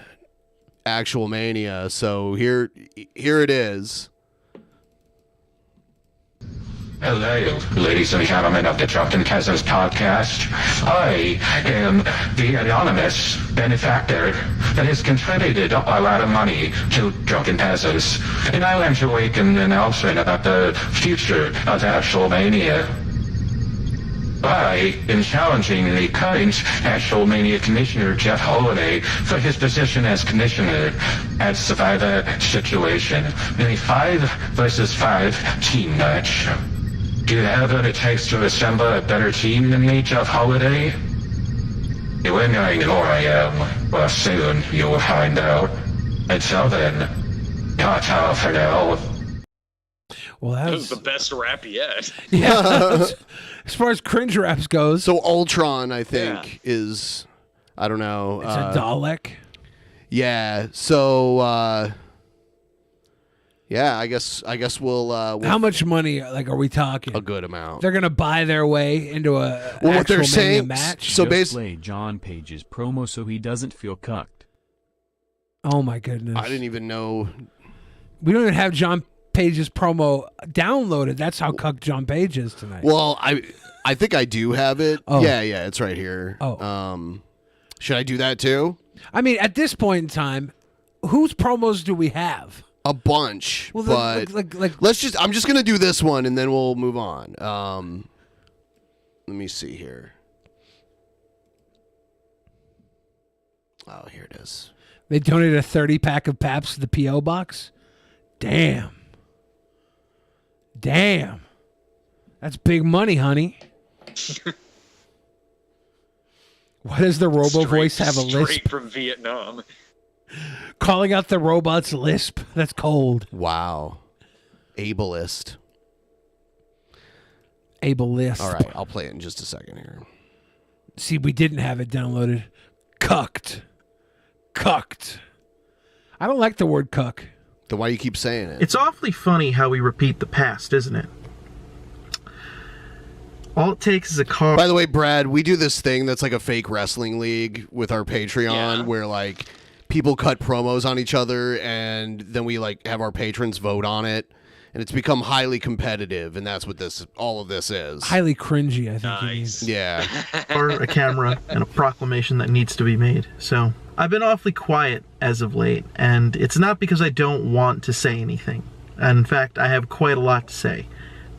Actual Mania. So here it is. Hello, ladies and gentlemen of the Drunken Peasants podcast. I am the anonymous benefactor that has contributed a lot of money to Drunken Peasants, and I want to make an announcement about the future of Actual Mania. I am challenging the current Actual Mania Commissioner, Jeff Holiday, for his position as Commissioner at Survivor Situation in a 5 versus 5 team match. Do you have what it takes to assemble a better team than me, Jeff Holiday? You are knowing who I am. Well, soon you will find out. Until then, ta-ta for now. Well, That was the best rap yet. Yeah. As far as cringe raps goes. So Ultron, I think, is, I don't know. It's a Dalek. Yeah. So, yeah, I guess we'll How much money are we talking? A good amount. They're gonna buy their way into a Well, what they're actual Mania saying- match. so Just play John Page's promo so he doesn't feel cucked. Oh my goodness! I didn't even know. We don't even have John Page's promo downloaded. That's how cucked John Page is tonight. Well, I think I do have it. Oh. Yeah, it's right here. Oh. Should I do that too? I mean, at this point in time, whose promos do we have? A bunch, Well, but let's just. I'm just gonna do this one, and then we'll move on. Let me see here. Oh, here it is. They donated a 30-pack of Paps to the P.O. box. Damn. That's big money, honey. Why does the Robo voice have a lisp? Straight from Vietnam. Calling out the robot's lisp. That's cold. Wow. Ableist. Ableist. All right, I'll play it in just a second here. See, we didn't have it downloaded. Cucked. I don't like the word cuck. Then why you keep saying it? It's awfully funny how we repeat the past, isn't it? All it takes is a car. By the way, Brad, we do this thing that's like a fake wrestling league with our Patreon where like people cut promos on each other and then we like have our patrons vote on it. And it's become highly competitive, and that's what all of this is. Highly cringy, I think. Nice. Yeah. Or a camera and a proclamation that needs to be made. So I've been awfully quiet as of late, and it's not because I don't want to say anything. In fact, I have quite a lot to say,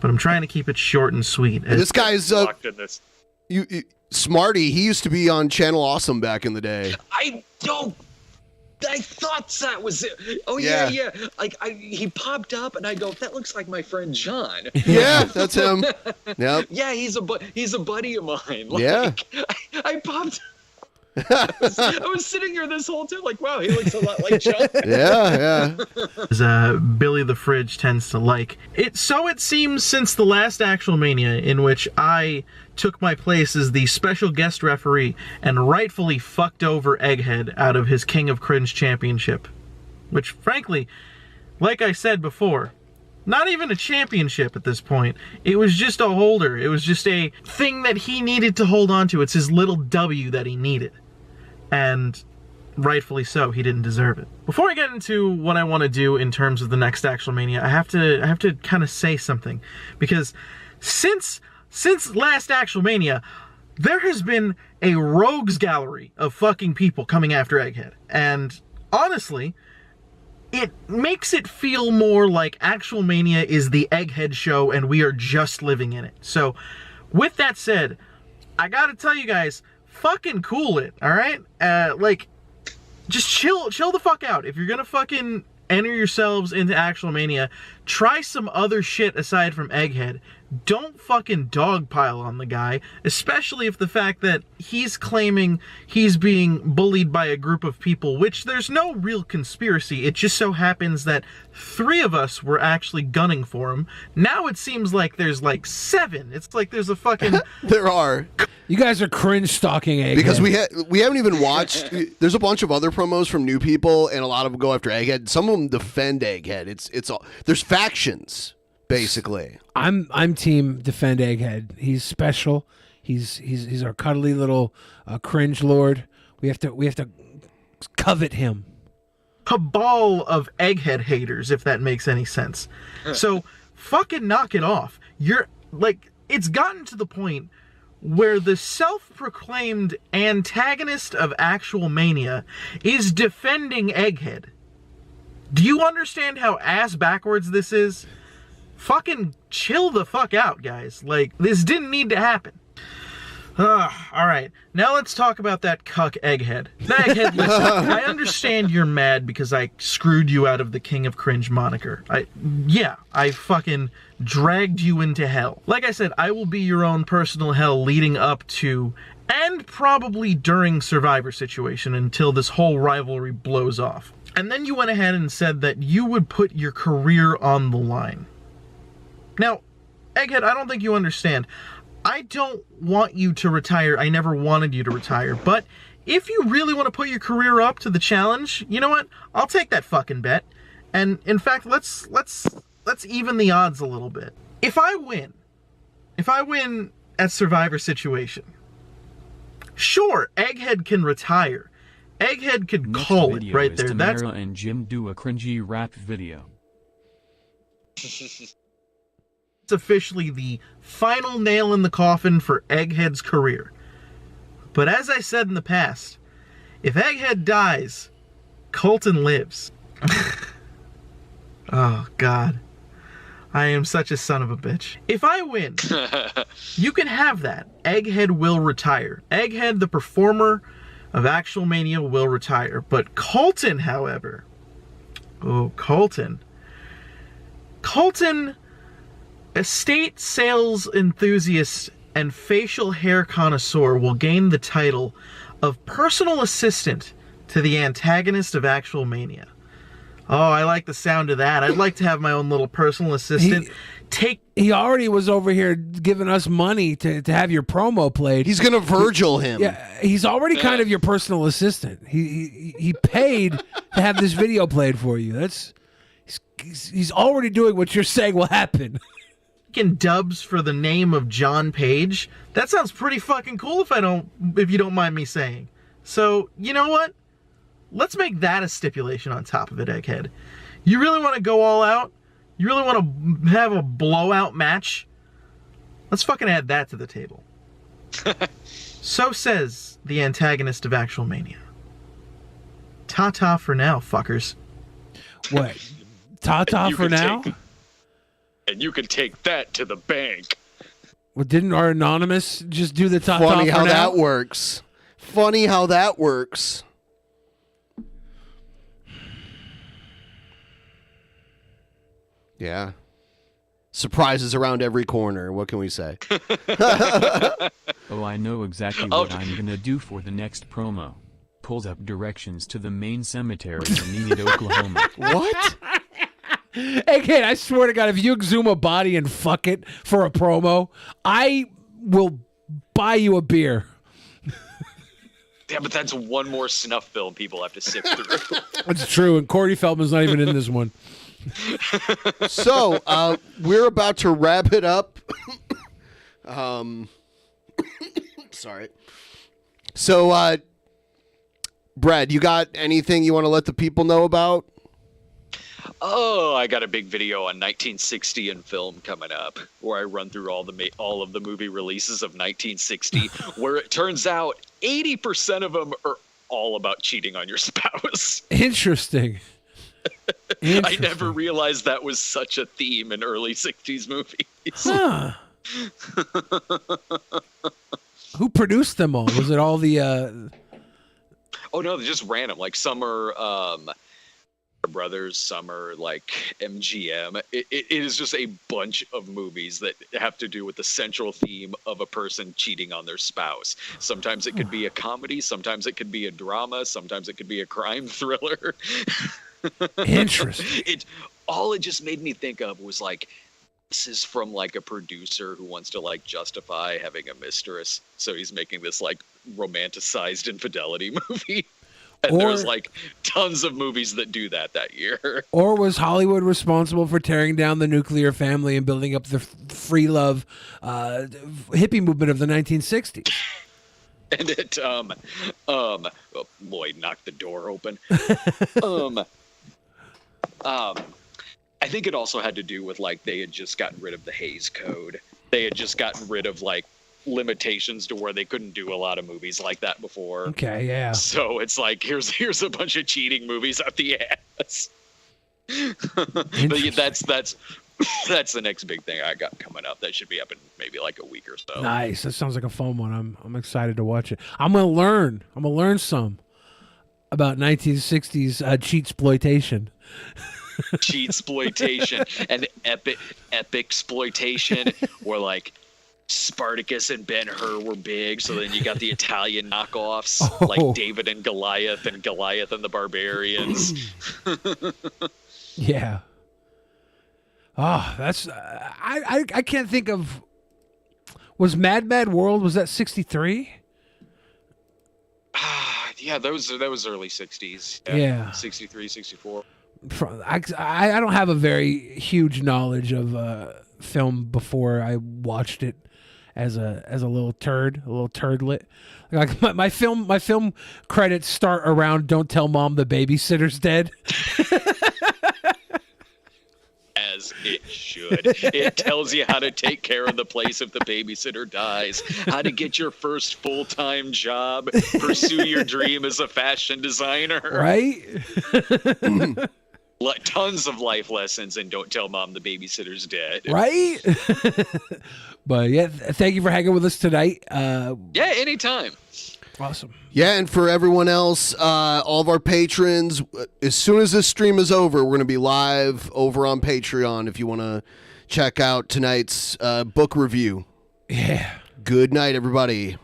but I'm trying to keep it short and sweet. This guy's you Smarty. He used to be on Channel Awesome back in the day. I thought that was it. Oh Yeah. yeah. Like he popped up, and I go, that looks like my friend John. Yeah, that's him. Yep. Yeah, he's a buddy of mine. Like, Yeah. I popped. I was sitting here this whole time, like, wow, he looks a lot like John. Yeah. As Billy the Fridge tends to like. So it seems since the last Actual Mania, in which I took my place as the special guest referee and rightfully fucked over Egghead out of his King of Cringe championship. Which, frankly, like I said before, Not even a championship at this point. It was just a holder. It was just a thing that he needed to hold on to. It's his little W that he needed. And rightfully so, he didn't deserve it. Before I get into what I want to do in terms of the next Actual Mania, I have to kind of say something. Because since last Actual Mania, there has been a rogues gallery of fucking people coming after Egghead. And honestly, it makes it feel more like Actual Mania is the Egghead show and we are just living in it. So, with that said, I gotta tell you guys, fucking cool it, alright? Like, just chill the fuck out. If you're gonna fucking enter yourselves into Actual Mania, try some other shit aside from Egghead. Don't fucking dogpile on the guy, especially if the fact that he's claiming he's being bullied by a group of people, which there's no real conspiracy. It just so happens that 3 of us were actually gunning for him. Now it seems like there's like 7. It's like there's a fucking... There are. You guys are cringe stalking Egghead. Because we haven't even watched... There's a bunch of other promos from new people, and a lot of them go after Egghead. Some of them defend Egghead. It's all... There's factions, basically. I'm team defend Egghead. He's special. He's our cuddly little cringe lord. We have to covet him. Cabal of Egghead haters, if that makes any sense. So fucking knock it off. You're like, it's gotten to the point where the self-proclaimed antagonist of Actual Mania is defending Egghead. Do you understand how ass backwards this is? Fucking chill the fuck out, guys. Like, this didn't need to happen. Alright, now let's talk about that cuck Egghead. Egghead, listen, I understand you're mad because I screwed you out of the King of Cringe moniker. I fucking dragged you into hell. Like I said, I will be your own personal hell leading up to and probably during Survivor Situation until this whole rivalry blows off. And then you went ahead and said that you would put your career on the line. Now, Egghead, I don't think you understand. I don't want you to retire. I never wanted you to retire. But if you really want to put your career up to the challenge, you know what? I'll take that fucking bet. And in fact, let's even the odds a little bit. If I win at Survivor Situation, sure, Egghead can retire. Egghead could call it right there. That's Tamara and Jim do a cringy rap video. Officially the final nail in the coffin for Egghead's career. But as I said in the past, if Egghead dies, Colton lives. Oh, God. I am such a son of a bitch. If I win, you can have that. Egghead will retire. Egghead, the performer of Actual Mania, will retire. But Colton, however... Oh, Colton, estate sales enthusiast and facial hair connoisseur, will gain the title of personal assistant to the antagonist of Actual Mania. Oh, I like the sound of that. I'd like to have my own little personal assistant. He already was over here giving us money to have your promo played. He's gonna Virgil him. Yeah, he's already kind of your personal assistant. He paid to have this video played for you. He's already doing what you're saying will happen. Dubs for the name of John Page. That sounds pretty fucking cool if you don't mind me saying. So, you know what? Let's make that a stipulation on top of it, Egghead. You really want to go all out? You really want to have a blowout match? Let's fucking add that to the table. So says the antagonist of Actual Mania. Ta-ta for now, fuckers. What? Ta-ta for now? And you can take that to the bank. Well, didn't our anonymous just do the ta-ta for now? Funny how that works. Funny how that works. Yeah. Surprises around every corner. What can we say? Oh, I know exactly what I'm gonna do for the next promo. Pulls up directions to the main cemetery in Enid, Oklahoma. What? Hey, kid, I swear to God, if you exhume a body and fuck it for a promo, I will buy you a beer. Yeah, but that's one more snuff film people have to sift through. That's true, and Corey Feldman's not even in this one. So, we're about to wrap it up. Sorry. So, Brad, you got anything you want to let the people know about? Oh, I got a big video on 1960 in film coming up, where I run through all of the movie releases of 1960, where it turns out 80% of them are all about cheating on your spouse. Interesting. I never realized that was such a theme in early 60s movies. Huh. Who produced them all? Was it all the... Oh, no, they're just random. Like, some are Brothers, some are like MGM. It is just a bunch of movies that have to do with the central theme of a person cheating on their spouse. Sometimes it could be a comedy, sometimes it could be a drama, sometimes it could be a crime thriller. Interesting. All it just made me think of was like, this is from like a producer who wants to like justify having a mistress, so he's making this like romanticized infidelity movie. And there's like tons of movies that do that year. Or was Hollywood responsible for tearing down the nuclear family and building up the free love hippie movement of the 1960s? And it Lloyd knocked the door open. I think it also had to do with like they had just gotten rid of the Hays Code. They had just gotten rid of like limitations to where they couldn't do a lot of movies like that before. Okay, yeah. So it's like here's a bunch of cheating movies out the ass. But that's the next big thing I got coming up. That should be up in maybe like a week or so. Nice. That sounds like a fun one. I'm excited to watch it. I'm gonna learn some about 1960s cheat exploitation. Cheat exploitation and epic exploitation, where like Spartacus and Ben-Hur were big, so then you got the Italian knockoffs like David and Goliath and the Barbarians. Yeah. Oh, that's I can't think of. Was Mad World, was that 63? Yeah, that was early 60s. Yeah. 63, 64. I don't have a very huge knowledge of film before I watched it as a little turdlet. Like my film credits start around "Don't tell mom the babysitter's dead." As it should. It tells you how to take care of the place if the babysitter dies, how to get your first full-time job, pursue your dream as a fashion designer. Right? Tons of life lessons, and don't tell mom the babysitter's dead. Right? But yeah, thank you for hanging with us tonight. Yeah, anytime. Awesome. Yeah, and for everyone else, all of our patrons, as soon as this stream is over, we're going to be live over on Patreon if you want to check out tonight's book review. Yeah. Good night, everybody.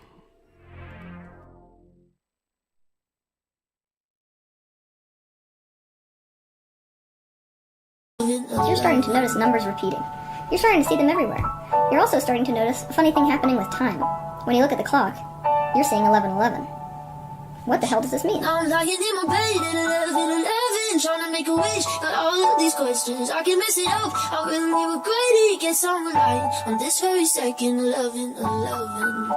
You're starting to notice numbers repeating. You're starting to see them everywhere. You're also starting to notice a funny thing happening with time. When you look at the clock, you're seeing 11:11. What the hell does this mean? I'm lying in my bed at 11:11, trying to make a wish. Got all of these questions, I can mess it up. I really regret it. Get something right on this very second. 11:11.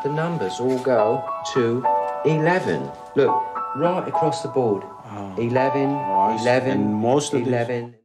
The numbers all go to 11. Look, right across the board. 11, 11, and most of 11.